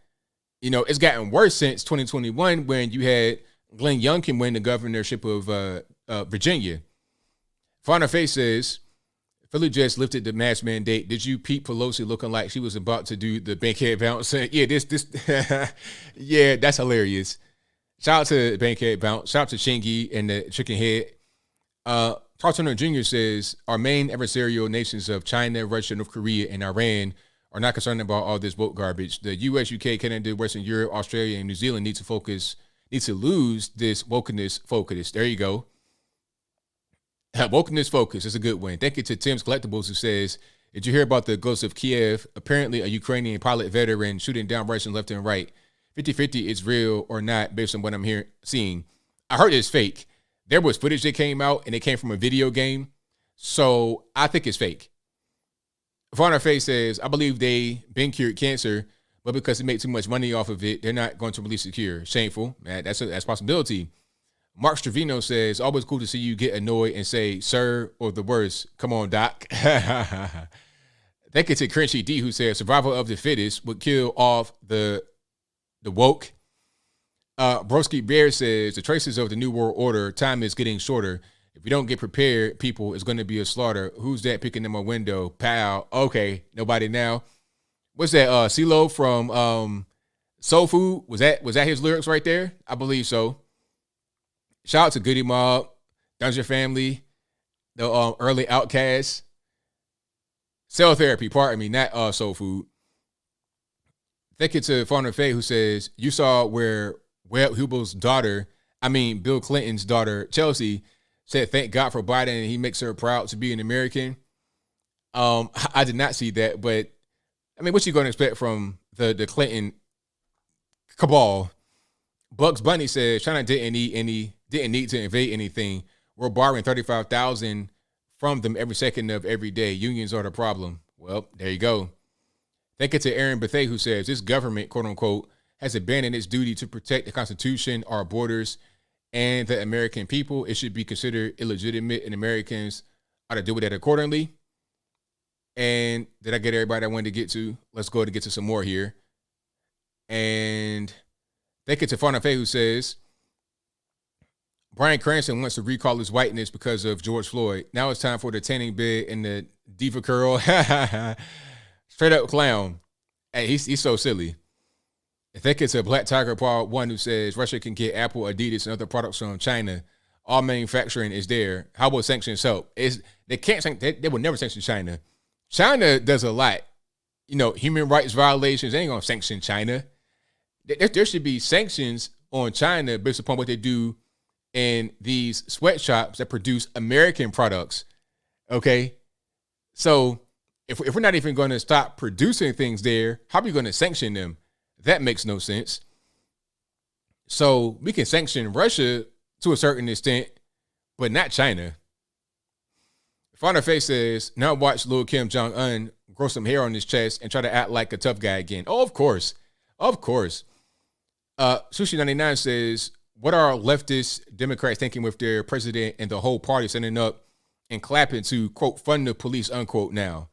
A: You know, it's gotten worse since 2021 when you had Glenn Youngkin win the governorship of Virginia. Fauna Face says, Philly just lifted the mask mandate. Did you peep Pelosi looking like she was about to do the bankhead bounce? Yeah, this, yeah, that's hilarious. Shout out to bankhead bounce. Shout out to Chingy and the chicken head. Charles Turner Jr. says, our main adversarial nations of China, Russia, North Korea, and Iran are not concerned about all this woke garbage. The U.S., UK, Canada, Western Europe, Australia, and New Zealand need to lose this wokeness focus. There you go. Wokeness focus is a good one. Thank you to Tim's Collectibles, who says, did you hear about the ghost of Kiev? Apparently a Ukrainian pilot veteran shooting down Russians left and right. 50-50 is real or not based on what I'm seeing. I heard it's fake. There was footage that came out and it came from a video game. So I think it's fake. Fauna Face says, I believe they been cured cancer, but because they make too much money off of it, they're not going to release the cure. Shameful. That's a possibility. Mark Stravino says, always cool to see you get annoyed and say, sir, or the worst. Come on, doc. Thank you to Crunchy D, who says, survival of the fittest would kill off the woke. Broski Bear says, the traces of the New World Order, time is getting shorter. If you don't get prepared, people, it's going to be a slaughter. Who's that picking in my window? Pow. Okay, nobody now. What's that? CeeLo from Soul Food? Was that his lyrics right there? I believe so. Shout out to Goody Mob, Dungeon Family, the early Outcasts. Cell Therapy, pardon me, not Soul Food. Thank you to Fauna Faye, who says, you saw where Webb Huebel's daughter, Bill Clinton's daughter, Chelsea, said, thank God for Biden, and he makes her proud to be an American. I did not see that, but, what you going to expect from the Clinton cabal? Bugs Bunny says, China didn't need to invade anything. We're borrowing $35,000 from them every second of every day. Unions are the problem. Well, there you go. Thank you to Aaron Bethay, who says, this government, quote unquote, has abandoned its duty to protect the Constitution, our borders, and the American people, it should be considered illegitimate, and Americans ought to deal with that accordingly. And did I get everybody I wanted to get to? Let's go ahead and get to some more here. And thank you to Farnafe, who says, Bryan Cranston wants to recall his whiteness because of George Floyd. Now it's time for the tanning bed and the diva curl. Straight up clown. Hey, he's so silly. I think it's a Black Tiger Paul 1 who says Russia can get Apple, Adidas, and other products from China. All manufacturing is there. How will sanctions help? They can't. They will never sanction China. China does a lot. You know, human rights violations. They ain't gonna sanction China. There should be sanctions on China based upon what they do in these sweatshops that produce American products. Okay, so if we're not even going to stop producing things there, how are we going to sanction them? That makes no sense. So we can sanction Russia to a certain extent, but not China. Father Face says, now watch Lil Kim Jong-un grow some hair on his chest and try to act like a tough guy again. Oh, of course. Of course. Sushi99 says, what are leftist Democrats thinking with their president and the whole party standing up and clapping to, quote, fund the police, unquote, now?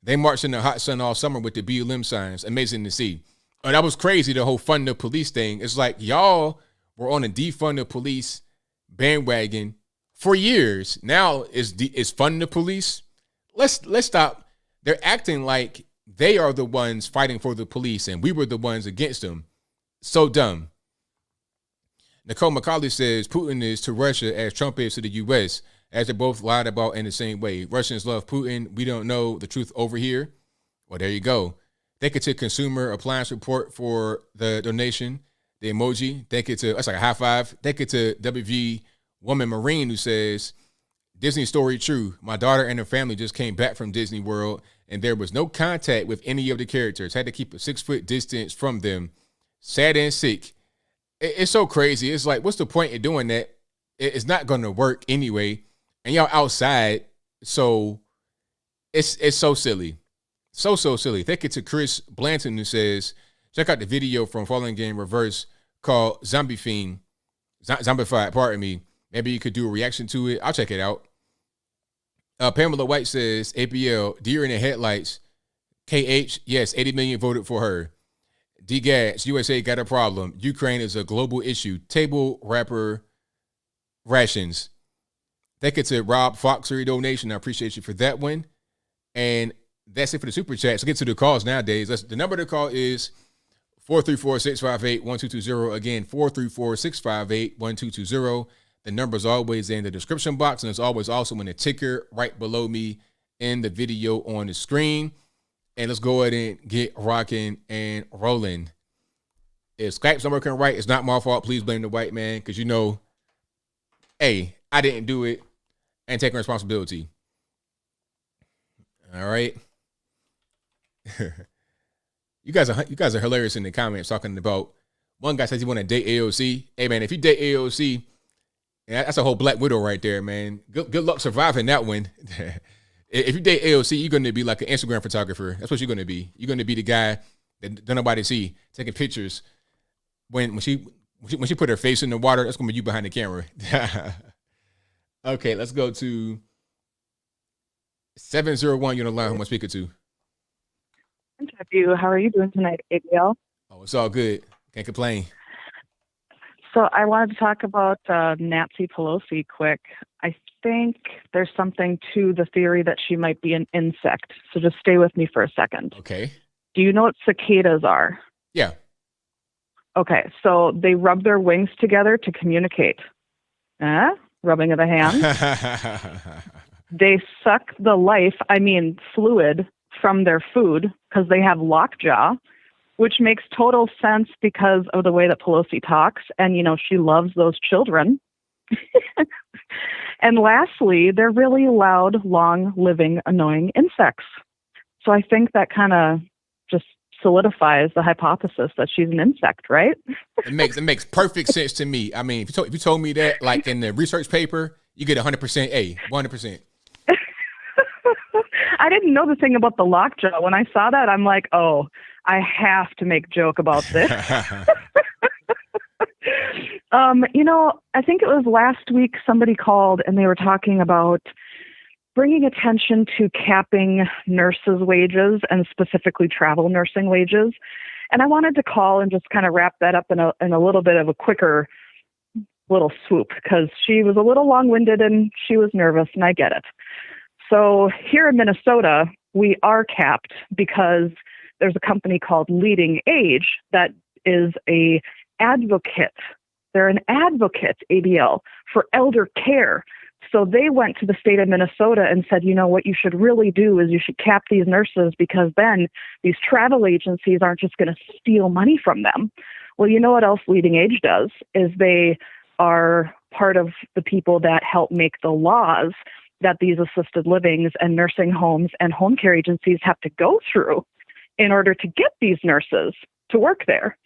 A: They marched in the hot sun all summer with the BLM signs. Amazing to see. And that was crazy, the whole fund the police thing. It's like y'all were on a defund the police bandwagon for years. Now is fund the police. Let's stop. They're acting like they are the ones fighting for the police and we were the ones against them. So dumb. Nicole Macaulay says Putin is to Russia as Trump is to the U.S., as they're both lied about in the same way. Russians love Putin. We don't know the truth over here. Well, there you go. Thank you to Consumer Appliance Report for the donation, the emoji. Thank you to, that's like a high five. Thank you to WV Woman Marine who says, Disney story true. My daughter and her family just came back from Disney World and there was no contact with any of the characters. Had to keep a 6-foot distance from them. Sad and sick. It's so crazy. It's like, what's the point of doing that? It's not going to work anyway. And y'all outside. So it's so silly. So silly. Thank you to Chris Blanton who says, check out the video from Fallen Game Reverse called Zombified, pardon me. Maybe you could do a reaction to it. I'll check it out. Pamela White says, ABL, deer in the headlights. KH, yes, 80 million voted for her. D-Gads, USA got a problem. Ukraine is a global issue. Table wrapper rations. Thank you to Rob Foxery donation. I appreciate you for that one. And that's it for the super chat. So get to the calls nowadays. The number to call is 434-658-1220. Again, 434-658-1220. The number is always in the description box, and it's always also in the ticker right below me in the video on the screen. And let's go ahead and get rocking and rolling. If Skype's not working right, it's not my fault. Please blame the white man because, you know, hey, I didn't do it and taking responsibility. All right. You guys are hilarious in the comments talking about, one guy says he want to date AOC. Hey, man, if you date AOC, yeah, that's a whole Black Widow right there, man. Good luck surviving that one. If you date AOC, you're going to be like an Instagram photographer. That's what you're going to be. You're going to be the guy that nobody see, taking pictures. When she put her face in the water, that's going to be you behind the camera. Okay, let's go to 701. You're on the line. Who am I speaking to?
J: How are you doing tonight, ABL?
A: Oh, it's all good. Can't complain.
J: So I wanted to talk about Nancy Pelosi quick. I think there's something to the theory that she might be an insect. So just stay with me for a second.
A: Okay.
J: Do you know what cicadas are?
A: Yeah.
J: Okay, so they rub their wings together to communicate. Rubbing of the hands. They suck the fluid from their food because they have lockjaw, which makes total sense because of the way that Pelosi talks. And, you know, she loves those children. And lastly, they're really loud, long, living, annoying insects. So I think that kind of just solidifies the hypothesis that she's an insect, right?
A: It makes perfect sense to me. I mean, if you told me that, like in the research paper, you get 100% A, 100%.
J: I didn't know the thing about the lockjaw. When I saw that, I'm like, oh, I have to make a joke about this. I think it was last week somebody called and they were talking about bringing attention to capping nurses' wages and specifically travel nursing wages. And I wanted to call and just kind of wrap that up in a little bit of a quicker little swoop because she was a little long-winded and she was nervous, and I get it. So here in Minnesota, we are capped because there's a company called Leading Age that is a advocate. They're an advocate, ABL, for elder care. So they went to the state of Minnesota and said, you know, what you should really do is you should cap these nurses because then these travel agencies aren't just going to steal money from them. Well, you know what else Leading Age does is they are part of the people that help make the laws that these assisted livings and nursing homes and home care agencies have to go through in order to get these nurses to work there.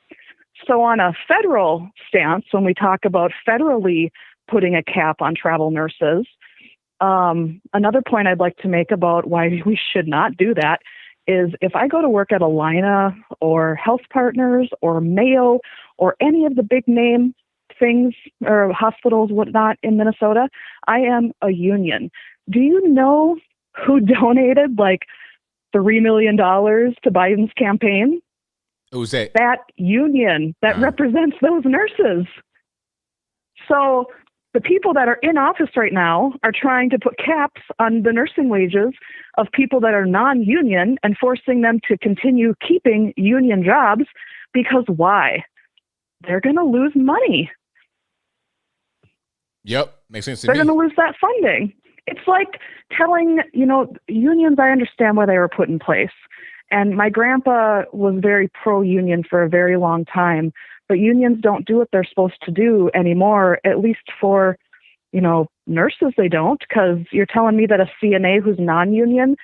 J: So on a federal stance, when we talk about federally putting a cap on travel nurses, another point I'd like to make about why we should not do that is if I go to work at Allina or Health Partners or Mayo or any of the big name things or hospitals, whatnot in Minnesota, I am a union. Do you know who donated like $3 million to Biden's campaign?
A: Who's that?
J: That union that represents those nurses. So the people that are in office right now are trying to put caps on the nursing wages of people that are non-union and forcing them to continue keeping union jobs because why? They're going to lose money.
A: Yep, makes sense to
J: They're
A: me.
J: going to lose that funding. It's like telling, unions, I understand why they were put in place. And my grandpa was very pro-union for a very long time. But unions don't do what they're supposed to do anymore, at least for, nurses they don't, because you're telling me that a CNA who's non-union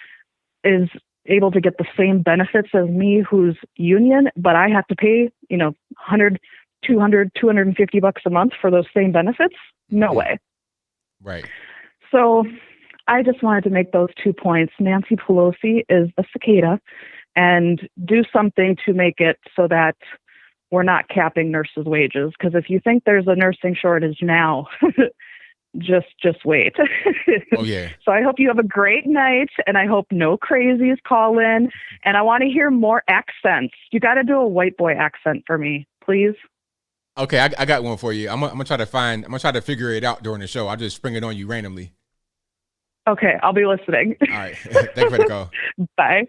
J: is able to get the same benefits as me who's union, but I have to pay, $100, $200, $250 a month for those same benefits? No way.
A: Right.
J: So I just wanted to make those 2 points. Nancy Pelosi is a cicada, and do something to make it so that we're not capping nurses' wages. Because if you think there's a nursing shortage now, just wait.
A: Oh, yeah.
J: So I hope you have a great night, and I hope no crazies call in. And I want to hear more accents. You got to do a white boy accent for me, please.
A: Okay, I got one for you. I'm gonna try to figure it out during the show. I'll just spring it on you randomly.
J: Okay, I'll be listening.
A: All right. Thank you for the call.
J: Bye.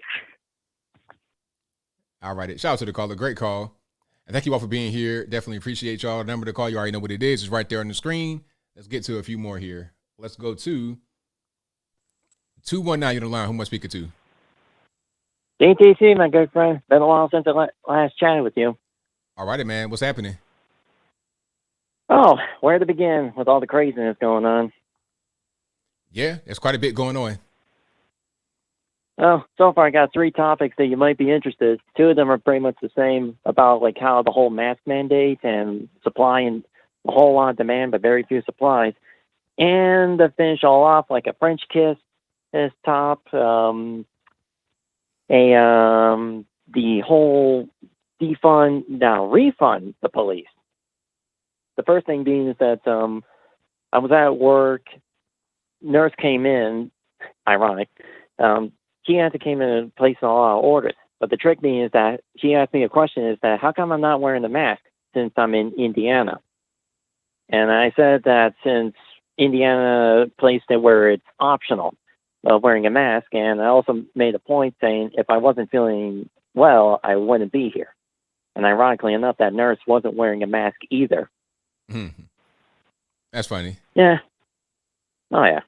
A: All right. Shout out to the caller. Great call. And thank you all for being here. Definitely appreciate y'all. The number to call, you already know what it is. It's right there on the screen. Let's get to a few more here. Let's go to 219 on the line. Who am I speaking to?
K: DTC, my good friend. Been a while since I last chatted with you.
A: All righty, man. What's happening?
K: Oh, where to begin with all the craziness going on?
A: Yeah, there's quite a bit going on.
K: Oh, so far I got 3 topics that you might be interested. 2 of them are pretty much the same about like how the whole mask mandate and supply and a whole lot of demand, but very few supplies. And to finish all off, like a French kiss is top. The whole refund the police. The first thing being is that I was at work, nurse came in, ironic. She had to came in and place a lot of orders. But the trick being is that she asked me a question is that how come I'm not wearing a mask since I'm in Indiana? And I said that since Indiana placed it where it's optional wearing a mask, and I also made a point saying if I wasn't feeling well, I wouldn't be here. And ironically enough, that nurse wasn't wearing a mask either.
A: Mm-hmm. That's funny.
K: Yeah. Oh, yeah.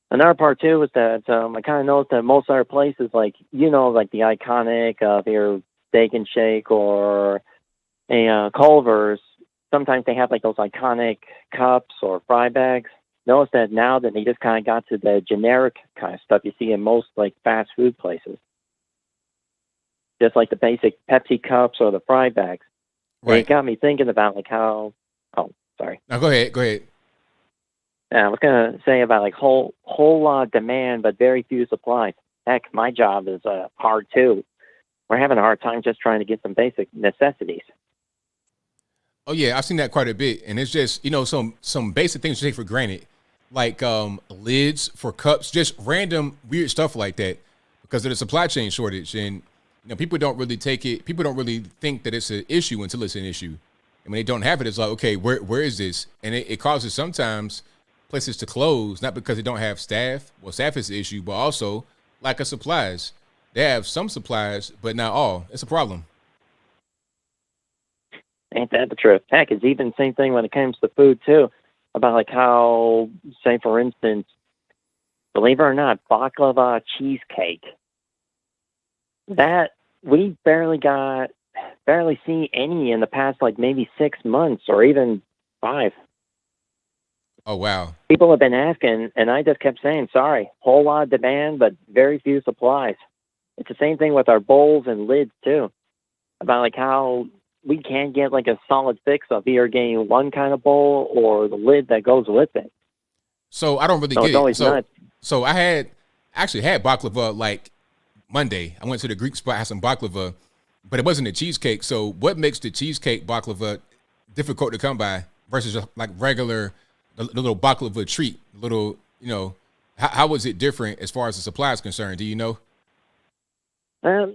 K: Another part, too, is that I kind of noticed that most other places, like the iconic your Steak and Shake or a Culver's, sometimes they have like those iconic cups or fry bags. Notice that now that they just kind of got to the generic kind of stuff you see in most like fast food places. Just like the basic Pepsi cups or the fry bags.
A: Right.
K: It got me thinking about like how... Oh, sorry.
A: No, go ahead.
K: I was going to say about like whole lot of demand, but very few supplies. Heck, my job is hard too. We're having a hard time just trying to get some basic necessities.
A: Oh yeah, I've seen that quite a bit, and it's just some basic things you take for granted, like lids for cups, just random weird stuff like that, because of the supply chain shortage, and people don't really take it. People don't really think that it's an issue until it's an issue, and when they don't have it, it's like, okay, where is this? And it causes sometimes places to close, not because they don't have staff. Well, staff is the issue, but also lack of supplies. They have some supplies, but not all. It's a problem.
K: Ain't that the truth? Heck, it's even the same thing when it comes to food, too. About like how, say, for instance, believe it or not, baklava cheesecake. That we barely see any in the past, like maybe 6 months or even 5.
A: Oh, wow.
K: People have been asking, and I just kept saying, sorry, whole lot of demand, but very few supplies. It's the same thing with our bowls and lids, too. About like how we can't get like a solid fix of either getting one kind of bowl or the lid that goes with it.
A: So I don't really get
K: it's always
A: it.
K: nuts.
A: So I actually had baklava like Monday. I went to the Greek spot, had some baklava, but it wasn't a cheesecake. So what makes the cheesecake baklava difficult to come by versus just like regular, the little baklava treat? Little, how was it different as far as the supply is concerned? Do you know?
K: I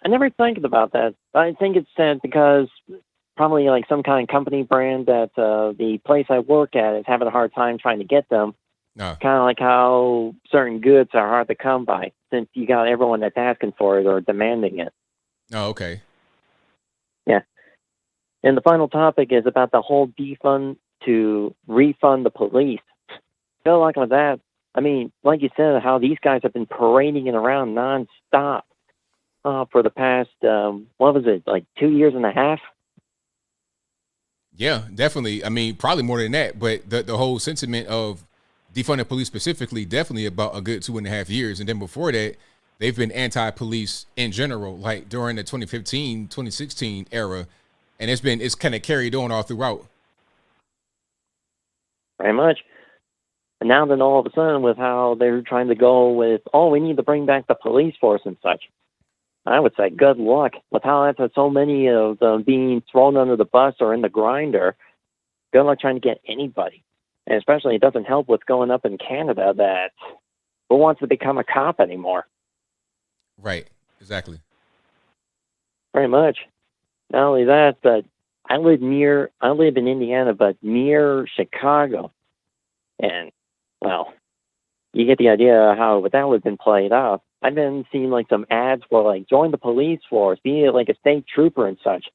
K: never think about that. I think it's because probably like some kind of company brand that the place I work at is having a hard time trying to get them.
A: No.
K: Kind of like how certain goods are hard to come by since you got everyone that's asking for it or demanding it.
A: Oh, okay.
K: Yeah. And the final topic is about the whole defund to refund the police. Feel like with that, I mean, like you said, how these guys have been parading it around nonstop. For the past, what was it, like 2 years and a half?
A: Yeah, definitely. I mean, probably more than that. But the whole sentiment of defunding police specifically, definitely about a good 2.5 years. And then before that, they've been anti-police in general, like during the 2015, 2016 era. And it's kind of carried on all throughout.
K: Very much. And now then all of a sudden with how they're trying to go with, we need to bring back the police force and such. I would say good luck with how that's so many of them being thrown under the bus or in the grinder. Good luck trying to get anybody. And especially it doesn't help what's going up in Canada that who wants to become a cop anymore.
A: Right. Exactly.
K: Very much. Not only that, but I live in Indiana, but near Chicago. And, well, you get the idea how that would have been played out. I've been seeing like some ads for like join the police force, be like a state trooper and such.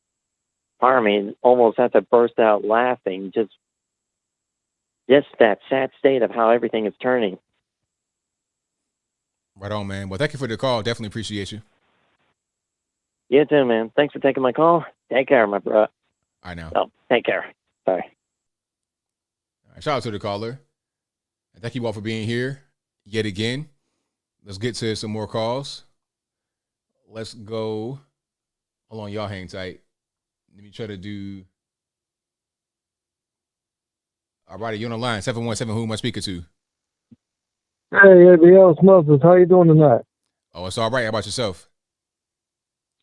K: Part of me almost had to burst out laughing. Just that sad state of how everything is turning.
A: Right on, man. Well, thank you for the call. Definitely appreciate you.
K: You too, man. Thanks for taking my call. Take care, my bro.
A: I know.
K: Oh, take care. Sorry.
A: All right, shout out to the caller. And thank you all for being here yet again. Let's get to some more calls. Let's go. Hold on, y'all hang tight. Let me try to do. All righty, you on the line. 717, who am I speaking to?
L: Hey, ABL, it's Moses. How you doing tonight?
A: Oh, it's all right. How about yourself?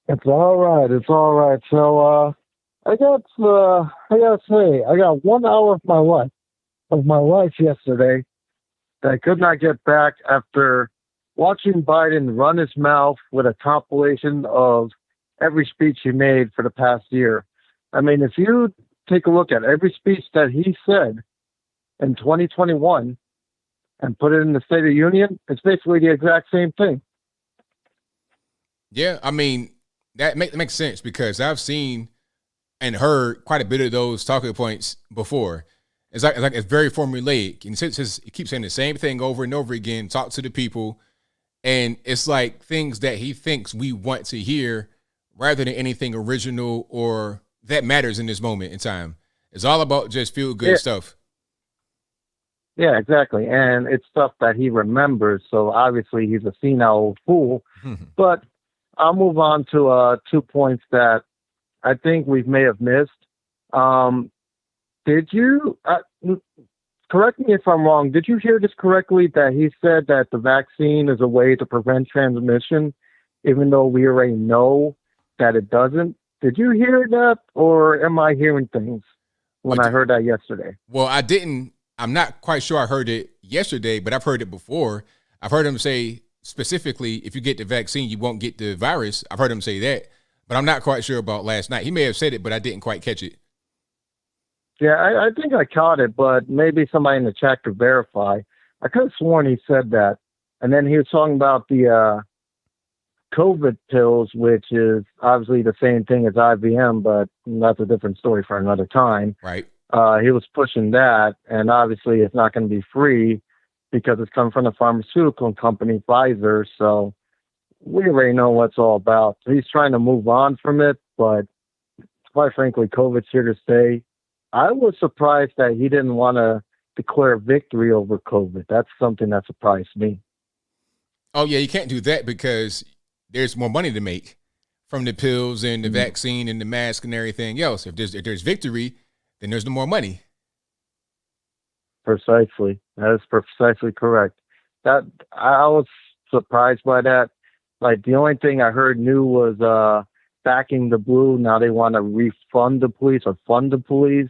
L: It's all right. It's all right. So, I gotta say, I got 1 hour of my life yesterday that I could not get back after watching Biden run his mouth with a compilation of every speech he made for the past year. I mean, if you take a look at every speech that he said in 2021 and put it in the State of the Union, it's basically the exact same thing.
A: Yeah, I mean, that makes sense because I've seen and heard quite a bit of those talking points before. It's very formulaic. And since he keeps saying the same thing over and over again, talk to the people. And it's like things that he thinks we want to hear rather than anything original or that matters in this moment in time. It's all about just feel good stuff.
L: Yeah, exactly. And it's stuff that he remembers. So obviously he's a senile old fool. But I'll move on to 2 points that I think we may have missed. Did you, correct me if I'm wrong. Did you hear this correctly? That he said that the vaccine is a way to prevent transmission, even though we already know that it doesn't. Did you hear that, or am I hearing things when I heard that yesterday?
A: Well, I didn't. I'm not quite sure I heard it yesterday, but I've heard it before. I've heard him say specifically, if you get the vaccine, you won't get the virus. I've heard him say that, but I'm not quite sure about last night. He may have said it, but I didn't quite catch it.
L: Yeah, I think I caught it, but maybe somebody in the chat could verify. I could have sworn he said that. And then he was talking about the COVID pills, which is obviously the same thing as IVM, but that's a different story for another time.
A: Right.
L: He was pushing that, and obviously it's not going to be free because it's coming from the pharmaceutical company, Pfizer, so we already know what it's all about. He's trying to move on from it, but quite frankly, COVID's here to stay. I was surprised that he didn't want to declare victory over COVID. That's something that surprised me.
A: Oh, yeah, you can't do that because there's more money to make from the pills and the vaccine and the mask and everything else. If there's victory, then there's no more money.
L: Precisely. That is precisely correct. That I was surprised by that. Like, the only thing I heard new was backing the blue. Now they want to refund the police or fund the police,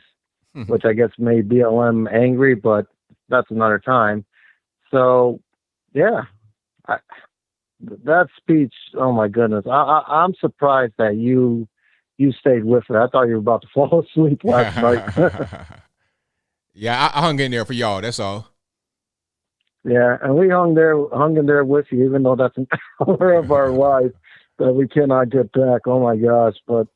L: which I guess made BLM angry, but that's another time. So, yeah, that speech, oh my goodness. I'm surprised that you stayed with it. I thought you were about to fall asleep last night.
A: Yeah, I hung in there for y'all. That's all.
L: Yeah, and we hung in there with you, even though that's an hour of our life that we cannot get back. Oh my gosh. But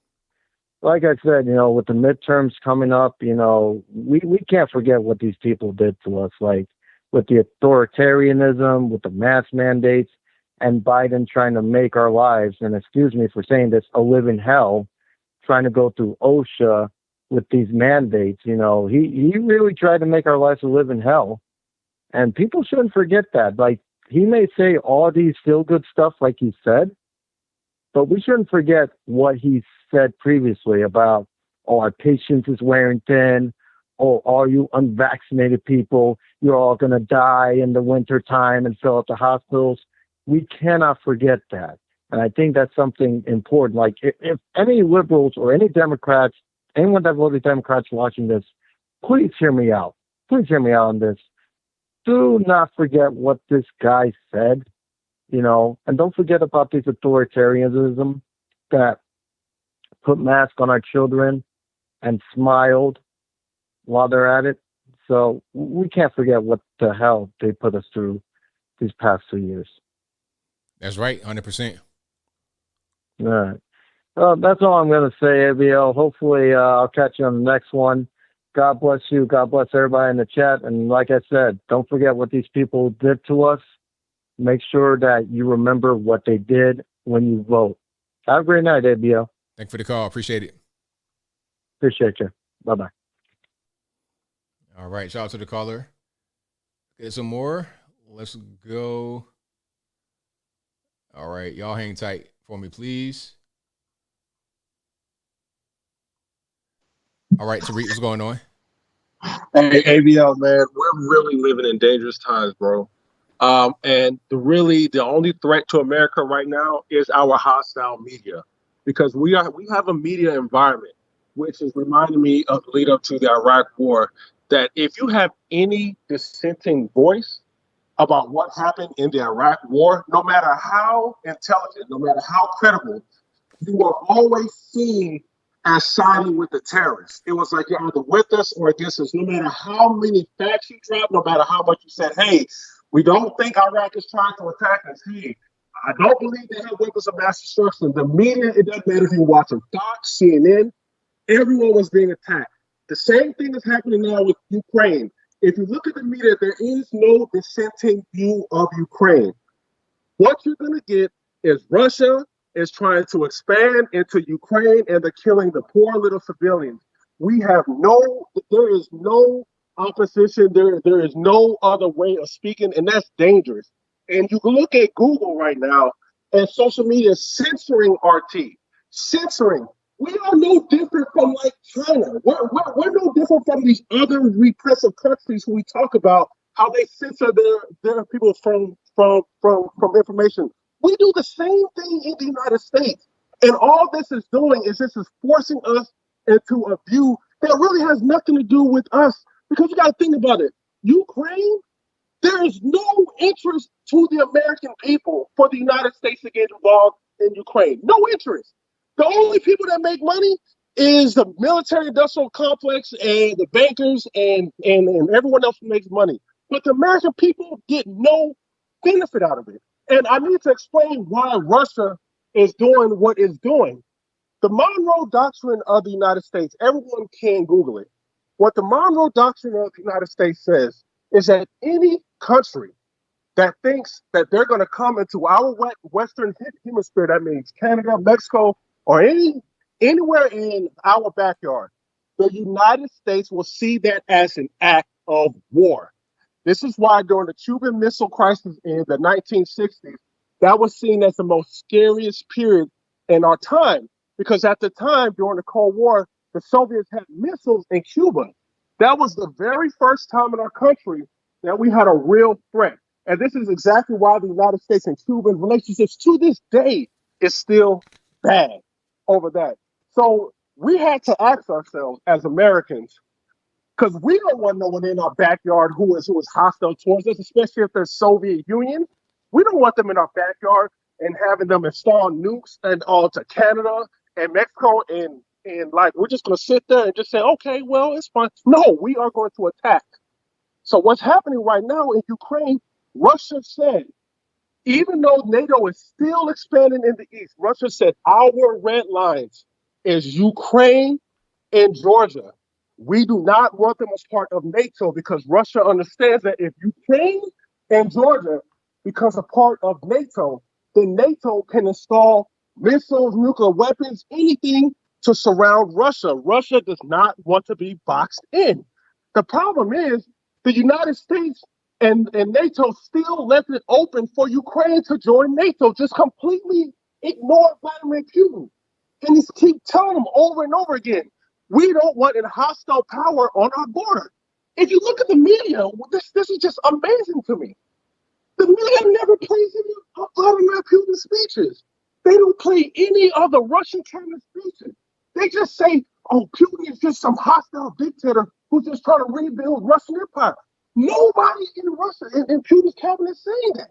L: like I said, with the midterms coming up, we can't forget what these people did to us, like with the authoritarianism, with the mask mandates, and Biden trying to make our lives, and excuse me for saying this, a living hell, trying to go through OSHA with these mandates. He really tried to make our lives a living hell. And people shouldn't forget that. Like, he may say all these feel-good stuff like he said, but we shouldn't forget what he said previously about, our patience is wearing thin, all you unvaccinated people, you're all going to die in the winter time and fill up the hospitals. We cannot forget that. And I think that's something important. Like, if any liberals or any Democrats, anyone that voted Democrats watching this, please hear me out. Please hear me out on this. Do not forget what this guy said, and don't forget about this authoritarianism that put masks on our children and smiled while they're at it. So we can't forget what the hell they put us through these past 2 years.
A: That's right, 100%.
L: All right. Well, that's all I'm going to say, ABL. Hopefully I'll catch you on the next one. God bless you. God bless everybody in the chat. And like I said, don't forget what these people did to us. Make sure that you remember what they did when you vote. Have a great night, ABL.
A: Thanks for the call. Appreciate it.
L: Appreciate you. Bye-bye.
A: All right. Shout out to the caller. Get some more. Let's go. All right. Y'all hang tight for me, please. All right, Tariq, what's going on?
M: Hey, ABL, man, we're really living in dangerous times, bro. And the only threat to America right now is our hostile media, because we have a media environment, which is reminding me of the lead up to the Iraq War, that if you have any dissenting voice about what happened in the Iraq War, no matter how intelligent, no matter how credible, you are always seen as siding with the terrorists. It was like you're either with us or against us. No matter how many facts you drop, no matter how much you said, hey, we don't think Iraq is trying to attack us. Hey, I don't believe they have weapons of mass destruction. The media, it doesn't matter if you're watching Fox, CNN, everyone was being attacked. The same thing is happening now with Ukraine. If you look at the media, there is no dissenting view of Ukraine. What you're going to get is Russia is trying to expand into Ukraine, and they're killing the poor little civilians. There is no opposition. There is no other way of speaking, and that's dangerous. And you can look at Google right now, and social media censoring RT, censoring We are no different from like China. We're no different from these other repressive countries who we talk about how they censor their people from information. We do the same thing in the United States. And all this is doing is this is forcing us into a view that really has nothing to do with us. Because you got to think about it. Ukraine, there is no interest to the American people for the United States to get involved in Ukraine. No interest. The only people that make money is the military industrial complex and the bankers and everyone else who makes money. But the American people get no benefit out of it. And I need to explain why Russia is doing what it's doing. The Monroe Doctrine of the United States, everyone can Google it. What the Monroe Doctrine of the United States says is that any country that thinks that they're going to come into our Western hemisphere, that means Canada, Mexico, or anywhere in our backyard, the United States will see that as an act of war. This is why during the Cuban Missile Crisis in the 1960s, that was seen as the most scariest period in our time. Because at the time, during the Cold War, the Soviets had missiles in Cuba. That was the very first time in our country that we had a real threat. And this is exactly why the United States and Cuban relationships to this day is still bad over that. So we had to ask ourselves as Americans, because we don't want no one in our backyard who is hostile towards us, especially if they're Soviet Union. We don't want them in our backyard and having them install nukes and all to Canada and Mexico and like we're just going to sit there and just say, okay, well, it's fine. No, we are going to attack. So what's happening right now in Ukraine, Russia said, even though NATO is still expanding in the east, Russia said our red lines is Ukraine and Georgia. We do not want them as part of NATO because Russia understands that if Ukraine and Georgia becomes a part of NATO, then NATO can install missiles, nuclear weapons, anything to surround Russia. Russia does not want to be boxed in. The problem is the United States and NATO still left it open for Ukraine to join NATO, just completely ignore Vladimir Putin. And just keep telling them over and over again, we don't want a hostile power on our border. If you look at the media, this is just amazing to me. The media never plays any of Vladimir Putin's speeches. They don't play any of the Russian cabinet speeches. They just say, oh, Putin is just some hostile dictator who's just trying to rebuild Russian empire. Nobody in Russia, in Putin's cabinet is saying that.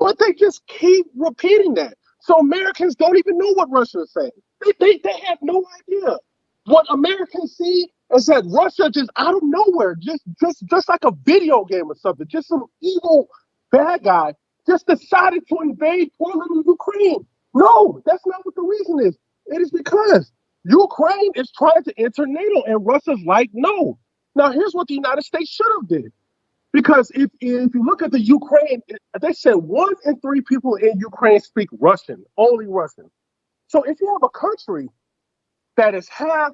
M: But they just keep repeating that. So Americans don't even know what Russia is saying. They have no idea. What Americans see is that Russia just out of nowhere, just like a video game or something, just some evil bad guy just decided to invade Poland and Ukraine. No, that's not what the reason is. It is because Ukraine is trying to enter NATO and Russia's like, no. Now, here's what the United States should have did. Because if you look at the Ukraine, they said 1 in 3 people in Ukraine speak Russian, only Russian. So if you have a country that is half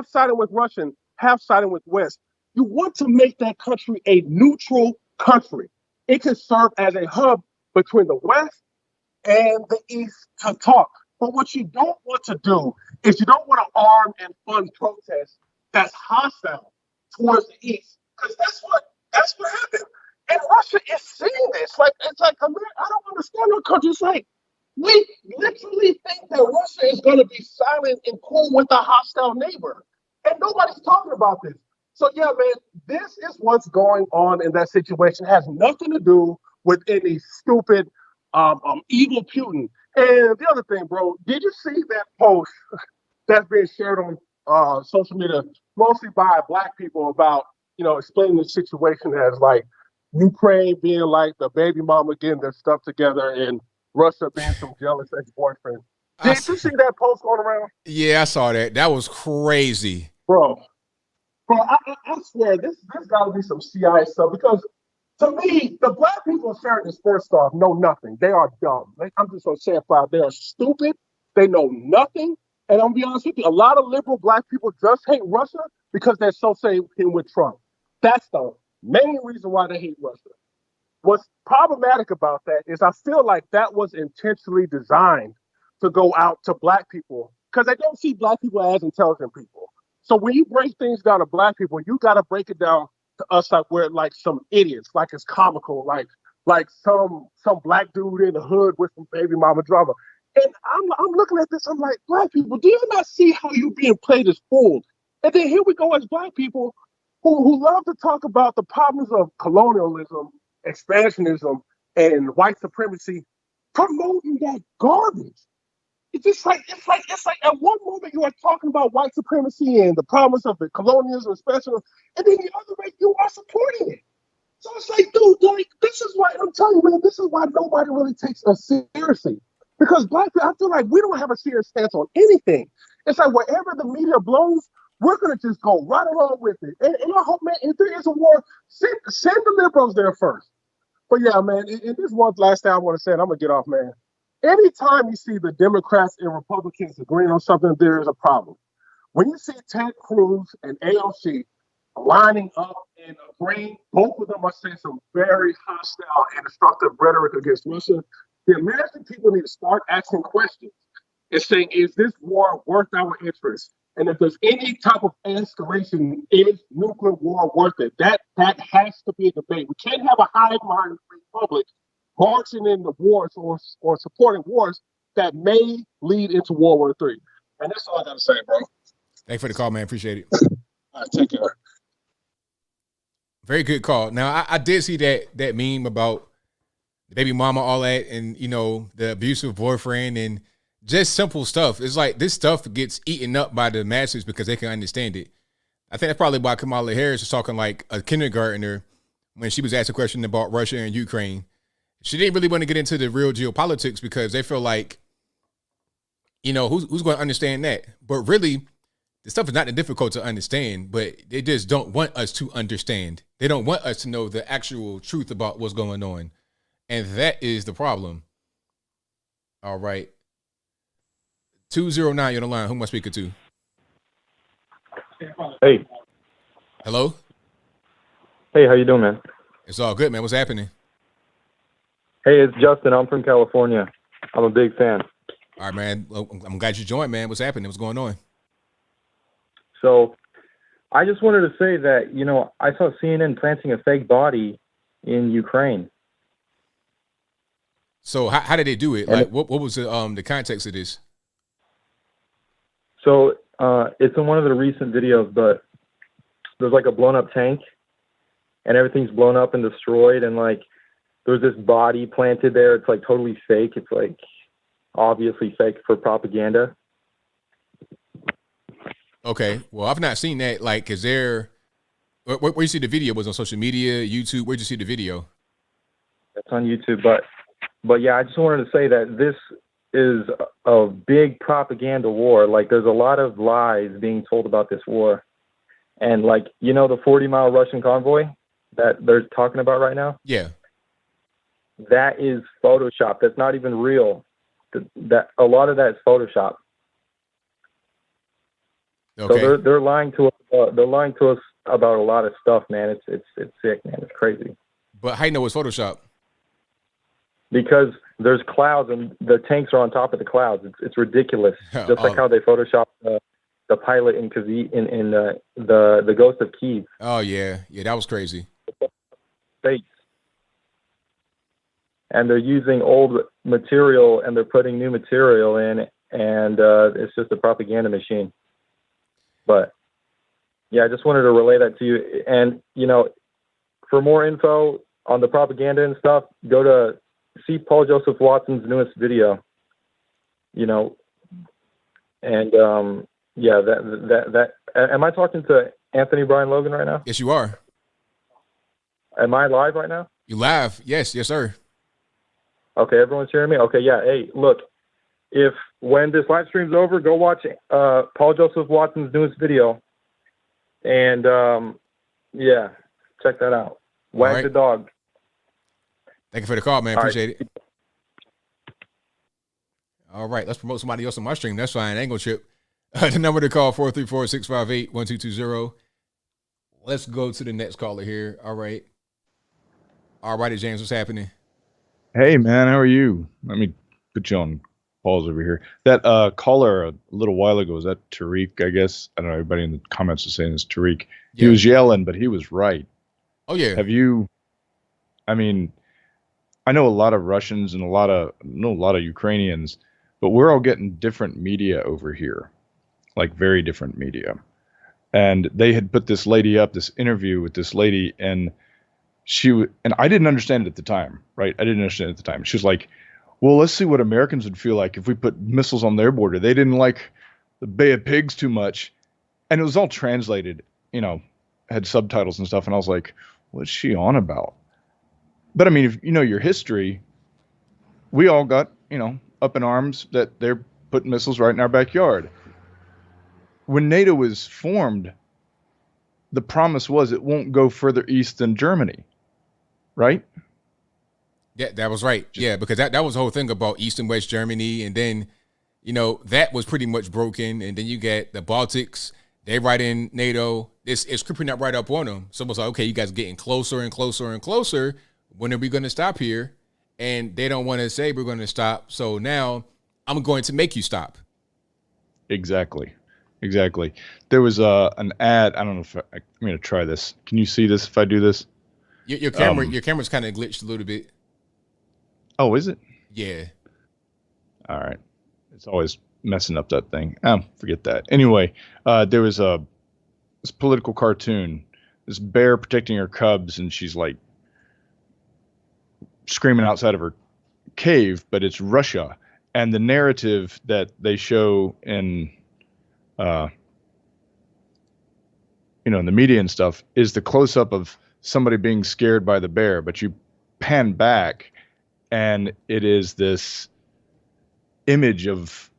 M: siding with Russian, half siding with West, you want to make that country a neutral country. It can serve as a hub between the West and the East to talk. But what you don't want to do is you don't want to arm and fund protests that's hostile towards the East. Because that's what happened. And Russia is seeing this. It's like America, I don't understand our country. It's like we literally think that Russia is going to be silent and cool with a hostile neighbor. And nobody's talking about this. So yeah, man, this is what's going on in that situation. It has nothing to do with any stupid, evil Putin. And the other thing, bro, did you see that post that's being shared on social media, mostly by Black people, about explaining the situation as like Ukraine being like the baby mama getting their stuff together and Russia being some jealous ex-boyfriend? Did you see that post going around?
A: Yeah, I saw that. That was crazy,
M: bro. I swear this got to be some CIA stuff, because to me, the Black people sharing this, first off, know nothing. They are dumb. I'm just going to say it flat. They are stupid. They know nothing. And I'm going to be honest with you, a lot of liberal Black people just hate Russia because they're associated with Trump. That's the main reason why they hate Russia. What's problematic about that is I feel like that was intentionally designed to go out to Black people because they don't see black people as intelligent people. So when you break things down to black people, you got to break it down to us like we're like some idiots, like it's comical, like some black dude in the hood with some baby mama drama. And I'm looking at this, I'm like, black people, do you not see how you being played as fools? And then here we go as black people who love to talk about the problems of colonialism, expansionism, and white supremacy, promoting that garbage. It's like at one moment you are talking about white supremacy and the problems of the colonialism, expansionism, and then the other way you are supporting it. So it's like, dude, like this is why I'm telling you, man, this is why nobody really takes us seriously. Because black people, I feel like we don't have a serious stance on anything. It's like wherever the media blows, we're gonna just go right along with it. And I hope, man, if there is a war, send the liberals there first. But yeah, man, and this one last thing I want to say, and I'm gonna get off, man. Anytime you see the Democrats and Republicans agreeing on something, there is a problem. When you see Ted Cruz and AOC lining up and agreeing, both of them are saying some very hostile and destructive rhetoric against Russia. The American people need to start asking questions and saying, is this war worth our interest? And if there's any type of escalation, is nuclear war worth it? That has to be a debate. We can't have a hive mind republic marching in the wars or supporting wars that may lead into World War III. And that's all I got to say, bro.
A: Thanks for the call, man. Appreciate it.
M: All right, take care.
A: Very good call. Now, I did see that meme about the baby mama, all that, and, you know, the abusive boyfriend and just simple stuff. It's like this stuff gets eaten up by the masses because they can understand it. I think that's probably why Kamala Harris was talking like a kindergartner when she was asked a question about Russia and Ukraine. She didn't really want to get into the real geopolitics because they feel like, you know, who's going to understand that? But really, the stuff is not that difficult to understand, but they just don't want us to understand. They don't want us to know the actual truth about what's going on. And that is the problem. All right. 209, you're on the line. Who am I speaking to?
N: Hey.
A: Hello?
N: Hey, how you doing, man?
A: It's all good, man. What's happening?
N: Hey, it's Justin. I'm from California. I'm a big fan.
A: All right, man. Well, I'm glad you joined, man. What's happening? What's going on?
N: So I just wanted to say that, you know, I saw CNN planting a fake body in Ukraine.
A: So how did they do it? Like, what was the context of this?
N: So it's in one of the recent videos, but there's like a blown up tank and everything's blown up and destroyed. And like, there's this body planted there. It's like totally fake. It's like obviously fake for propaganda.
A: Okay. Well, I've not seen that. Like, is there, where you see the video? Was it on social media, YouTube? Where'd you see the video?
N: It's on YouTube. But yeah, I just wanted to say that this is a big propaganda war. Like, there's a lot of lies being told about this war. And like, you know, the 40-mile Russian convoy that they're talking about right now?
A: Yeah.
N: That is Photoshop. That's not even real. That a lot of that is Photoshop.
A: Okay.
N: So they're lying to us. They're lying to us about a lot of stuff, man. It's sick, man. It's crazy.
A: But how you know it's Photoshop?
N: Because there's clouds and the tanks are on top of the clouds. It's ridiculous. Just like how they photoshopped the pilot in Kyiv, in the Ghost of Kiev.
A: Oh yeah, that was crazy.
N: Fake. And they're using old material and they're putting new material in, and it's just a propaganda machine. But yeah, I just wanted to relay that to you. And you know, for more info on the propaganda and stuff, go to see Paul Joseph Watson's newest video. You know, and yeah, that. Am I talking to Anthony Brian Logan right now?
A: Yes, you are.
N: Am I live right now?
A: You live? Yes, sir.
N: Okay, everyone's hearing me? Okay, yeah. Hey, look, when this live stream's over, go watch Paul Joseph Watson's newest video. And, yeah, check that out. Wag the dog.
A: Thank you for the call, man. Appreciate it. All right, let's promote somebody else on my stream. That's fine. I ain't gonna trip. The number to call, 434-658-1220. Let's go to the next caller here. All right. All righty, James, what's happening?
O: Hey, man, how are you? Let me put you on pause over here. That caller a little while ago, was that Tariq, I guess? I don't know, everybody in the comments is saying it's Tariq. He was yelling, but he was right.
A: Oh, yeah.
O: I mean, I know a lot of Russians and know a lot of Ukrainians, but we're all getting different media over here, like very different media. And they had put this lady up, this interview with this lady, and and I didn't understand it at the time, right? I didn't understand it at the time. She was like, well, let's see what Americans would feel like if we put missiles on their border. They didn't like the Bay of Pigs too much. And it was all translated, had subtitles and stuff. And I was like, what's she on about? But I mean, if you know your history, we all got, up in arms that they're putting missiles right in our backyard. When NATO was formed, the promise was it won't go further east than Germany, right?
A: Yeah, that was right. Yeah, because that was the whole thing about East and West Germany. And then, that was pretty much broken. And then you get the Baltics. They right in NATO. It's creeping up right up on them. So it's like, okay, you guys are getting closer and closer and closer. When are we going to stop here? And they don't want to say we're going to stop. So now I'm going to make you stop.
O: Exactly. There was an ad. I don't know if I'm going to try this. Can you see this if I do this?
A: Your camera's kind of glitched a little bit.
O: Oh, is it?
A: Yeah.
O: All right. It's always messing up that thing. Forget that. Anyway, there was this political cartoon, this bear protecting her cubs, and she's like screaming outside of her cave, but it's Russia. And the narrative that they show in in the media and stuff is the close up of somebody being scared by the bear, but you pan back and it is this image of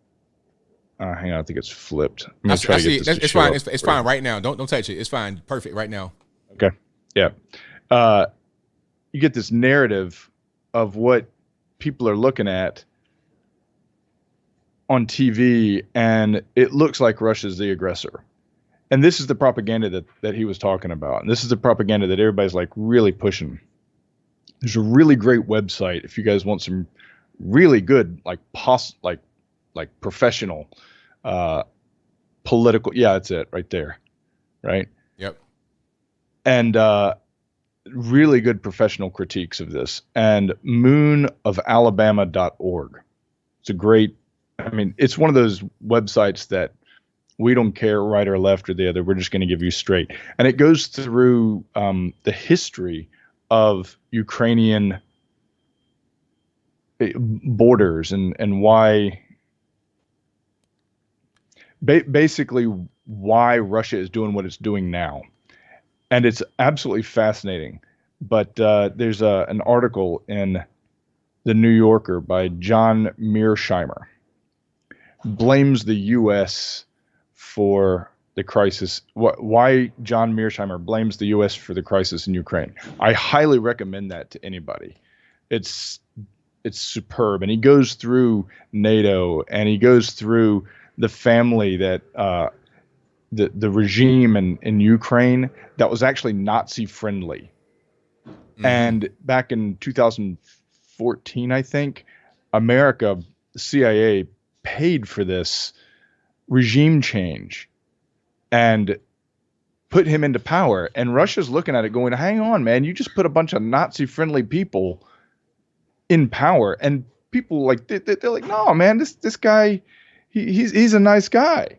O: hang on, I think it's flipped. I'm gonna try to get this.
A: It's fine. It's fine right now. Don't touch it. It's fine. Perfect right now.
O: Okay. Yeah. You get this narrative of what people are looking at on TV, and it looks like Russia's the aggressor. And this is the propaganda that he was talking about. And this is the propaganda that everybody's like really pushing. There's a really great website if you guys want some really good, like professional, political. Yeah, that's it right there. Right.
A: Yep.
O: And, really good professional critiques of this, and moonofalabama.org. It's a great, it's one of those websites that we don't care right or left or the other. We're just going to give you straight. And it goes through the history of Ukrainian borders and why, basically why Russia is doing what it's doing now. And it's absolutely fascinating. But there's an article in The New Yorker by John Mearsheimer. Blames the U.S. for the crisis. Why John Mearsheimer blames the U.S. for the crisis in Ukraine. I highly recommend that to anybody. It's superb. And he goes through NATO, and he goes through the family that the regime in Ukraine that was actually Nazi friendly. Mm-hmm. And back in 2014, I think, America, the CIA, paid for this regime change and put him into power. And Russia's looking at it going, hang on, man, you just put a bunch of Nazi friendly people in power. And people like, they're like, no, man, this guy, he's a nice guy.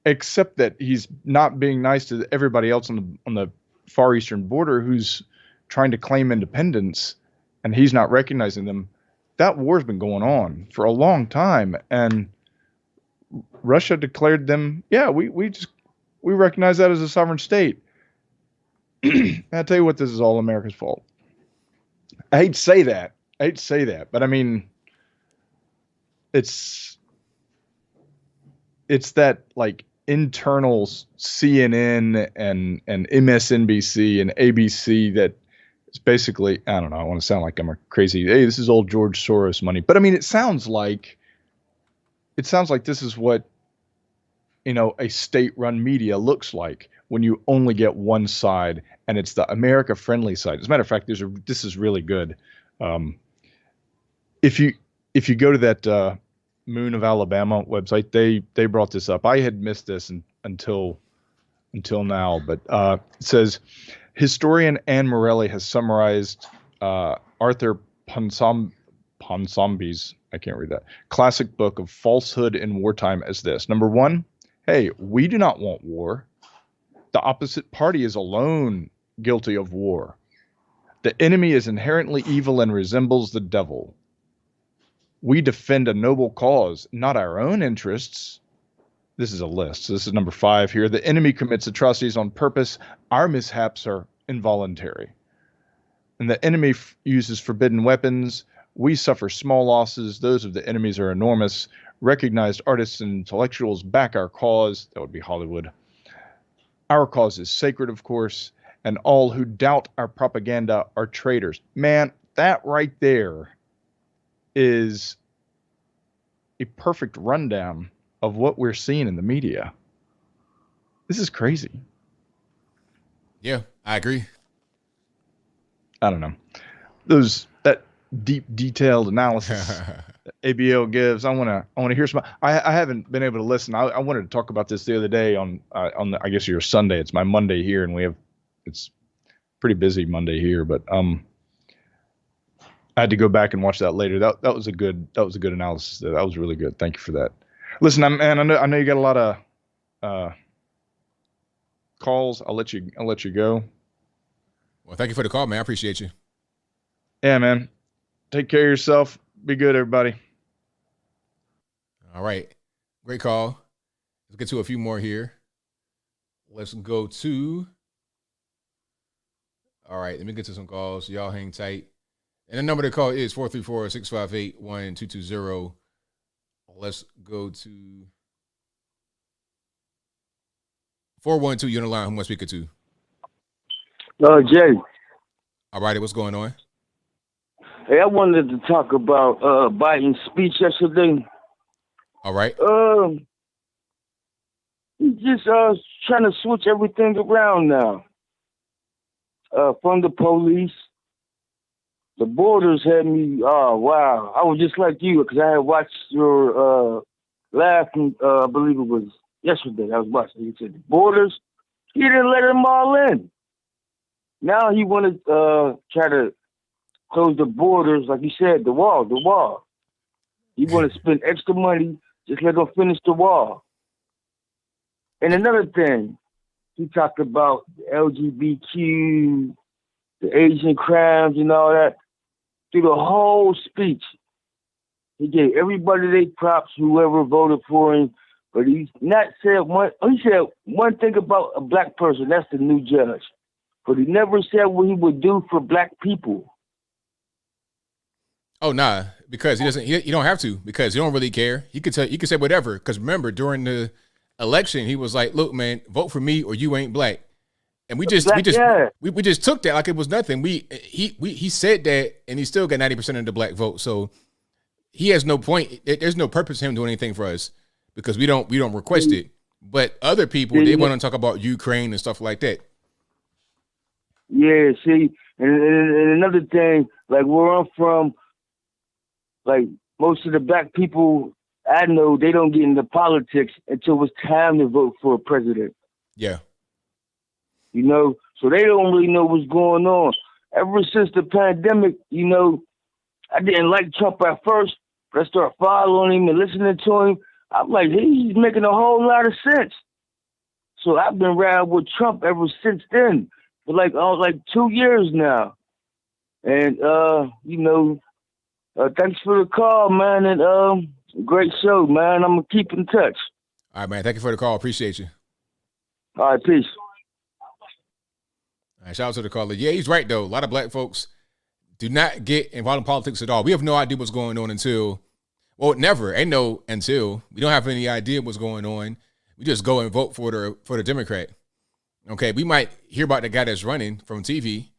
O: Except that he's not being nice to everybody else on the far eastern border who's trying to claim independence, and he's not recognizing them. That war's been going on for a long time, and Russia declared them, we recognize that as a sovereign state. I tell you what, this is all America's fault. I hate to say that, but it's that like internal CNN and MSNBC and ABC that is basically, I don't know, I want to sound like I'm a crazy, hey, this is old George Soros money. But it sounds like this is what, a state-run media looks like when you only get one side, and it's the America-friendly side. As a matter of fact, this is really good. If you go to that Moon of Alabama website. They brought this up. I had missed this until now, but it says historian Anne Morelli has summarized Arthur Ponsonby's, I can't read that, classic book of falsehood in wartime as this. Number one, hey, we do not want war. The opposite party is alone guilty of war. The enemy is inherently evil and resembles the devil. We defend a noble cause, not our own interests. This is a list. So this is number 5 here. The enemy commits atrocities on purpose. Our mishaps are involuntary. And the enemy uses forbidden weapons. We suffer small losses. Those of the enemies are enormous. Recognized artists and intellectuals back our cause. That would be Hollywood. Our cause is sacred, of course, and all who doubt our propaganda are traitors. Man, that right there is a perfect rundown of what we're seeing in the media. This is crazy.
A: Yeah, I agree.
O: I don't know. That deep, detailed analysis that ABL gives. I want to hear some. I haven't been able to listen. I wanted to talk about this the other day on the, I guess your Sunday. It's my Monday here, and it's pretty busy Monday here. But I had to go back and watch that later. That was a good analysis. That was really good. Thank you for that. Listen, I know you got a lot of calls. I'll let you go.
A: Well, thank you for the call, man. I appreciate you.
O: Yeah, man. Take care of yourself. Be good, everybody.
A: All right. Great call. Let's get to a few more here. Let's go to. All right. Let me get to some calls. Y'all hang tight. And the number to call is 434-658-1220. Let's go to 412. You're on the line. Who am I speaking to?
P: Jay.
A: All righty. What's going on?
P: Hey, I wanted to talk about Biden's speech yesterday.
A: All right.
P: He's just trying to switch everything around now. From the police, the borders had me. Oh wow! I was just like you because I had watched your laugh. I believe it was yesterday. I was watching. He said the borders. He didn't let them all in. Now he wanted to try to close the borders, like you said, the wall. You want to spend extra money, just let them finish the wall. And another thing, he talked about the LGBTQ, the Asian crimes and all that. Through the whole speech, he gave everybody their props, whoever voted for him, but he said one thing about a black person, that's the new judge. But he never said what he would do for black people.
A: Oh nah, because he doesn't. You don't have to because you don't really care. You could say whatever. Because remember, during the election, he was like, "Look, man, vote for me or you ain't black." And we just took that like it was nothing. He said that, and he still got 90% of the black vote. So he has no point. There's no purpose in him doing anything for us because we don't request it. But other people, they want to talk about Ukraine and stuff like that.
P: Yeah, see, and another thing, like where I'm from. Like most of the black people I know, they don't get into politics until it's time to vote for a president.
A: Yeah.
P: You know, so they don't really know what's going on. Ever since the pandemic, you know, I didn't like Trump at first, but I started following him and listening to him. I'm like, he's making a whole lot of sense. So I've been riding with Trump ever since then for like 2 years now. And, you know, thanks for the call, man, and great show, man. I'm going to keep in touch.
A: All right, man. Thank you for the call. Appreciate you.
P: All right, peace.
A: All right, shout out to the caller. Yeah, he's right, though. A lot of black folks do not get involved in politics at all. We have no idea what's going on until we don't have any idea what's going on. We just go and vote for the Democrat. Okay, we might hear about the guy that's running from TV.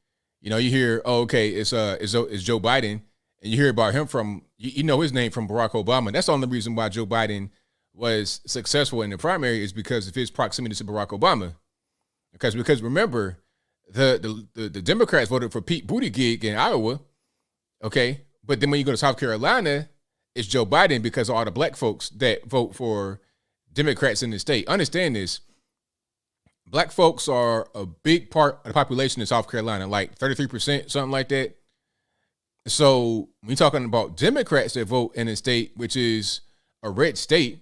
A: You know, you hear, it's Joe Biden. And you hear about him from, you know his name from Barack Obama. That's the only reason why Joe Biden was successful in the primary is because of his proximity to Barack Obama. Because remember, the Democrats voted for Pete Buttigieg in Iowa, okay? But then when you go to South Carolina, it's Joe Biden because of all the black folks that vote for Democrats in the state. Understand this. Black folks are a big part of the population in South Carolina, like 33%, something like that. So when you're talking about Democrats that vote in the state, which is a red state,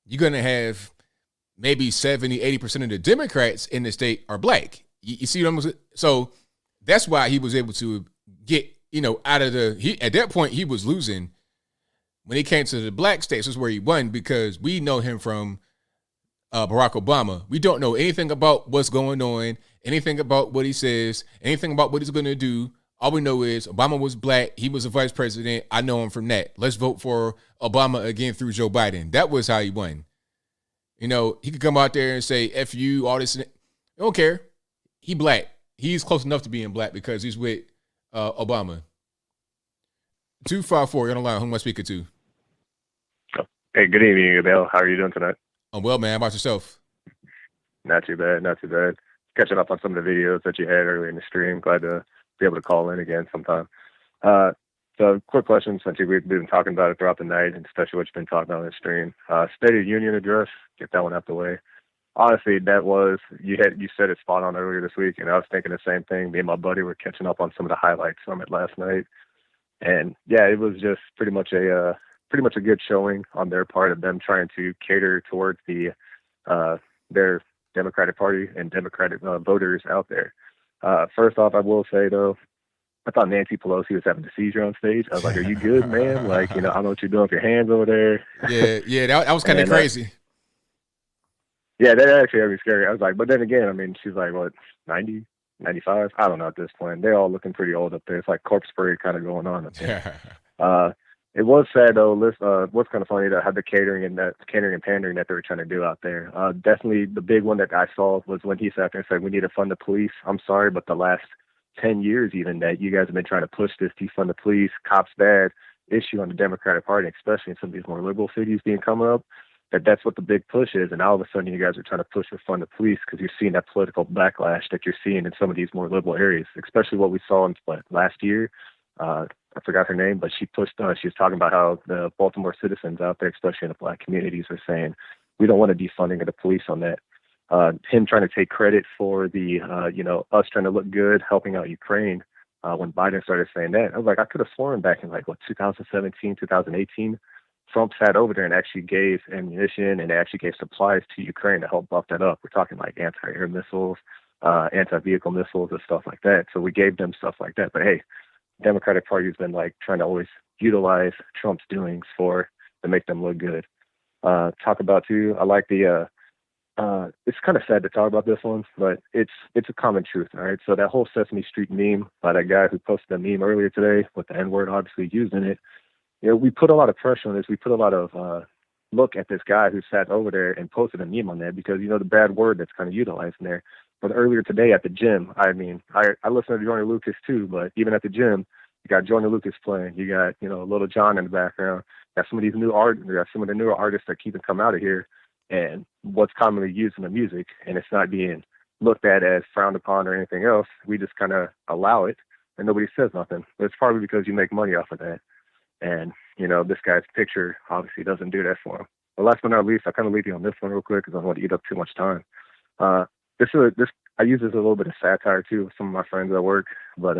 A: you're going to have maybe 70, 80% of the Democrats in the state are black. You see what I'm saying? So that's why he was able to get, out of at that point, he was losing. When he came to the black states, is where he won, because we know him from Barack Obama. We don't know anything about what's going on, anything about what he says, anything about what he's going to do. All we know is Obama was black. He was a vice president. I know him from that. Let's vote for Obama again through Joe Biden. That was how he won. He could come out there and say, F you, all this. I don't care. He black. He's close enough to being black because he's with Obama. 254, you're on the line. Who am I speaking to?
Q: Hey, good evening, ABL. How are you doing tonight?
A: I'm well, man. How about yourself?
Q: Not too bad, not too bad. Catching up on some of the videos that you had earlier in the stream. Glad to be able to call in again sometime. So quick question, since we've been talking about it throughout the night, and especially what you've been talking about on the stream. State of the Union address, get that one out the way. Honestly, that was, you said it spot on earlier this week, and I was thinking the same thing. Me and my buddy were catching up on some of the highlights from it last night. And yeah, it was just pretty much a good showing on their part of them trying to cater towards their Democratic Party and Democratic voters out there. First off, I will say though, I thought Nancy Pelosi was having a seizure on stage. I was like, "Are you good, man? Like, I don't know what you're doing with your hands over there."
A: Yeah, that was kind of crazy.
Q: Yeah, that actually had me scary. I was like, but then again, I mean, she's like, what, 90, 95? I don't know at this point. They're all looking pretty old up there. It's like corpse parade kind of going on up there. It was sad though. What's kind of funny to have the catering and pandering that they were trying to do out there. Definitely the big one that I saw was when he sat there and said, "We need to fund the police." I'm sorry, but the last 10 years even that you guys have been trying to push this defund the police, cops bad issue on the Democratic Party, especially in some of these more liberal cities being coming up, that's what the big push is. And all of a sudden you guys are trying to push for fund the police because you're seeing that political backlash that you're seeing in some of these more liberal areas, especially what we saw in last year. I forgot her name, but she was talking about how the Baltimore citizens out there, especially in the black communities, are saying, we don't want a defunding of the police on that. Him trying to take credit for the, us trying to look good, helping out Ukraine. When Biden started saying that, I was like, I could have sworn back in 2017, 2018, Trump sat over there and actually gave ammunition and actually gave supplies to Ukraine to help buff that up. We're talking like anti-air missiles, anti-vehicle missiles and stuff like that. So we gave them stuff like that. But hey, Democratic Party has been trying to always utilize Trump's doings to make them look good. Talk about too, I like the, it's kind of sad to talk about this one, but it's a common truth. All right. So that whole Sesame Street meme by that guy who posted a meme earlier today with the N-word obviously used in it. We put a lot of pressure on this. We put a lot of, look at this guy who sat over there and posted a meme on that because, the bad word that's kind of utilized in there. But earlier today at the gym, I mean, I listen to Joyner Lucas too, but even at the gym, you got Joyner Lucas playing. You got, Little John in the background. You got some of these new some of the newer artists that keep come out of here and what's commonly used in the music. And it's not being looked at as frowned upon or anything else. We just kind of allow it and nobody says nothing. But it's probably because you make money off of that. And, this guy's picture obviously doesn't do that for him. But last but not least, I kind of leave you on this one real quick because I don't want to eat up too much time. I use this as a little bit of satire too with some of my friends at work, but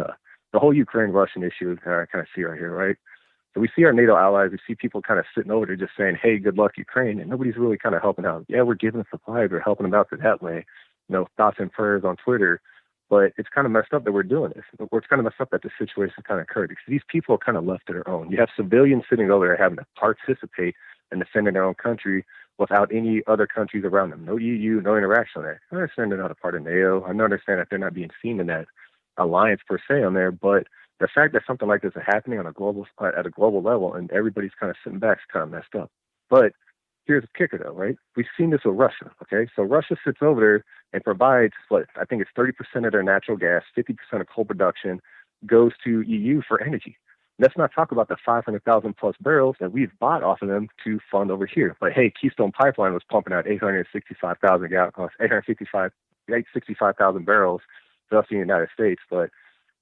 Q: the whole Ukraine-Russian issue I kind of see right here, right? So we see our NATO allies, we see people kind of sitting over there just saying, "Hey, good luck, Ukraine," and nobody's really kind of helping out. Yeah, we're giving supplies, we're helping them out that way, thoughts and prayers on Twitter, but it's kind of messed up that we're doing this. It's kind of messed up that the situation kind of occurred because these people are kind of left to their own. You have civilians sitting over there having to participate in defending their own country without any other countries around them. No EU, no interaction there. I understand they're not a part of NATO. I understand that they're not being seen in that alliance per se on there, but the fact that something like this is happening at a global level and everybody's kind of sitting back is kind of messed up. But here's the kicker though, right? We've seen this with Russia, okay? So Russia sits over there and provides I think it's 30% of their natural gas, 50% of coal production goes to EU for energy. Let's not talk about the 500,000 plus barrels that we've bought off of them to fund over here. But hey, Keystone Pipeline was pumping out 865,000 barrels just in the United States. But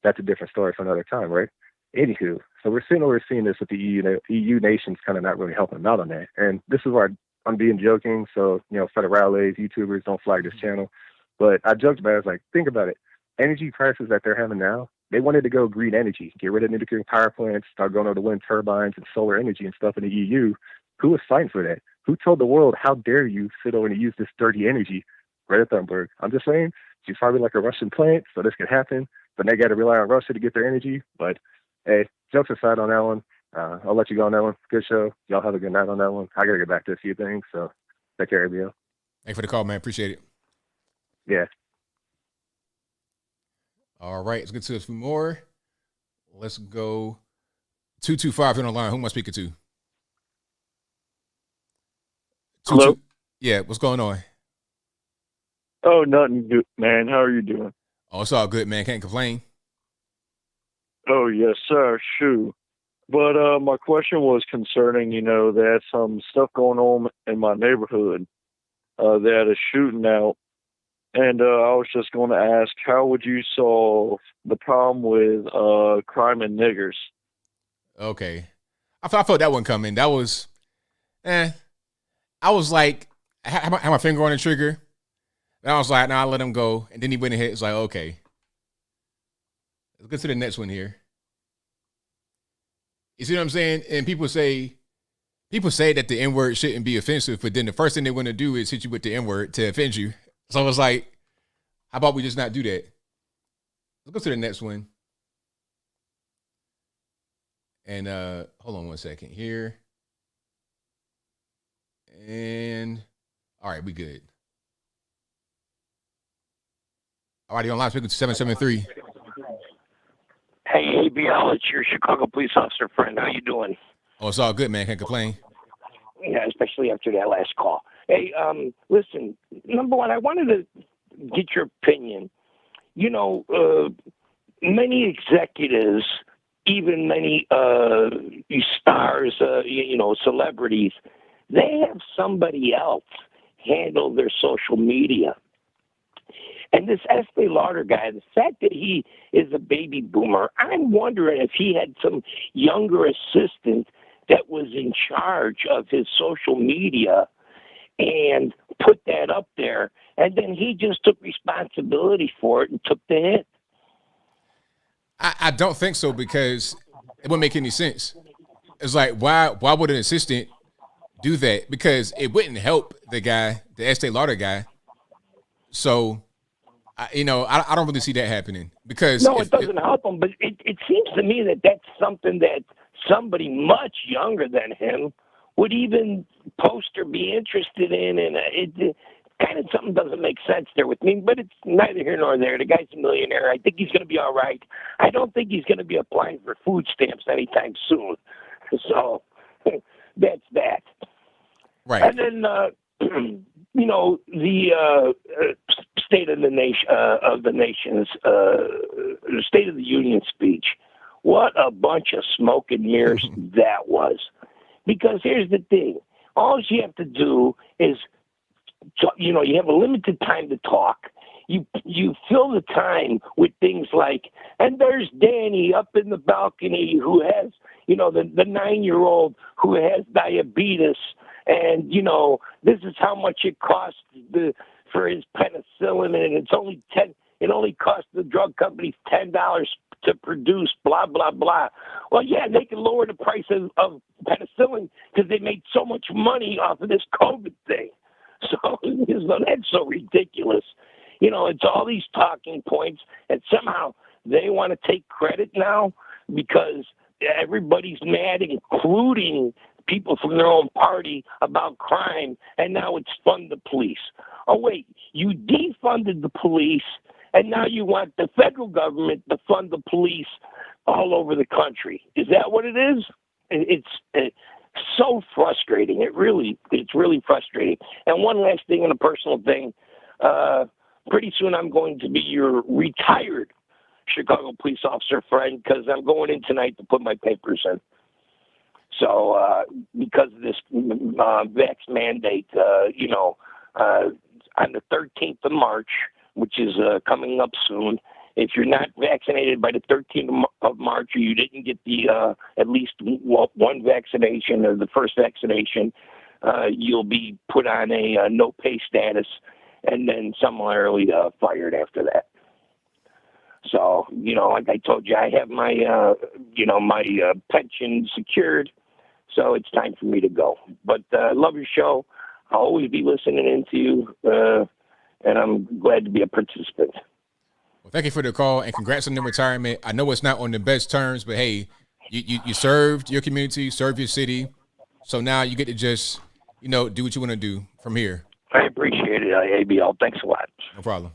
Q: that's a different story for another time, right? Anywho, So we're seeing this with the EU nations kind of not really helping them out on that. And this is where I'm being joking. So, federales, YouTubers, don't flag this channel. But I joked about it. I was like, think about it. Energy prices that they're having now, they wanted to go green energy, get rid of nuclear power plants, start going over to wind turbines and solar energy and stuff in the EU. Who was fighting for that? Who told the world, how dare you sit over and use this dirty energy? Greta Thunberg. I'm just saying, she's probably like a Russian plant, so this could happen. But they got to rely on Russia to get their energy. But, hey, jokes aside on that one. I'll let you go on that one. Good show. Y'all have a good night on that one. I got to get back to a few things, so take care, ABL.
A: Thanks for the call, man. Appreciate it.
Q: Yeah.
A: All right, let's get to a few more. Let's go 225 on the line. Who am I speaking to?
R: Hello?
A: Yeah, what's going on?
R: Oh, nothing good, man. How are you doing?
A: Oh, it's all good, man. Can't complain.
R: Oh, yes, sir. Shoo. But my question was concerning, that some stuff going on in my neighborhood. They had a shooting out. And I was just going to ask, how would you solve the problem with crime and niggers?
A: Okay. I felt that one coming. That was, I was like, I had my finger on the trigger. And I was like, nah, I'll let him go. And then he went ahead. It's like, okay. Let's get to the next one here. You see what I'm saying? And people say that the N-word shouldn't be offensive, but then the first thing they want to do is hit you with the N-word to offend you. So I was like, how about we just not do that? Let's go to the next one. And hold on one second here. And all right, we good. All right, you're on live speaking to 773.
S: Hey, ABL, it's your Chicago police officer friend. How you doing?
A: Oh, it's all good, man. Can't complain.
S: Yeah, especially after that last call. Hey, listen, number one, I wanted to get your opinion. Many executives, even many stars, celebrities, they have somebody else handle their social media. And this Estee Lauder guy, the fact that he is a baby boomer, I'm wondering if he had some younger assistant that was in charge of his social media and put that up there, and then he just took responsibility for it and took the hit.
A: I don't think so, because it wouldn't make any sense. It's like, why would an assistant do that? Because it wouldn't help the guy, the Estee Lauder guy. So, I don't really see that happening. Because
S: no, it doesn't help him, but it seems to me that that's something that somebody much younger than him would even post or be interested in, and it kind of something doesn't make sense there with me, but it's neither here nor there. The guy's a millionaire. I think he's going to be all right. I don't think he's going to be applying for food stamps anytime soon. So that's that.
A: Right.
S: And then, the State of the Nation's State of the Union speech. What a bunch of smoke and mirrors that was. Because here's the thing. All you have to do is, you have a limited time to talk. You fill the time with things like, and there's Danny up in the balcony who has, the 9-year-old who has diabetes, and, this is how much it costs for his penicillin, and it's only it only costs the drug companies $10 to produce, blah, blah, blah. Well, yeah, they can lower the price of penicillin because they made so much money off of this COVID thing. So that's so ridiculous. It's all these talking points, and somehow they want to take credit now because everybody's mad, including people from their own party, about crime, and now it's fund the police. Oh, wait, you defunded the police, and now you want the federal government to fund the police all over the country. Is that what it is? It's so frustrating. It's really frustrating. And one last thing, and a personal thing. Pretty soon I'm going to be your retired Chicago police officer friend because I'm going in tonight to put my papers in. So because of this vax mandate, on the 13th of March, which is coming up soon, If you're not vaccinated by the 13th of March, or you didn't get the at least one vaccination or the first vaccination, you'll be put on a no pay status and then summarily fired after that. So, like I told you, I have my, my pension secured. So it's time for me to go. But I love your show. I'll always be listening into you, and I'm glad to be a participant.
A: Well, thank you for the call, and congrats on the retirement. I know it's not on the best terms, but hey, you served your community, served your city, so now you get to just, do what you want to do from here.
S: I appreciate it, ABL. Thanks a lot.
A: No problem.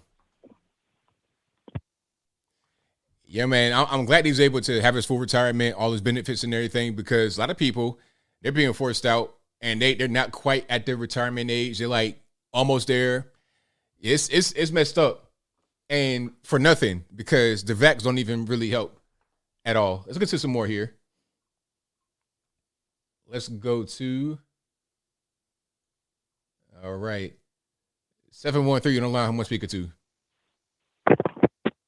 A: Yeah, man, I'm glad he's able to have his full retirement, all his benefits and everything, because a lot of people, they're being forced out, and they're not quite at their retirement age. They're like almost there. It's messed up. And for nothing, because the vax don't even really help at all. Let's get to some more here. Let's go to, all right, 713 on the line. Who am I speaking to?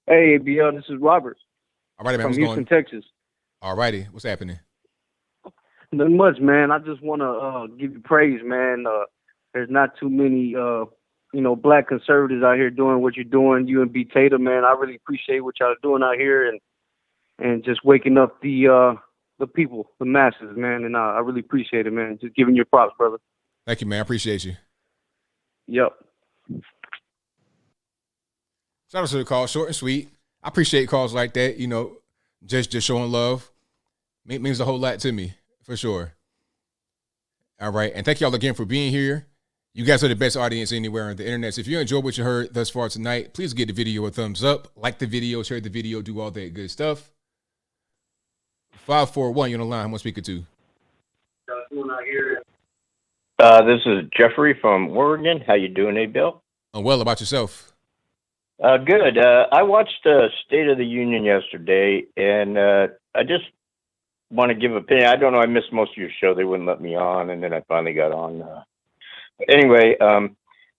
T: Hey, ABL, this is Robert.
A: All right, man.
T: From Houston, Texas.
A: All righty. What's happening?
T: Nothing much, man. I just want to give you praise, man. There's not too many black conservatives out here doing what you're doing. You and B. Tater, man, I really appreciate what y'all are doing out here and just waking up the people, the masses, man. And I really appreciate it, man. Just giving you props, brother.
A: Thank you, man. I appreciate you.
T: Yep.
A: Shout out to the call, short and sweet. I appreciate calls like that. Just showing love. It means a whole lot to me, for sure. All right, and thank y'all again for being here. You guys are the best audience anywhere on the internet. So if you enjoyed what you heard thus far tonight, please give the video a thumbs up, like the video, share the video, do all that good stuff. 541, you're on the line. Who am I speaking to?
U: This is Jeffrey from Oregon. How you doing, ABL?
A: I'm well. About yourself?
U: Good. I watched State of the Union yesterday, and I just want to give an opinion. I don't know. I missed most of your show. They wouldn't let me on, and then I finally got on. But anyway,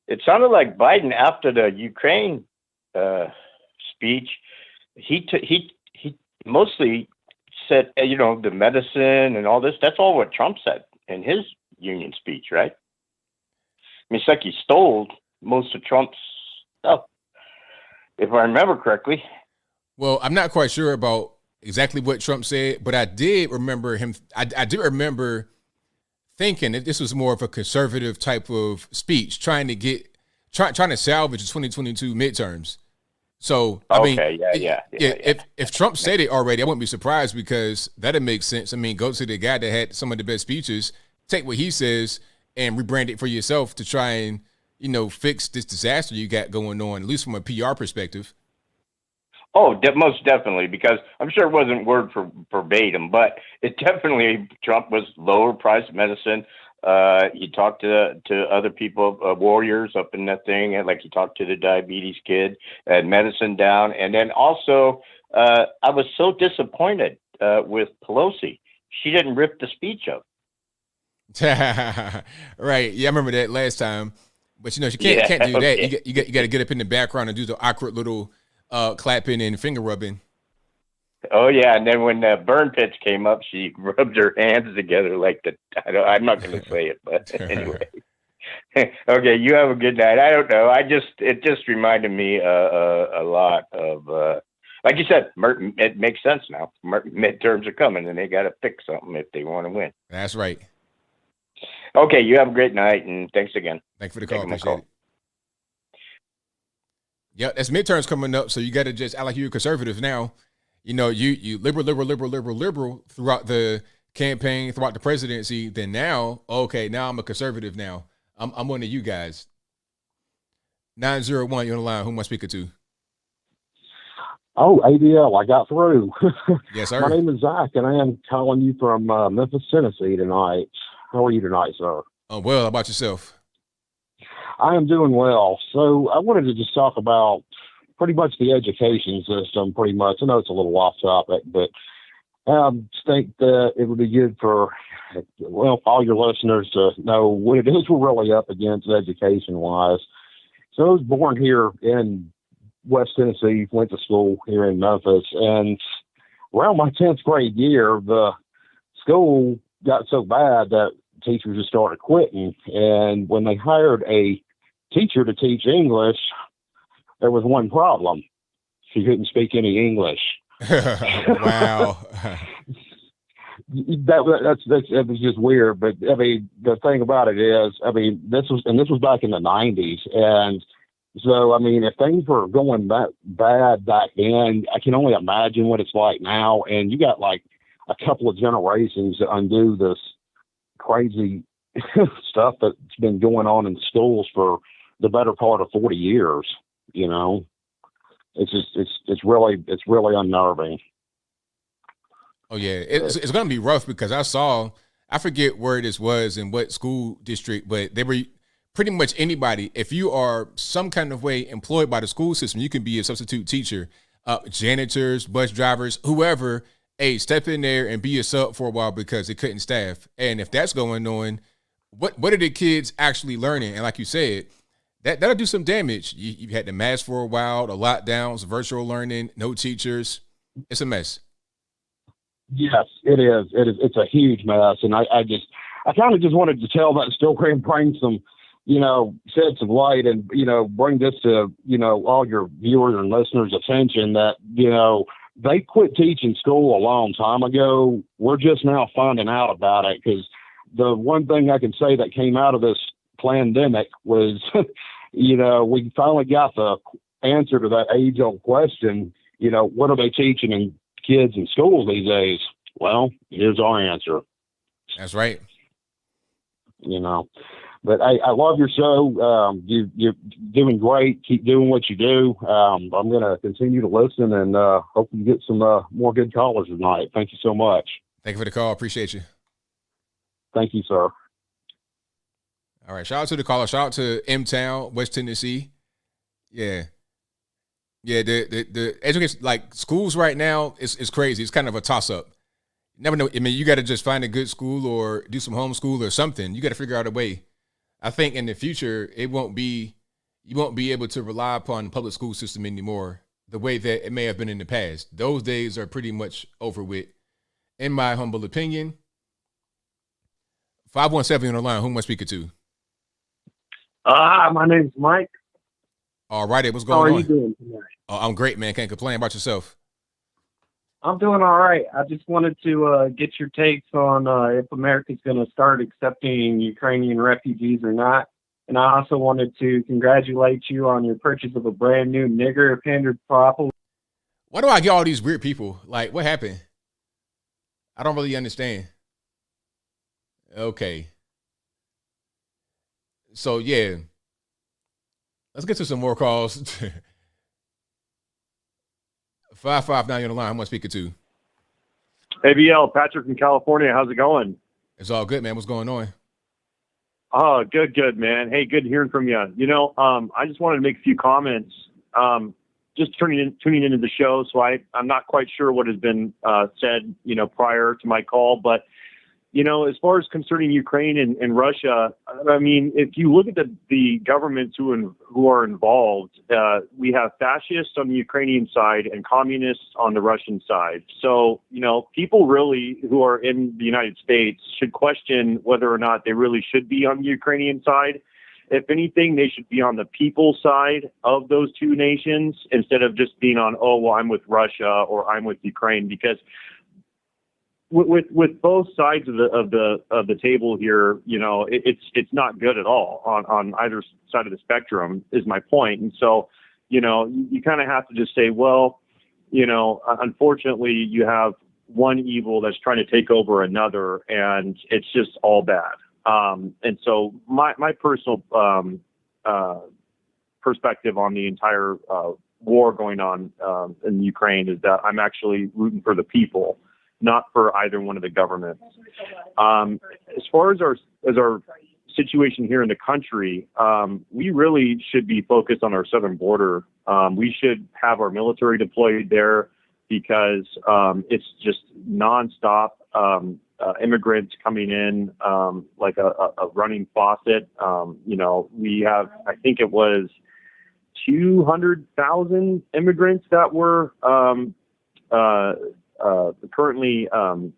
U: it sounded like Biden, after the Ukraine speech, he mostly said, the medicine and all this. That's all what Trump said in his union speech, right? I mean, it's like he stole most of Trump's stuff, if I remember correctly.
A: Well, I'm not quite sure about exactly what Trump said, but I did remember him. I do remember thinking that this was more of a conservative type of speech, trying to salvage the 2022 midterms. So, if Trump said it already, I wouldn't be surprised, because that'd make sense. I mean, go to the guy that had some of the best speeches, take what he says and rebrand it for yourself to try and, fix this disaster you got going on, at least from a PR perspective.
U: Oh, most definitely, because I'm sure it wasn't word for verbatim, but it definitely, Trump was lower priced medicine. He talked to other people, warriors up in that thing, and like he talked to the diabetes kid, had medicine down. And then also, I was so disappointed with Pelosi. She didn't rip the speech up.
A: Right. Yeah, I remember that last time. But, she can't do that.
U: Okay.
A: You got to get up in the background and do the awkward little clapping and finger rubbing.
U: Oh, yeah. And then when burn pits came up, she rubbed her hands together like I'm not going to say it, but anyway. Okay, you have a good night. I don't know. It just reminded me a lot of, like you said, it makes sense now. Midterms are coming, and they got to fix something if they want to win.
A: That's right.
U: Okay, you have a great night, and thanks again.
A: Thanks for the call. Appreciate it. Yeah, that's midterms coming up, so you got to just act like you're a conservative now. You liberal throughout the campaign, throughout the presidency. Then now, okay, now I'm a conservative now. I'm one of you guys. 901, you're on the line. Who am I speaking to?
L: Oh, ABL, I got through.
A: Yes, sir.
L: My name is Zach, and I am calling you from Memphis, Tennessee tonight. How are you tonight, sir?
A: Oh, well, how about yourself?
L: I am doing well. So I wanted to just talk about pretty much the education system, pretty much. I know it's a little off topic, but I think that it would be good for, all your listeners to know what it is we're really up against education-wise. So I was born here in West Tennessee, went to school here in Memphis, and around my 10th grade year, the school got so bad that teachers just started quitting. And when they hired a teacher to teach English, there was one problem. She couldn't speak any English.
A: Wow.
L: That was just weird. But I mean, the thing about it is, I mean, this was back in the 90s. And so, I mean, if things were going that bad back then, I can only imagine what it's like now. And you got like a couple of generations to undo this crazy stuff that's been going on in schools for the better part of 40 years. You know, it's really unnerving.
A: Oh yeah, it's gonna be rough because I forget where this was and what school district, but they were pretty much anybody. If you are some kind of way employed by the school system, you can be a substitute teacher, janitors, bus drivers, whoever. Hey, step in there and be a sub for a while because they couldn't staff. And if that's going on, what are the kids actually learning? And like you said, that'll do some damage. You've had the mask for a while, the lockdowns, virtual learning, no teachers. It's a mess.
L: Yes, it is. It's a huge mess. And I kind of just wanted to tell that story and bring some, shed some light and, bring this to, all your viewers and listeners' attention that, they quit teaching school a long time ago. We're just now finding out about it because the one thing I can say that came out of this pandemic was, we finally got the answer to that age-old question, what are they teaching in kids in schools these days? Well, here's our answer.
A: That's right.
L: But I love your show. You're doing great. Keep doing what you do. I'm going to continue to listen and hope you get some more good callers tonight. Thank you so much.
A: Thank you for the call. Appreciate you.
L: Thank you, sir.
A: All right. Shout out to the caller. Shout out to M-Town, West Tennessee. Yeah. Yeah, the education, like schools right now, is crazy. It's kind of a toss-up. You never know. I mean, you got to just find a good school or do some homeschool or something. You got to figure out a way. I think in the future, you won't be able to rely upon the public school system anymore the way that it may have been in the past. Those days are pretty much over with, in my humble opinion. 517 on the line. Who am I speaking to?
B: My name's Mike.
A: All righty. What's
B: How
A: going
B: are
A: on?
B: you doing tonight?
A: Oh, I'm great, man. Can't complain. About yourself?
B: I'm doing all right. I just wanted to get your takes on if America's going to start accepting Ukrainian refugees or not. And I also wanted to congratulate you on your purchase of a brand new nigger pandered propel.
A: Why do I get all these weird people? Like, what happened? I don't really understand. Okay. So, yeah. Let's get to some more calls. 559 on the line. Who am I speaking to?
V: ABL, Patrick from California. How's it going?
A: It's all good, man. What's going on?
V: Oh, good, man. Hey, good hearing from you. I just wanted to make a few comments. Just tuning into the show, so I'm not quite sure what has been said, prior to my call, but as far as concerning Ukraine and Russia, I mean, if you look at the governments who are involved, we have fascists on the Ukrainian side and communists on the Russian side. So, people really who are in the United States should question whether or not they really should be on the Ukrainian side. If anything, they should be on the people's side of those two nations instead of just being on, oh, well, I'm with Russia or I'm with Ukraine, because with both sides of the table here, it's not good at all on either side of the spectrum, is my point. And so, you kind of have to just say, well, unfortunately, you have one evil that's trying to take over another, and it's just all bad. And so my personal perspective on the entire war going on in Ukraine is that I'm actually rooting for the people, not for either one of the governments. As far as our situation here in the country, we really should be focused on our southern border. We should have our military deployed there because it's just nonstop immigrants coming in like a running faucet. We have, I think it was 200,000 immigrants that were currently, oh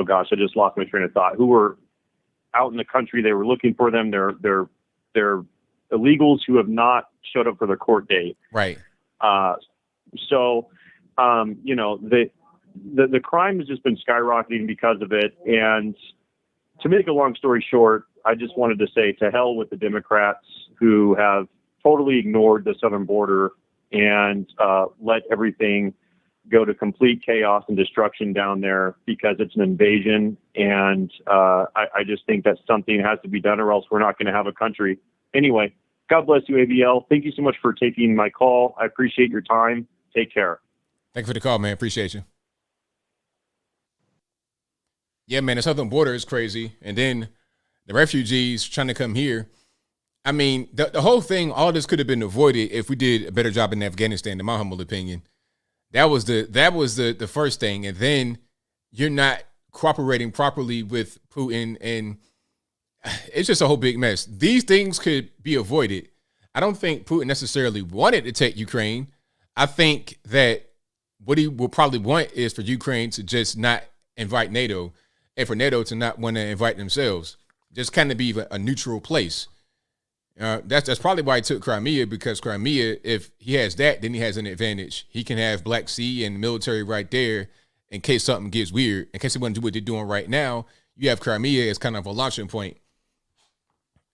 V: gosh, I just lost my train of thought, who were out in the country. They were looking for them. They're illegals who have not showed up for their court date.
A: Right.
V: So, you know, the crime has just been skyrocketing because of it. And to make a long story short, I just wanted to say to hell with the Democrats who have totally ignored the southern border and let everything go to complete chaos and destruction down there because it's an invasion. And I just think that something has to be done, or else we're not going to have a country. Anyway, God bless you, ABL. Thank you so much for taking my call. I appreciate your time. Take care.
A: Thank you for the call, man. Appreciate you. Yeah, man, the southern border is crazy. And then the refugees trying to come here. I mean, the whole thing, all this could have been avoided if we did a better job in Afghanistan, in my humble opinion. That was the first thing. And then you're not cooperating properly with Putin, and it's just a whole big mess. These things could be avoided. I don't think Putin necessarily wanted to take Ukraine. I think that what he will probably want is for Ukraine to just not invite NATO, and for NATO to not want to invite themselves. Just kind of be a neutral place. That's probably why he took Crimea, because Crimea, if he has that, then he has an advantage. He can have Black Sea and military right there in case something gets weird. In case they want to do what they're doing right now, you have Crimea as kind of a launching point.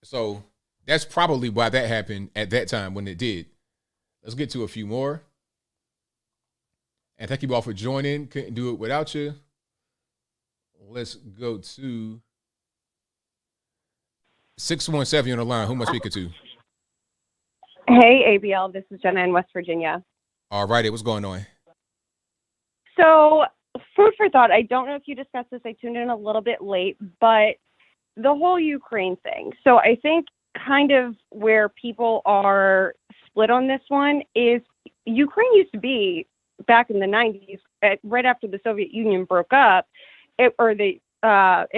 A: So that's probably why that happened at that time when it did. Let's get to a few more. And thank you all for joining. Couldn't do it without you. Let's go to 617 on the line. Who am I speaking to?
C: Hey, ABL. This is Jenna in West Virginia.
A: All righty. What's going on?
C: So, food for thought. I don't know if you discussed this. I tuned in a little bit late, but the whole Ukraine thing. So, I think kind of where people are split on this one is Ukraine used to be, back in the 90s, right after the Soviet Union broke up, in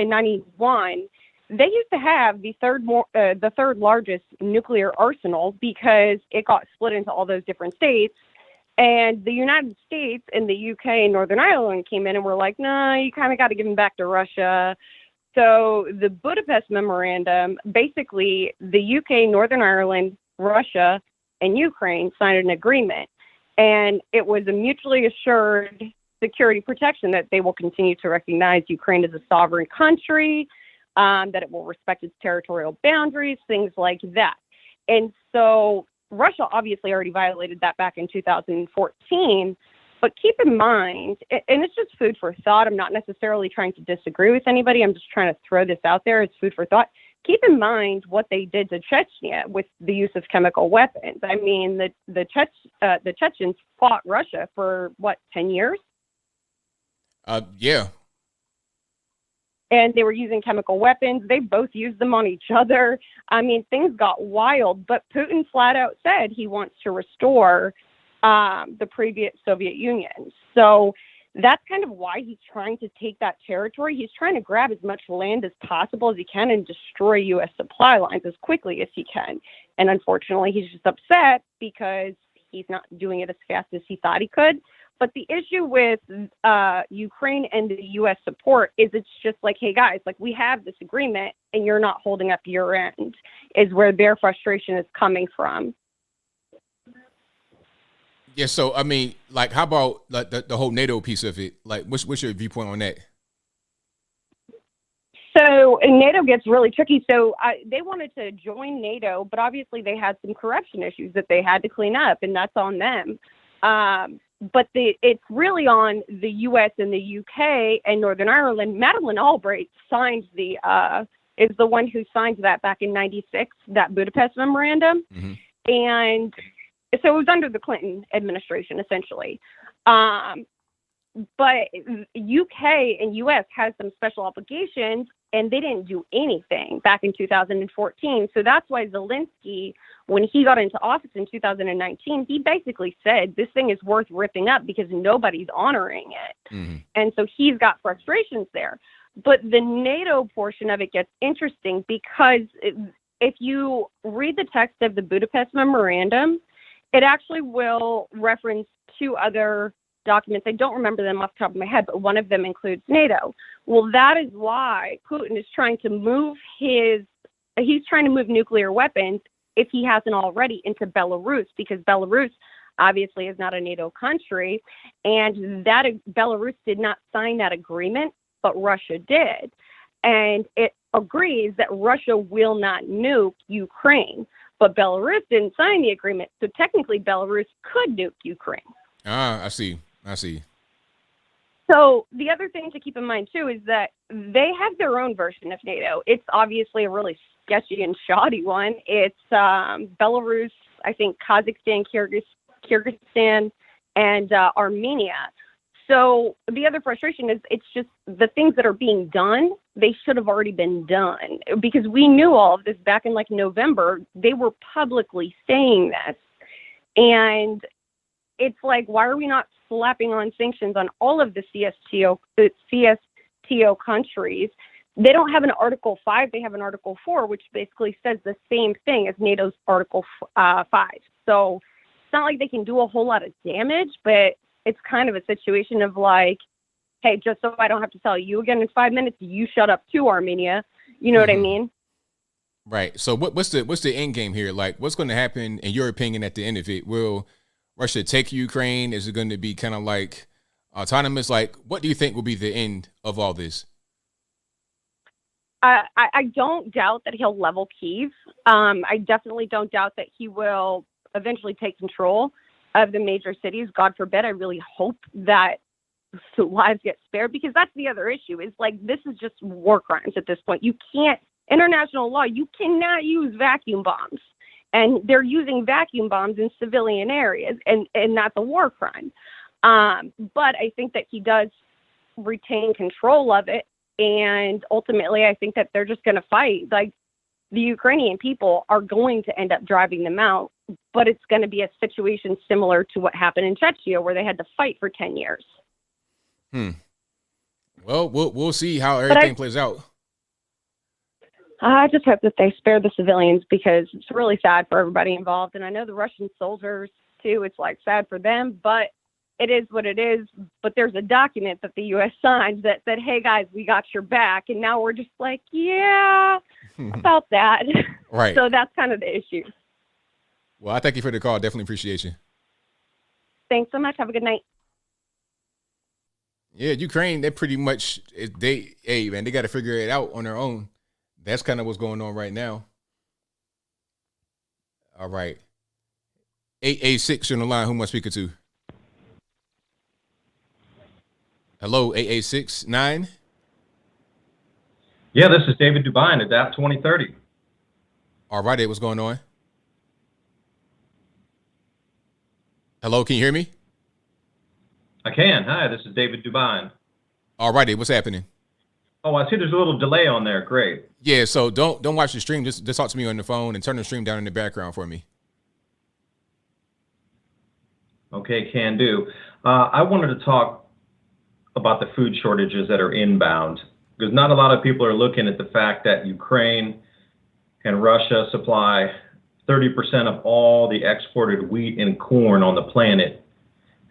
C: 91, they used to have the third largest nuclear arsenal because it got split into all those different states. And the United States and the UK and Northern Ireland came in and were like, no, you kind of got to give them back to Russia. So the Budapest Memorandum, basically the UK, Northern Ireland, Russia, and Ukraine signed an agreement. And it was a mutually assured security protection that they will continue to recognize Ukraine as a sovereign country, that it will respect its territorial boundaries, things like that. And so Russia obviously already violated that back in 2014. But keep in mind, and it's just food for thought. I'm not necessarily trying to disagree with anybody. I'm just trying to throw this out there. It's food for thought. Keep in mind what they did to Chechnya with the use of chemical weapons. I mean, the Chechens fought Russia for, 10 years?
A: Yeah.
C: And they were using chemical weapons. They both used them on each other. I mean, things got wild, but Putin flat out said he wants to restore the previous Soviet Union. So that's kind of why he's trying to take that territory. He's trying to grab as much land as possible as he can and destroy U.S. supply lines as quickly as he can. And unfortunately, he's just upset because he's not doing it as fast as he thought he could. But the issue with Ukraine and the U.S. support is it's just like, hey, guys, like we have this agreement and you're not holding up your end, is where their frustration is coming from.
A: Yeah, so, I mean, like, how about like the whole NATO piece of it? Like, what's your viewpoint on that?
C: So NATO gets really tricky. So they wanted to join NATO, but obviously they had some corruption issues that they had to clean up, and that's on them. But it's really on the U.S. and the UK and Northern Ireland. Madeleine Albright signed is the one who signed that back in '96, that Budapest Memorandum. Mm-hmm. And so it was under the Clinton administration, essentially. But UK and US has some special obligations, and they didn't do anything back in 2014. So that's why Zelensky, when he got into office in 2019, he basically said this thing is worth ripping up because nobody's honoring it. Mm-hmm. And so he's got frustrations there. But the NATO portion of it gets interesting because if you read the text of the Budapest Memorandum, it actually will reference two other documents. I don't remember them off the top of my head, but one of them includes NATO. Well, that is why Putin is trying to move nuclear weapons, if he hasn't already, into Belarus, because Belarus obviously is not a NATO country, and that Belarus did not sign that agreement, but Russia did. And it agrees that Russia will not nuke Ukraine, but Belarus didn't sign the agreement, so technically Belarus could nuke Ukraine.
A: I see.
C: So the other thing to keep in mind, too, is that they have their own version of NATO. It's obviously a really sketchy and shoddy one. It's Belarus, I think Kazakhstan, Kyrgyzstan, and Armenia. So the other frustration is it's just the things that are being done, they should have already been done, because we knew all of this back in like November. They were publicly saying this. And it's like, why are we not slapping on sanctions on all of the CSTO countries? They don't have an Article 5, they have an Article 4, which basically says the same thing as NATO's Article 5. So it's not like they can do a whole lot of damage, but it's kind of a situation of like, hey, just so I don't have to tell you again in 5 minutes, you shut up too, Armenia. You know what I mean?
A: Right. So what's the end game here? Like, what's going to happen, in your opinion, at the end of it? Will Russia take Ukraine? Is it going to be kind of like autonomous? Like, what do you think will be the end of all this?
C: I don't doubt that he'll level Kyiv. I definitely don't doubt that he will eventually take control of the major cities. God forbid. I really hope that lives get spared, because that's the other issue. Is like, this is just war crimes at this point. You can't, international law, you cannot use vacuum bombs, and they're using vacuum bombs in civilian areas, and that's a war crime. But I think that he does retain control of it, and ultimately I think that they're just going to fight. Like, the Ukrainian people are going to end up driving them out, but it's going to be a situation similar to what happened in Chechnya, where they had to fight for 10 years.
A: Well, we'll see how everything plays out.
C: I just hope that they spare the civilians, because it's really sad for everybody involved. And I know the Russian soldiers too, it's like sad for them, but it is what it is. But there's a document that the U.S. signed that said, hey guys, we got your back. And now we're just like, yeah, about that.
A: Right.
C: So that's kind of the issue.
A: Well, I thank you for the call. Definitely appreciate you.
C: Thanks so much. Have a good night.
A: Yeah, Ukraine, they pretty much, they got to figure it out on their own. That's kind of what's going on right now. All right. 886 on the line. Who am I speaking to? Hello, 8869.
D: Yeah, this is David Dubine at DAP 2030.
A: All right, what's going on? Hello, can you hear me?
D: I can. Hi, this is David Dubine.
A: All righty, what's happening?
D: Oh, I see there's a little delay on there. Great.
A: Yeah, so don't watch the stream. Just talk to me on the phone and turn the stream down in the background for me.
D: Okay, can do. I wanted to talk about the food shortages that are inbound, because not a lot of people are looking at the fact that Ukraine and Russia supply 30% of all the exported wheat and corn on the planet.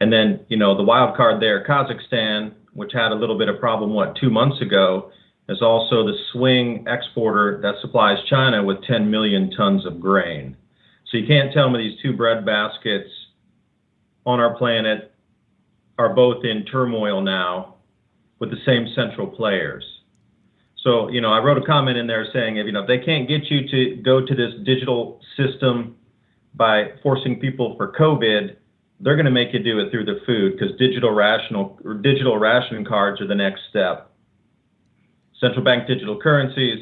D: And then, the wild card there, Kazakhstan, which had a little bit of problem, 2 months ago, is also the swing exporter that supplies China with 10 million tons of grain. So you can't tell me these two bread baskets on our planet are both in turmoil now with the same central players. So, I wrote a comment in there saying, if they can't get you to go to this digital system by forcing people for COVID, they're going to make you do it through the food, because digital ration cards are the next step. Central bank digital currencies,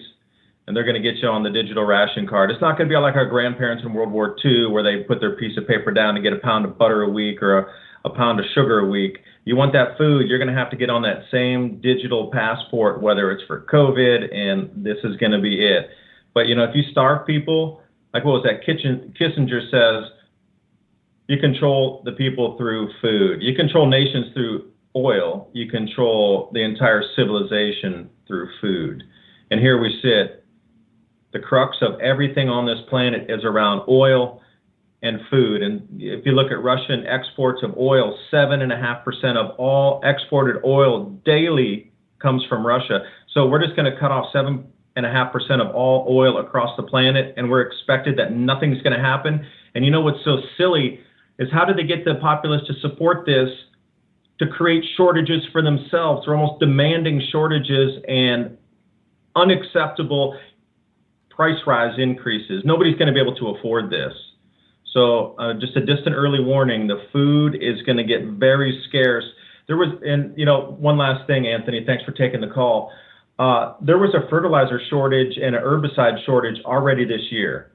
D: and they're going to get you on the digital ration card. It's not going to be like our grandparents in World War II, where they put their piece of paper down to get a pound of butter a week or a pound of sugar a week. You want that food, you're going to have to get on that same digital passport, whether it's for COVID, and this is going to be it. But, if you starve people, like what was that, Kissinger says, you control the people through food. You control nations through oil. You control the entire civilization through food. And here we sit The crux of everything on this planet is around oil and food. And if you look at Russian exports of oil, 7.5% of all exported oil daily comes from Russia. So we're just going to cut off 7.5% of all oil across the planet, and we're expected that nothing's going to happen. And you know what's so silly is how did they get the populace to support this, to create shortages for themselves? They're almost demanding shortages and unacceptable price rise increases. Nobody's going to be able to afford this. So just a distant early warning, the food is going to get very scarce. There was, and you know, one last thing, Anthony, thanks for taking the call. There was a fertilizer shortage and an herbicide shortage already this year.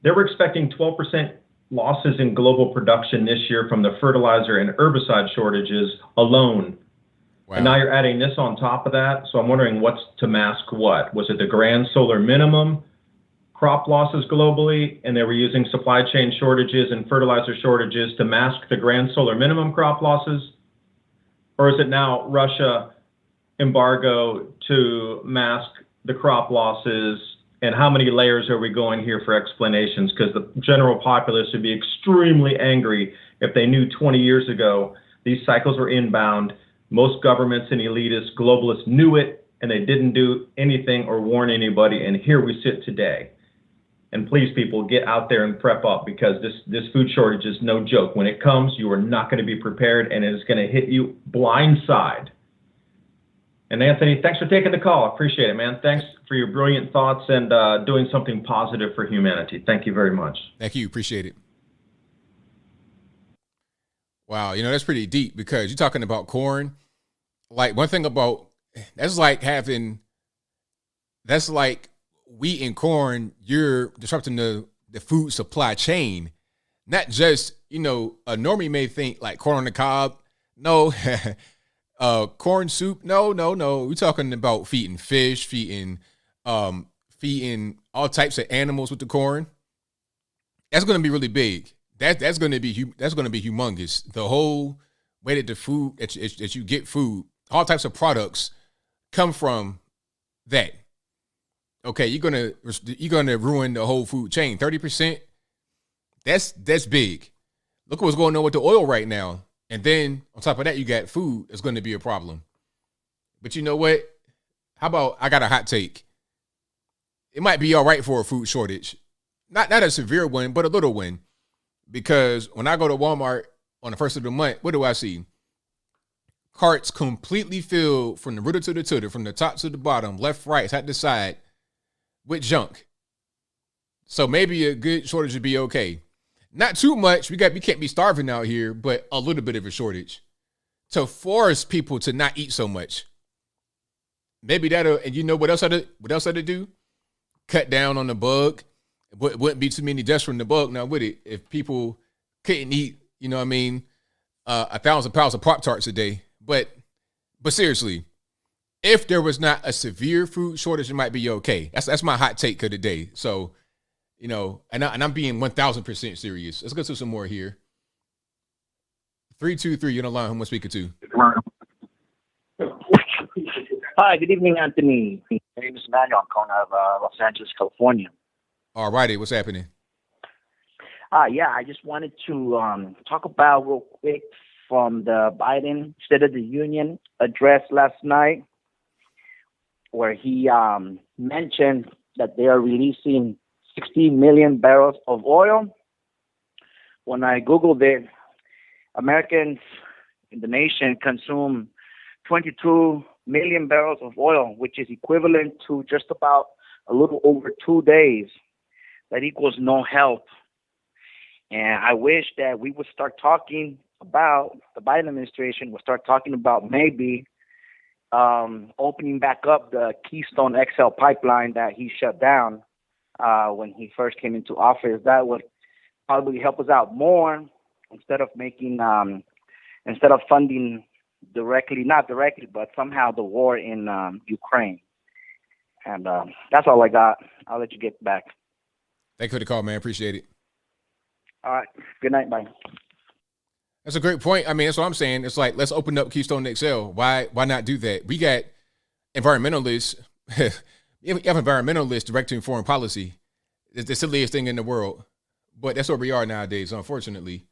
D: They were expecting 12% losses in global production this year from the fertilizer and herbicide shortages alone. Wow. And now you're adding this on top of that. So I'm wondering what's to mask what? Was it the grand solar minimum crop losses globally, and they were using supply chain shortages and fertilizer shortages to mask the grand solar minimum crop losses? Or is it now Russia embargo to mask the crop losses? And how many layers are we going here for explanations? Because the general populace would be extremely angry if they knew 20 years ago these cycles were inbound. Most governments and elitists, globalists knew it, and they didn't do anything or warn anybody. And here we sit today. And please, people, get out there and prep up, because this food shortage is no joke. When it comes, you are not going to be prepared, and it is going to hit you blindside. And Anthony, thanks for taking the call. I appreciate it, man. Thanks for your brilliant thoughts and doing something positive for humanity. Thank you very much.
A: Thank you. Appreciate it. Wow. You know, that's pretty deep, because you're talking about corn. Like, one thing about, that's like wheat and corn, you're disrupting the food supply chain. Not just, you know, a normie may think like corn on the cob. No. Corn soup. No. We're talking about feeding fish, feeding all types of animals with the corn. That's going to be really big. That's going to be humongous. The whole way that the food that you get food, all types of products come from that. Okay, you're gonna ruin the whole food chain. 30%. That's big. Look what's going on with the oil right now. And then on top of that, you got food that's going to be a problem. But you know what? How about, I got a hot take. It might be all right for a food shortage. Not a severe one, but a little one. Because when I go to Walmart on the first of the month, what do I see? Carts completely filled from the rooter to the tutor, from the top to the bottom, left, right, side to side, with junk. So maybe a good shortage would be okay. Not too much. We can't be starving out here, but a little bit of a shortage to force people to not eat so much. Maybe that'll, and you know what else I'd do? Cut down on the bug. It wouldn't be too many deaths from the bug now, would it? If people couldn't eat, you know what I mean, 1,000 pounds of Pop-Tarts a day. But seriously, if there was not a severe food shortage, it might be okay. That's my hot take of the day. So, you know, and I'm being 1,000% serious. Let's go to some more here. 323, you're on the line. Who am I speaking to?
E: Hi, good evening, Anthony. My name is Emmanuel. I'm calling out of Los Angeles, California.
A: All righty, what's happening?
E: Yeah, I just wanted to talk about real quick from the Biden State of the Union address last night, where he mentioned that they are releasing 60 million barrels of oil. When I Googled it, Americans in the nation consume 22 million barrels of oil, which is equivalent to just about a little over 2 days. That equals no help. And I wish that we would start talking about, the Biden administration would start talking about maybe opening back up the Keystone XL pipeline that he shut down when he first came into office. That would probably help us out more instead of funding not directly, but somehow the war in Ukraine. And that's all I got. I'll let you get back.
A: Thank you for the call, man. Appreciate it.
E: All right. Good night. Bye.
A: That's a great point. I mean, that's what I'm saying. It's like, let's open up Keystone XL. Why not do that? We got environmentalists You have environmentalists directing foreign policy. It's the silliest thing in the world. But that's where we are nowadays, unfortunately.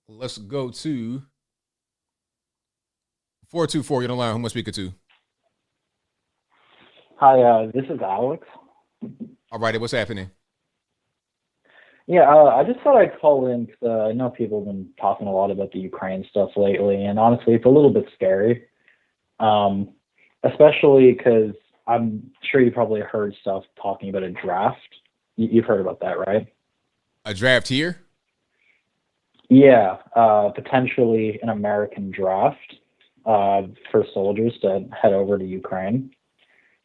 A: Let's go to 424. You're on the line. Who am I speaking to?
F: Hi, this is Alex.
A: All righty, what's happening?
F: Yeah, I just thought I'd call in because I know people have been talking a lot about the Ukraine stuff lately, and honestly, it's a little bit scary. Especially because I'm sure you probably heard stuff talking about a draft. You've heard about that, right?
A: A draft here?
F: Yeah, potentially an American draft for soldiers to head over to Ukraine.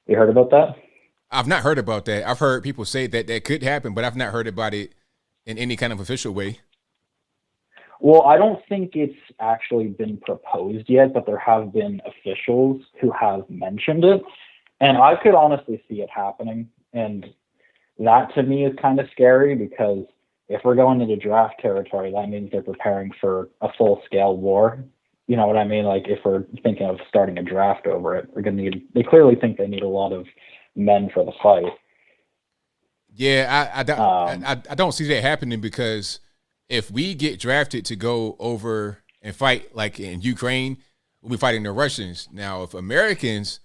F: You heard about that?
A: I've not heard about that. I've heard people say that that could happen, but I've not heard about it in any kind of official way.
F: Well, I don't think it's actually been proposed yet, but there have been officials who have mentioned it. And I could honestly see it happening. And that to me is kind of scary because if we're going into draft territory, that means they're preparing for a full-scale war. You know what I mean? Like if we're thinking of starting a draft over it, they clearly think they need a lot of men for the fight.
A: Yeah, I don't see that happening because if we get drafted to go over and fight like in Ukraine, we'll be fighting the Russians. Now, if Americans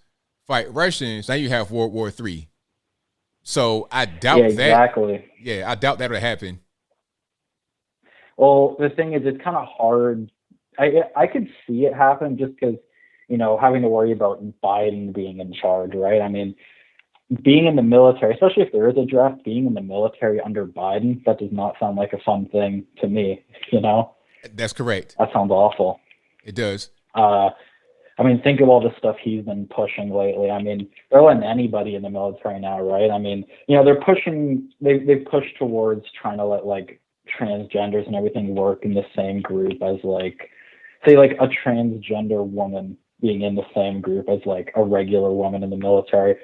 A: fight Russians, now you have World War III. So I doubt that.
F: Exactly.
A: Yeah, I doubt that would happen.
F: Well, the thing is, it's kind of hard. I could see it happen just because, having to worry about Biden being in charge, right? I mean, being in the military, especially if there is a draft, being in the military under Biden, that does not sound like a fun thing to me,
A: That's correct.
F: That sounds awful.
A: It does.
F: I mean, think of all the stuff he's been pushing lately. I mean, they're letting anybody in the military now, right? I mean, they've pushed towards trying to let like transgenders and everything work in the same group as say a transgender woman being in the same group as like a regular woman in the military,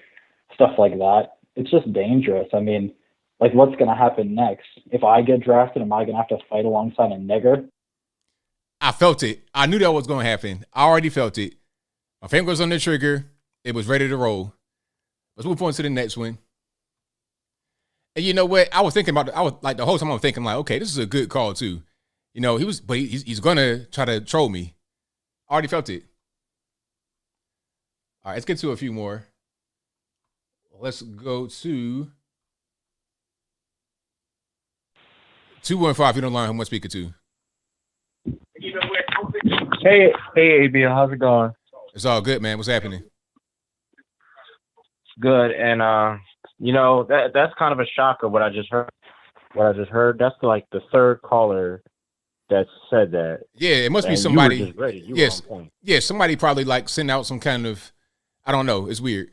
F: stuff like that. It's just dangerous. I mean, like what's going to happen next? If I get drafted, am I going to have to fight alongside a nigger?
A: I felt it. I knew that was going to happen. I already felt it. My finger was on the trigger. It was ready to roll. Let's move on to the next one. And you know what? I was thinking about the whole time I'm thinking like, okay, this is a good call too. He's going to try to troll me. I already felt it. All right, let's get to a few more. Let's go to 215. You don't line who am I speaking to?
G: Hey, ABL, how's it going?
A: It's all good, man. What's happening?
G: Good, and that's kind of a shocker. What I just heard. That's like the third caller that said that.
A: Yeah, it must be
G: and
A: somebody.
G: You were just ready. You
A: yes,
G: were on point.
A: Yeah, somebody probably like sent out some kind of. I don't know. It's weird.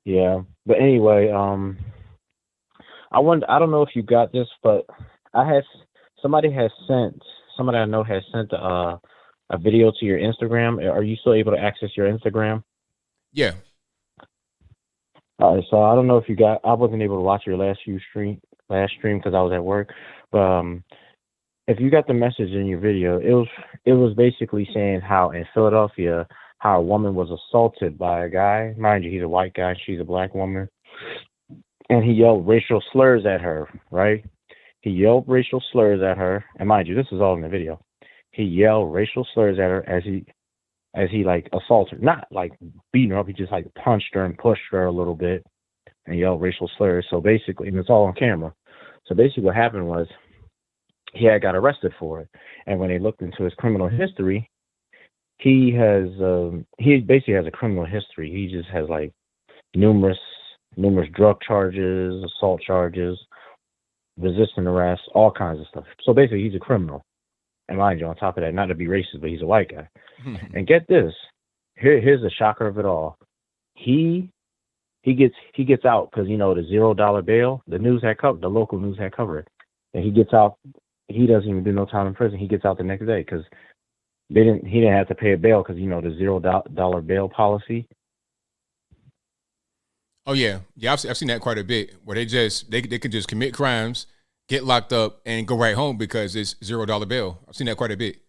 G: Yeah, but anyway, I don't know if you got this, but somebody I know has sent a video to your Instagram. Are you still able to access your Instagram?
A: Yeah.
G: All right, so I don't know if I wasn't able to watch your last stream because I was at work, but if you got the message in your video, it was basically saying how in Philadelphia, how a woman was assaulted by a guy. Mind you, he's a white guy, she's a black woman. And he yelled racial slurs at her, right? He yelled racial slurs at her. And mind you, this is all in the video. He yelled racial slurs at her as he like assaulted her. Not like beating her up, he just like punched her and pushed her a little bit and yelled racial slurs. So basically, and it's all on camera. So basically what happened was he had got arrested for it. And when they looked into his criminal history, he basically has a criminal history. He just has like numerous drug charges, assault charges, resisting arrest, all kinds of stuff. So basically he's a criminal. And mind you, on top of that, not to be racist, but he's a white guy. And get this, here's the shocker of it all. He gets out because the $0 bail, the local news had covered it. And he gets out. He doesn't even do no time in prison. He gets out the next day because he didn't have to pay a bail because the $0 bail policy.
A: Oh yeah, I've seen that quite a bit where they can just commit crimes, get locked up, and go right home because it's $0 bail. I've seen that quite a bit.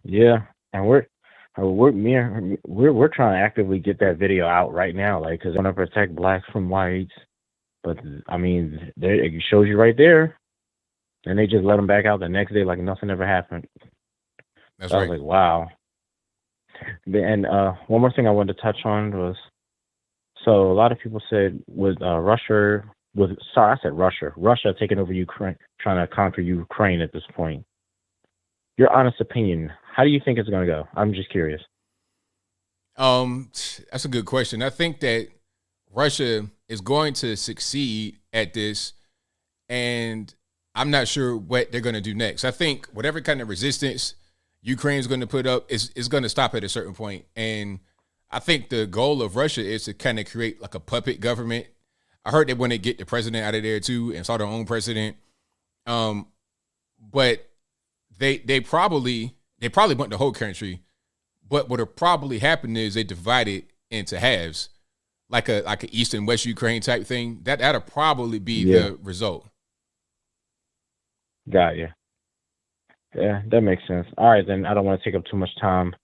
G: Yeah, and We're trying to actively get that video out right now, like, because I want to protect blacks from whites. But I mean, it shows you right there, and they just let them back out the next day like nothing ever happened.
A: That's
G: So I
A: right.
G: was like, wow. And one more thing I wanted to touch on was, so a lot of people said Russia taking over Ukraine, trying to conquer Ukraine at this point. Your honest opinion, how do you think it's going to go? I'm just curious.
A: That's a good question. I think that Russia is going to succeed at this, and I'm not sure what they're going to do next. I think whatever kind of resistance Ukraine's going to put up is going to stop at a certain point. And I think the goal of Russia is to kind of create like a puppet government. I heard they want to get the president out of there too and start their own president. But they probably want the whole country. But what'll probably happen is they divide it into halves, like a East and West Ukraine type thing. That'll probably be the result.
G: Got you. Yeah, that makes sense. All right, then I don't want to take up too much time.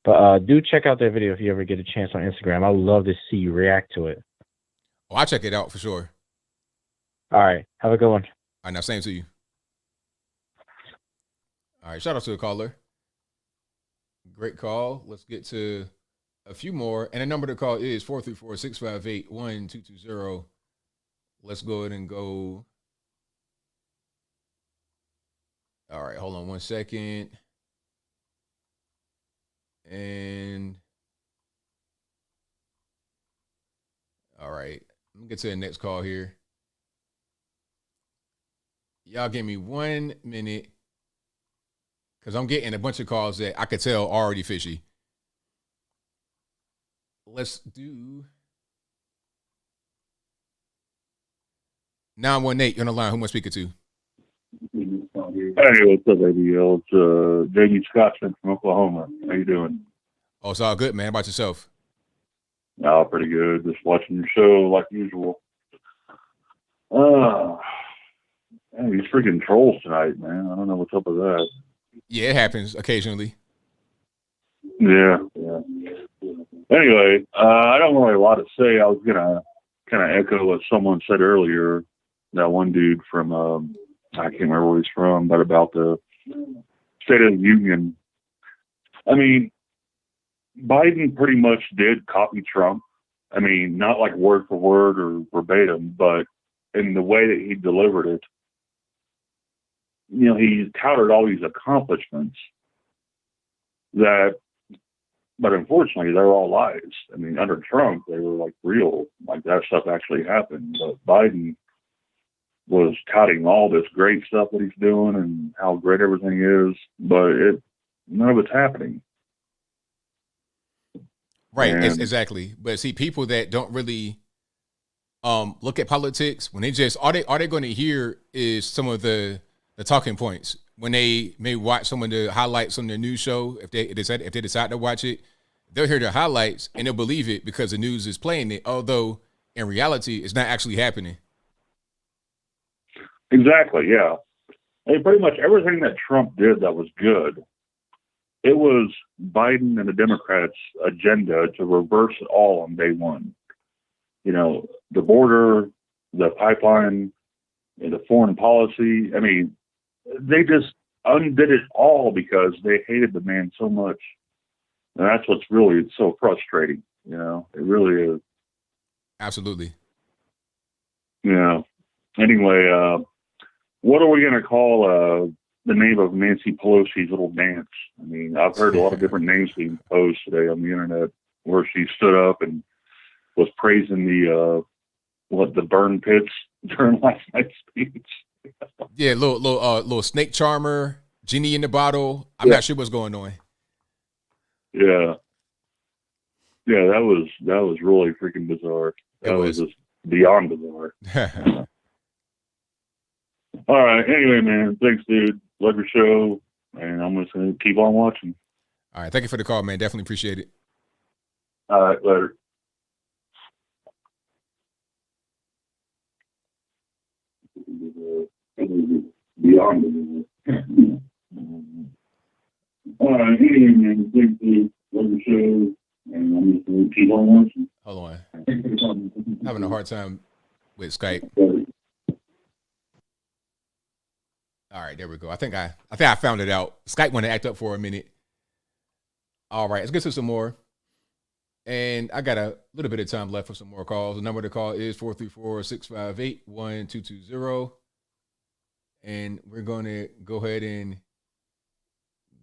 G: But do check out that video if you ever get a chance on Instagram. I would love to see you react to it.
A: Oh, I'll check it out for sure.
G: All right. Have a good one.
A: All right, now same to you. All right, shout out to the caller. Great call. Let's get to a few more. And the number to call is 434-658-1220. Let's go ahead and go. All right, hold on one second. And all right, let me get to the next call here. Y'all give me 1 minute because I'm getting a bunch of calls that I could tell are already fishy. Let's do 918. You're on the line. Who am I speaking to?
H: Hey, what's up, ABL? It's Jamie Scotsman from Oklahoma. How you doing?
A: Oh, it's all good, man. How about yourself?
H: Oh, pretty good. Just watching your show like usual. Man, these freaking trolls tonight, man. I don't know what's up with that.
A: Yeah, it happens occasionally.
H: Yeah. Anyway, I don't really have a lot to say. I was gonna kind of echo what someone said earlier. That one dude from I can't remember where he's from, but about the State of the Union. I mean, Biden pretty much did copy Trump. I mean, not like word for word or verbatim, but in the way that he delivered it. You know, he touted all these accomplishments but unfortunately, they're all lies. I mean, under Trump, they were like real, like that stuff actually happened. But Biden was touting all this great stuff that he's doing and how great everything is, but none of it's happening.
A: Right, exactly. But see, people that don't really look at politics, when they just all they going to hear is some of the talking points. When they may watch some of the highlights on their news show, if they decide to watch it, they'll hear the highlights and they'll believe it because the news is playing it. Although in reality, it's not actually happening.
H: Exactly. Yeah. And pretty much everything that Trump did that was good, it was Biden and the Democrats' agenda to reverse it all on day one. You know, the border, the pipeline, the foreign policy. I mean, they just undid it all because they hated the man so much. And that's what's really so frustrating. You know, it really is.
A: Absolutely.
H: Yeah. Anyway, what are we going to call the name of Nancy Pelosi's little dance? I mean, I've heard a lot of different names being posed today on the internet where she stood up and was praising the burn pits during last night's speech.
A: Yeah, little snake charmer, genie in the bottle. I'm not sure what's going on.
H: Yeah. Yeah, that was really freaking bizarre. That was just beyond bizarre. All right. Anyway, man, thanks, dude. Love your show, and I'm just going to keep on watching.
A: All right. Thank you for the call, man. Definitely appreciate it.
H: All right. Later. Beyond. All right. Anyway, man, thanks, dude. show, and I'm just going to repeat on this.
A: Hold on. Having a hard time with Skype. All right, there we go. I think I found it out. Skype wanted to act up for a minute. All right, let's get to some more. And I got a little bit of time left for some more calls. The number to call is 434-658-1220. And we're going to go ahead and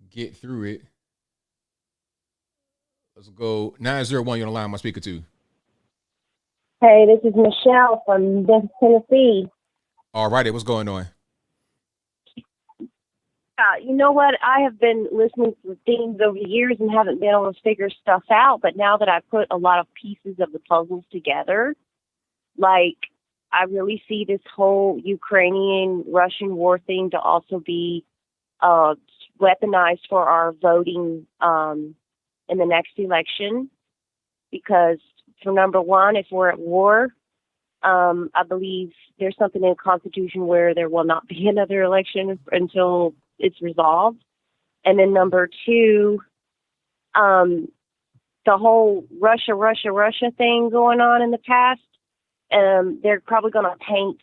A: get through it. Let's go 901. You're on the line. I'm speaker to.
I: Hey, this is Michelle from Tennessee.
A: All righty, what's going on?
I: You know what? I have been listening to things over the years and haven't been able to figure stuff out. But now that I put a lot of pieces of the puzzles together, like I really see this whole Ukrainian-Russian war thing to also be weaponized for our voting in the next election. Because for number one, if we're at war, I believe there's something in the Constitution where there will not be another election until it's resolved. And then number two, the whole Russia thing going on in the past, they're probably going to paint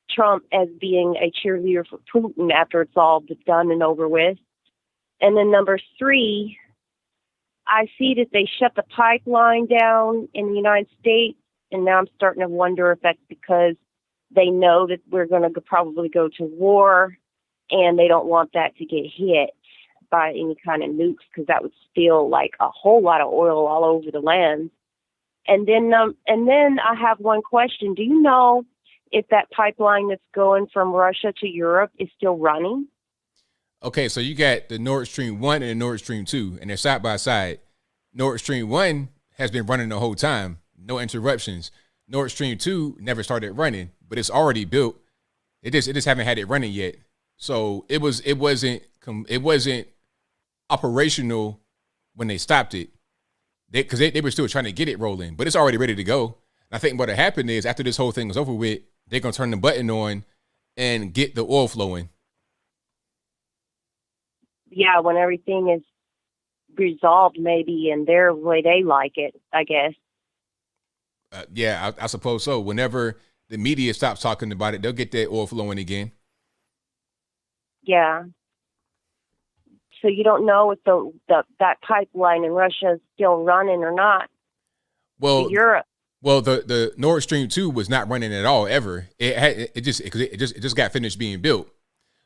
I: Trump as being a cheerleader for Putin after it's all done and over with. And then number three, I see that they shut the pipeline down in the United States, and now I'm starting to wonder if that's because they know that we're going to probably go to war, and they don't want that to get hit by any kind of nukes, because that would spill like a whole lot of oil all over the land. And then I have one question. Do you know if that pipeline that's going from Russia to Europe is still running?
A: Okay, so you got the Nord Stream 1 and the Nord Stream 2, and they're side by side. Nord Stream 1 has been running the whole time, no interruptions. Nord Stream 2 never started running, but it's already built. It just haven't had it running yet. So it wasn't operational when they stopped it, because they were still trying to get it rolling, but it's already ready to go. And I think what happened is after this whole thing is over with, they're gonna turn the button on and get the oil flowing.
I: Yeah, when everything is resolved, maybe in their way they like it, I guess.
A: Yeah, I suppose so. Whenever the media stops talking about it, they'll get that oil flowing again.
I: Yeah. So you don't know if that pipeline in Russia is still running or not.
A: Well,
I: to Europe.
A: Well, the Nord Stream 2 was not running at all ever. It just got finished being built,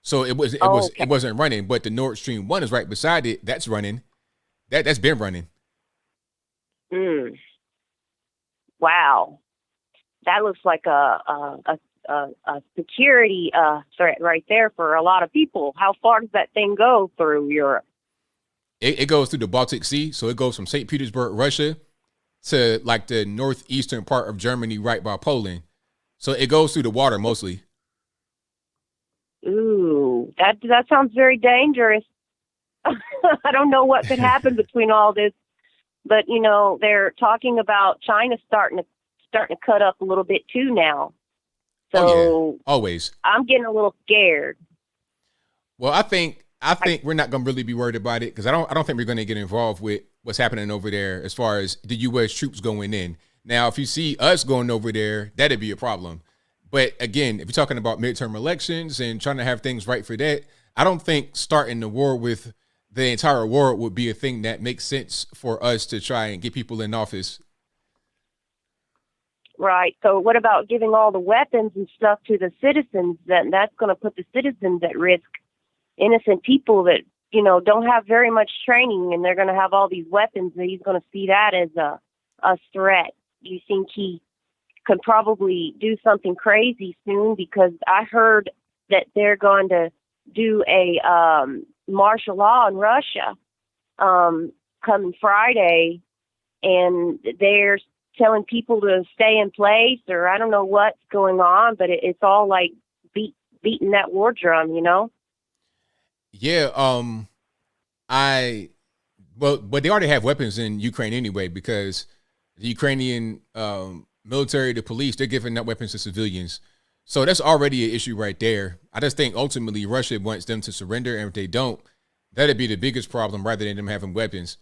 A: so it wasn't running. But the Nord Stream 1 is right beside it. That's running. That's been running.
I: Wow, that looks like a security threat right there for a lot of people. How far does that thing go through Europe?
A: It goes through the Baltic Sea, so it goes from St. Petersburg, Russia, to like the northeastern part of Germany, right by Poland. So it goes through the water mostly.
I: Ooh, that sounds very dangerous. I don't know what could happen between all this, but they're talking about China starting to cut up a little bit too now. So
A: always. I'm
I: getting a little scared.
A: Well, I think we're not going to really be worried about it, because I don't think we're going to get involved with what's happening over there as far as the U.S. troops going in. Now, if you see us going over there, that'd be a problem. But again, if you're talking about midterm elections and trying to have things right for that, I don't think starting the war with the entire world would be a thing that makes sense for us to try and get people in office.
I: Right. So what about giving all the weapons and stuff to the citizens? That's going to put the citizens at risk. Innocent people that, don't have very much training, and they're going to have all these weapons, and he's going to see that as a threat. Do you think he could probably do something crazy soon? Because I heard that they're going to do a martial law in Russia coming Friday, and they're telling people to stay in place, or I don't know what's going on, but it's all like beating that war drum,
A: Yeah, but they already have weapons in Ukraine anyway, because the Ukrainian military, the police, they're giving out weapons to civilians. So that's already an issue right there. I just think ultimately Russia wants them to surrender, and if they don't, That'd be the biggest problem rather than them having weapons.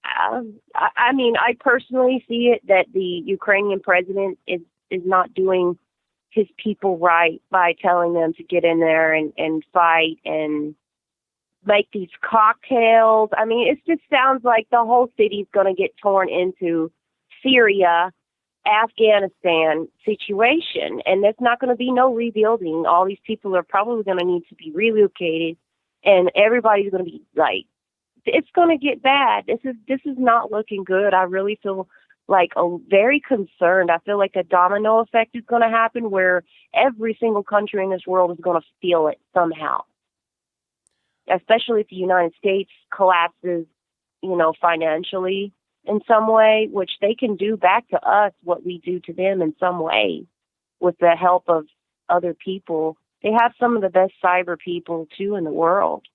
I: I mean, I personally see it that the Ukrainian president is not doing his people right by telling them to get in there and fight and make these cocktails. I mean, it just sounds like the whole city's going to get torn into Syria, Afghanistan situation, and there's not going to be no rebuilding. All these people are probably going to need to be relocated, and everybody's going to be like, it's going to get bad. This is not looking good. I really feel like very concerned. I feel like a domino effect is going to happen where every single country in this world is going to feel it somehow, especially if the United States collapses, financially in some way, which they can do back to us what we do to them in some way with the help of other people. They have some of the best cyber people too in the world.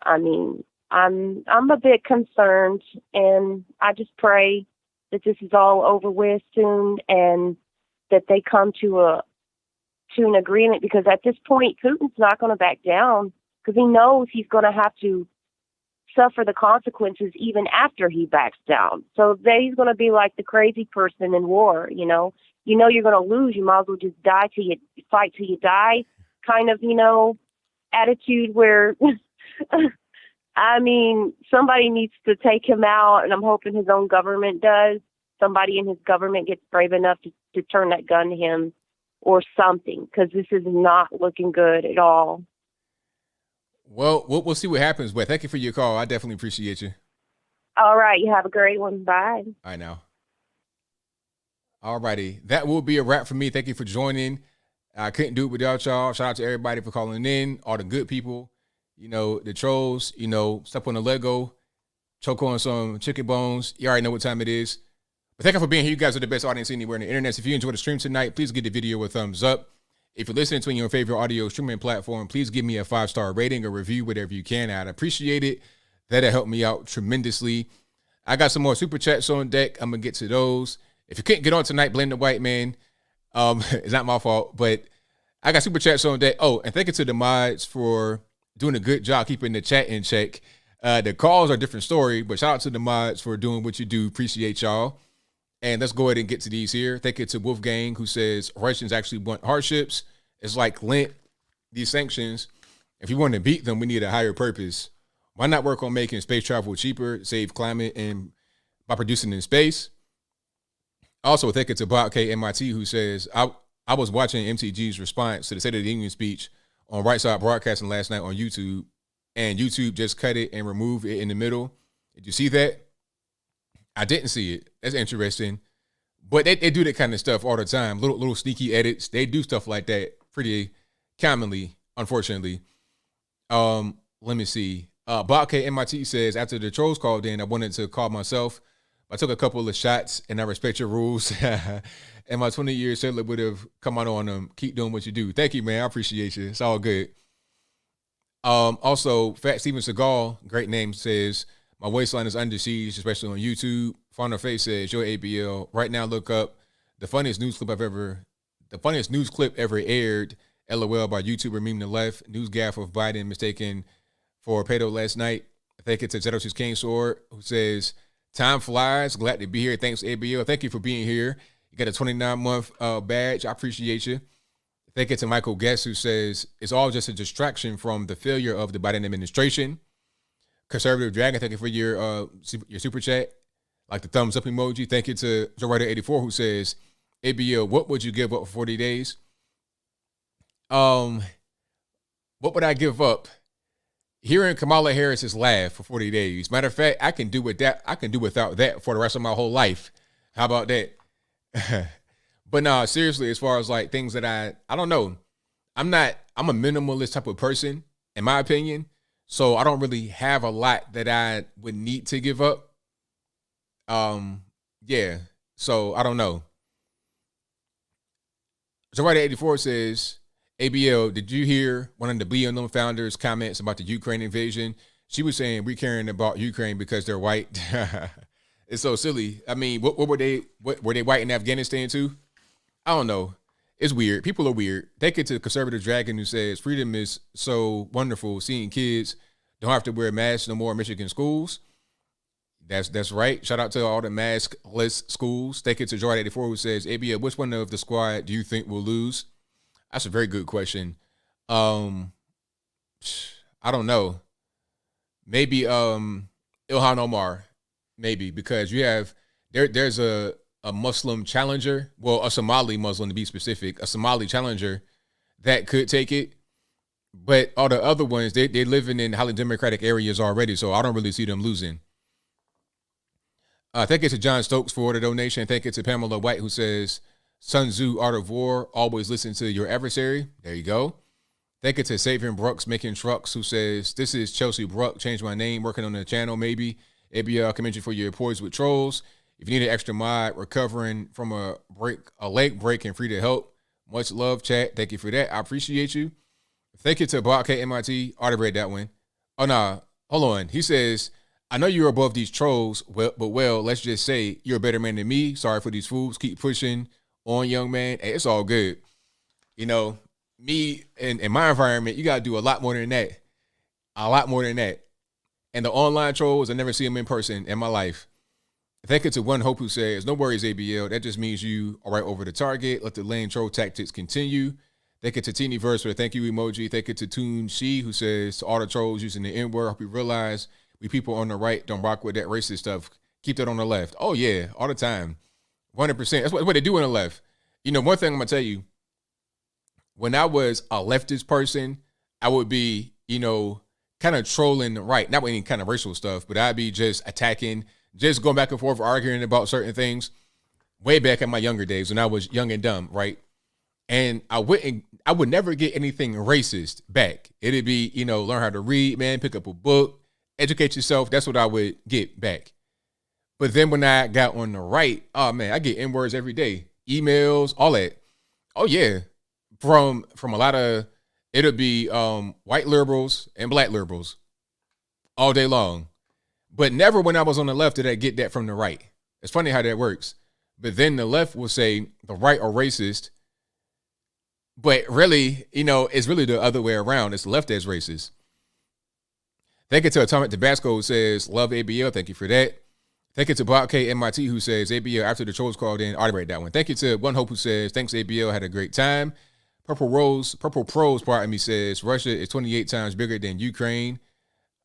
I: I mean, I'm a bit concerned, and I just pray that this is all over with soon and that they come to an agreement, because at this point Putin's not going to back down, because he knows he's going to have to suffer the consequences even after he backs down. So he's going to be like the crazy person in war, you're going to lose, you might as well just die till you fight till you die kind of, attitude where I mean, somebody needs to take him out, and I'm hoping his own government does. Somebody in his government gets brave enough to turn that gun to him or something, because this is not looking good at all.
A: Well, we'll see what happens, but thank you for your call. I definitely appreciate you.
I: All right. You have a great one. Bye.
A: All right, now. All righty. That will be a wrap for me. Thank you for joining. I couldn't do it without y'all. Shout out to everybody for calling in, all the good people. The trolls, step on the Lego, choke on some chicken bones. You already know what time it is. But thank you for being here. You guys are the best audience anywhere on the internet. So if you enjoyed the stream tonight, please give the video a thumbs up. If you're listening to your favorite audio streaming platform, please give me a 5-star rating or review, whatever you can. I'd appreciate it. That'll help me out tremendously. I got some more super chats on deck. I'm going to get to those. If you couldn't get on tonight, blame the white man. It's not my fault, but I got super chats on deck. Oh, and thank you to the mods for doing a good job keeping the chat in check. The calls are a different story, but shout out to the mods for doing what you do. Appreciate y'all. And let's go ahead and get to these here. Thank you to Wolfgang, who says Russians actually want hardships. It's like Lent, these sanctions. If you want to beat them, we need a higher purpose. Why not work on making space travel cheaper, save climate, and by producing in space? Also, thank you to Bob K. MIT, who says, I was watching MTG's response to the State of the Union speech on Right Side Broadcasting last night on YouTube, and YouTube just cut it and removed it in the middle. Did you see that? I didn't see it. That's interesting. But they do that kind of stuff all the time. Little sneaky edits. They do stuff like that pretty commonly, unfortunately. Let me see. Bob K. MIT says, after the trolls called in, I wanted to call myself. I took a couple of shots, and I respect your rules. And my 20-year sailor would have come out on them. Keep doing what you do. Thank you, man. I appreciate you. It's all good. Also, Fat Steven Seagal, great name, says, my waistline is under siege, especially on YouTube. Fauna Face says, yo, ABL, right now look up the funniest news clip ever aired, LOL, by YouTuber Meme the Left. News gaff of Biden mistaken for a pedo last night. I think it's a Zetos King Sword, who says, time flies. Glad to be here. Thanks, ABL. Thank you for being here. You got a 29-month badge. I appreciate you. Thank you to Michael Guest, who says, it's all just a distraction from the failure of the Biden administration. Conservative Dragon, thank you for your super chat. Like the thumbs up emoji. Thank you to Joe Ryder 84, who says, ABL, what would you give up for 40 days? What would I give up? Hearing Kamala Harris's laugh for 40 days. Matter of fact, I can do without that for the rest of my whole life. How about that? But no, seriously, as far as like things that I don't know. I'm a minimalist type of person, in my opinion. So I don't really have a lot that I would need to give up. Yeah. So I don't know. Somebody 84 says, ABL, did you hear one of the Be Unknown founders' comments about the Ukraine invasion? She was saying we're caring about Ukraine because they're white. It's so silly. I mean, what were they? Were they white in Afghanistan too? I don't know. It's weird. People are weird. Thank you to Conservative Dragon, who says freedom is so wonderful. Seeing kids Don't have to wear masks no more in Michigan schools. That's right. Shout out to all the maskless schools. Thank you to Jordan 84 who says, ABL, which one of the squad do you think will lose? That's a very good question. I don't know. Maybe Ilhan Omar, maybe, because you have there's a Muslim challenger, well, a Somali Muslim to be specific, a Somali challenger that could take it. But all the other ones, they're living in highly democratic areas already, so I don't really see them losing. Thank you to John Stokes for the donation. Thank you to Pamela White who says, Sun Tzu, Art of War, always listen to your adversary. There you go. Thank you to Savian Brooks Making Trucks who says, this is Chelsea Brook, changed my name, working on the channel maybe. ABL, commend you for your poise with trolls. If you need an extra mod, recovering from a leg break and free to help. Much love, chat. Thank you for that. I appreciate you. Thank you to Bobcat MIT. Already read that one. Oh, nah. Hold on. He says, I know you're above these trolls, but let's just say you're a better man than me. Sorry for these fools. Keep pushing on, young man. Hey, it's all good. You know, me in my environment, you got to do a lot more than that. A lot more than that. And the online trolls, I never see them in person in my life. Thank you to One Hope who says, no worries, ABL. That just means you are right over the target. Let the lane troll tactics continue. Thank you to Teeny Verse for the thank you emoji. Thank you to Toon She who says, to all the trolls using the N-word, hope you realize we people on the right don't rock with that racist stuff. Keep that on the left. Oh, yeah, all the time. 100%. That's what they do on the left. You know, one thing I'm going to tell you, when I was a leftist person, I would be, you know, kind of trolling the right. Not with any kind of racial stuff, but I'd be just attacking, just going back and forth, arguing about certain things way back in my younger days when I was young and dumb, right? And I would never get anything racist back. It'd be, you know, learn how to read, man, pick up a book, educate yourself. That's what I would get back. But then when I got on the right, oh man, I get N-words every day, emails, all that. Oh yeah, from a lot of, it'll be white liberals and black liberals all day long. But never when I was on the left did I get that from the right. It's funny how that works. But then the left will say the right are racist. But really, you know, it's really the other way around. It's the left that's racist. Thank you to Atomic Tabasco who says, love ABL. Thank you for that. Thank you to Bob K MIT who says, ABL, after the trolls called in, I already read that one. Thank you to One Hope who says, thanks ABL, had a great time. Purple Pros, pardon me, says, Russia is 28 times bigger than Ukraine.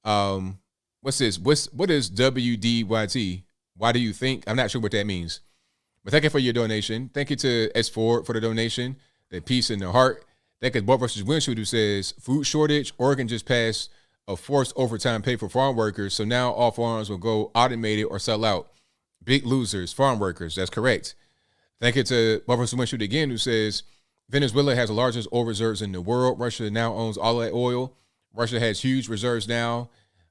A: What's this? What is WDYT? Why do you think? I'm not sure what that means. But thank you for your donation. Thank you to S Ford for the donation. The peace in the heart. Thank you to Bob versus Windshield who says, food shortage. Oregon just passed a forced overtime pay for farm workers. So now all farms will go automated or sell out. Big losers, farm workers. That's correct. Thank you to Bob versus Windshield again who says, Venezuela has the largest oil reserves in the world. Russia now owns all that oil. Russia has huge reserves now.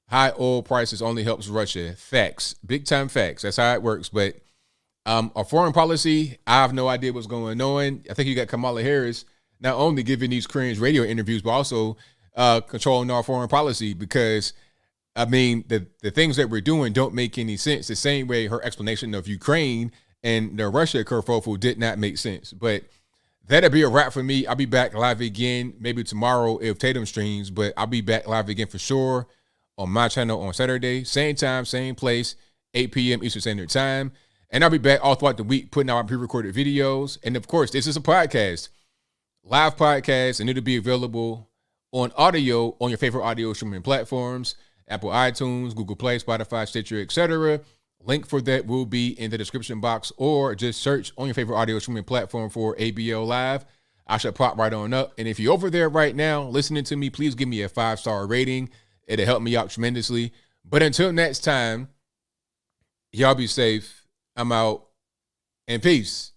A: High oil prices only helps Russia. Facts. Big time facts. That's how it works. But our foreign policy, I have no idea what's going on. I think you got Kamala Harris not only giving these cringe radio interviews, but also controlling our foreign policy because, I mean, the things that we're doing don't make any sense. The same way her explanation of Ukraine and the Russia kerfuffle did not make sense. But that'll be a wrap for me. I'll be back live again, maybe tomorrow if Tatum streams, but I'll be back live again for sure on my channel on Saturday. Same time, same place, 8 p.m. Eastern Standard Time. And I'll be back all throughout the week putting out pre-recorded videos. And of course, this is a podcast, live podcast, and it'll be available on audio on your favorite audio streaming platforms, Apple iTunes, Google Play, Spotify, Stitcher, etc. Link for that will be in the description box, or just search on your favorite audio streaming platform for ABL Live. I should pop right on up. And if you're over there right now listening to me, please give me a 5-star rating. It'll help me out tremendously. But until next time, y'all be safe. I'm out, and peace.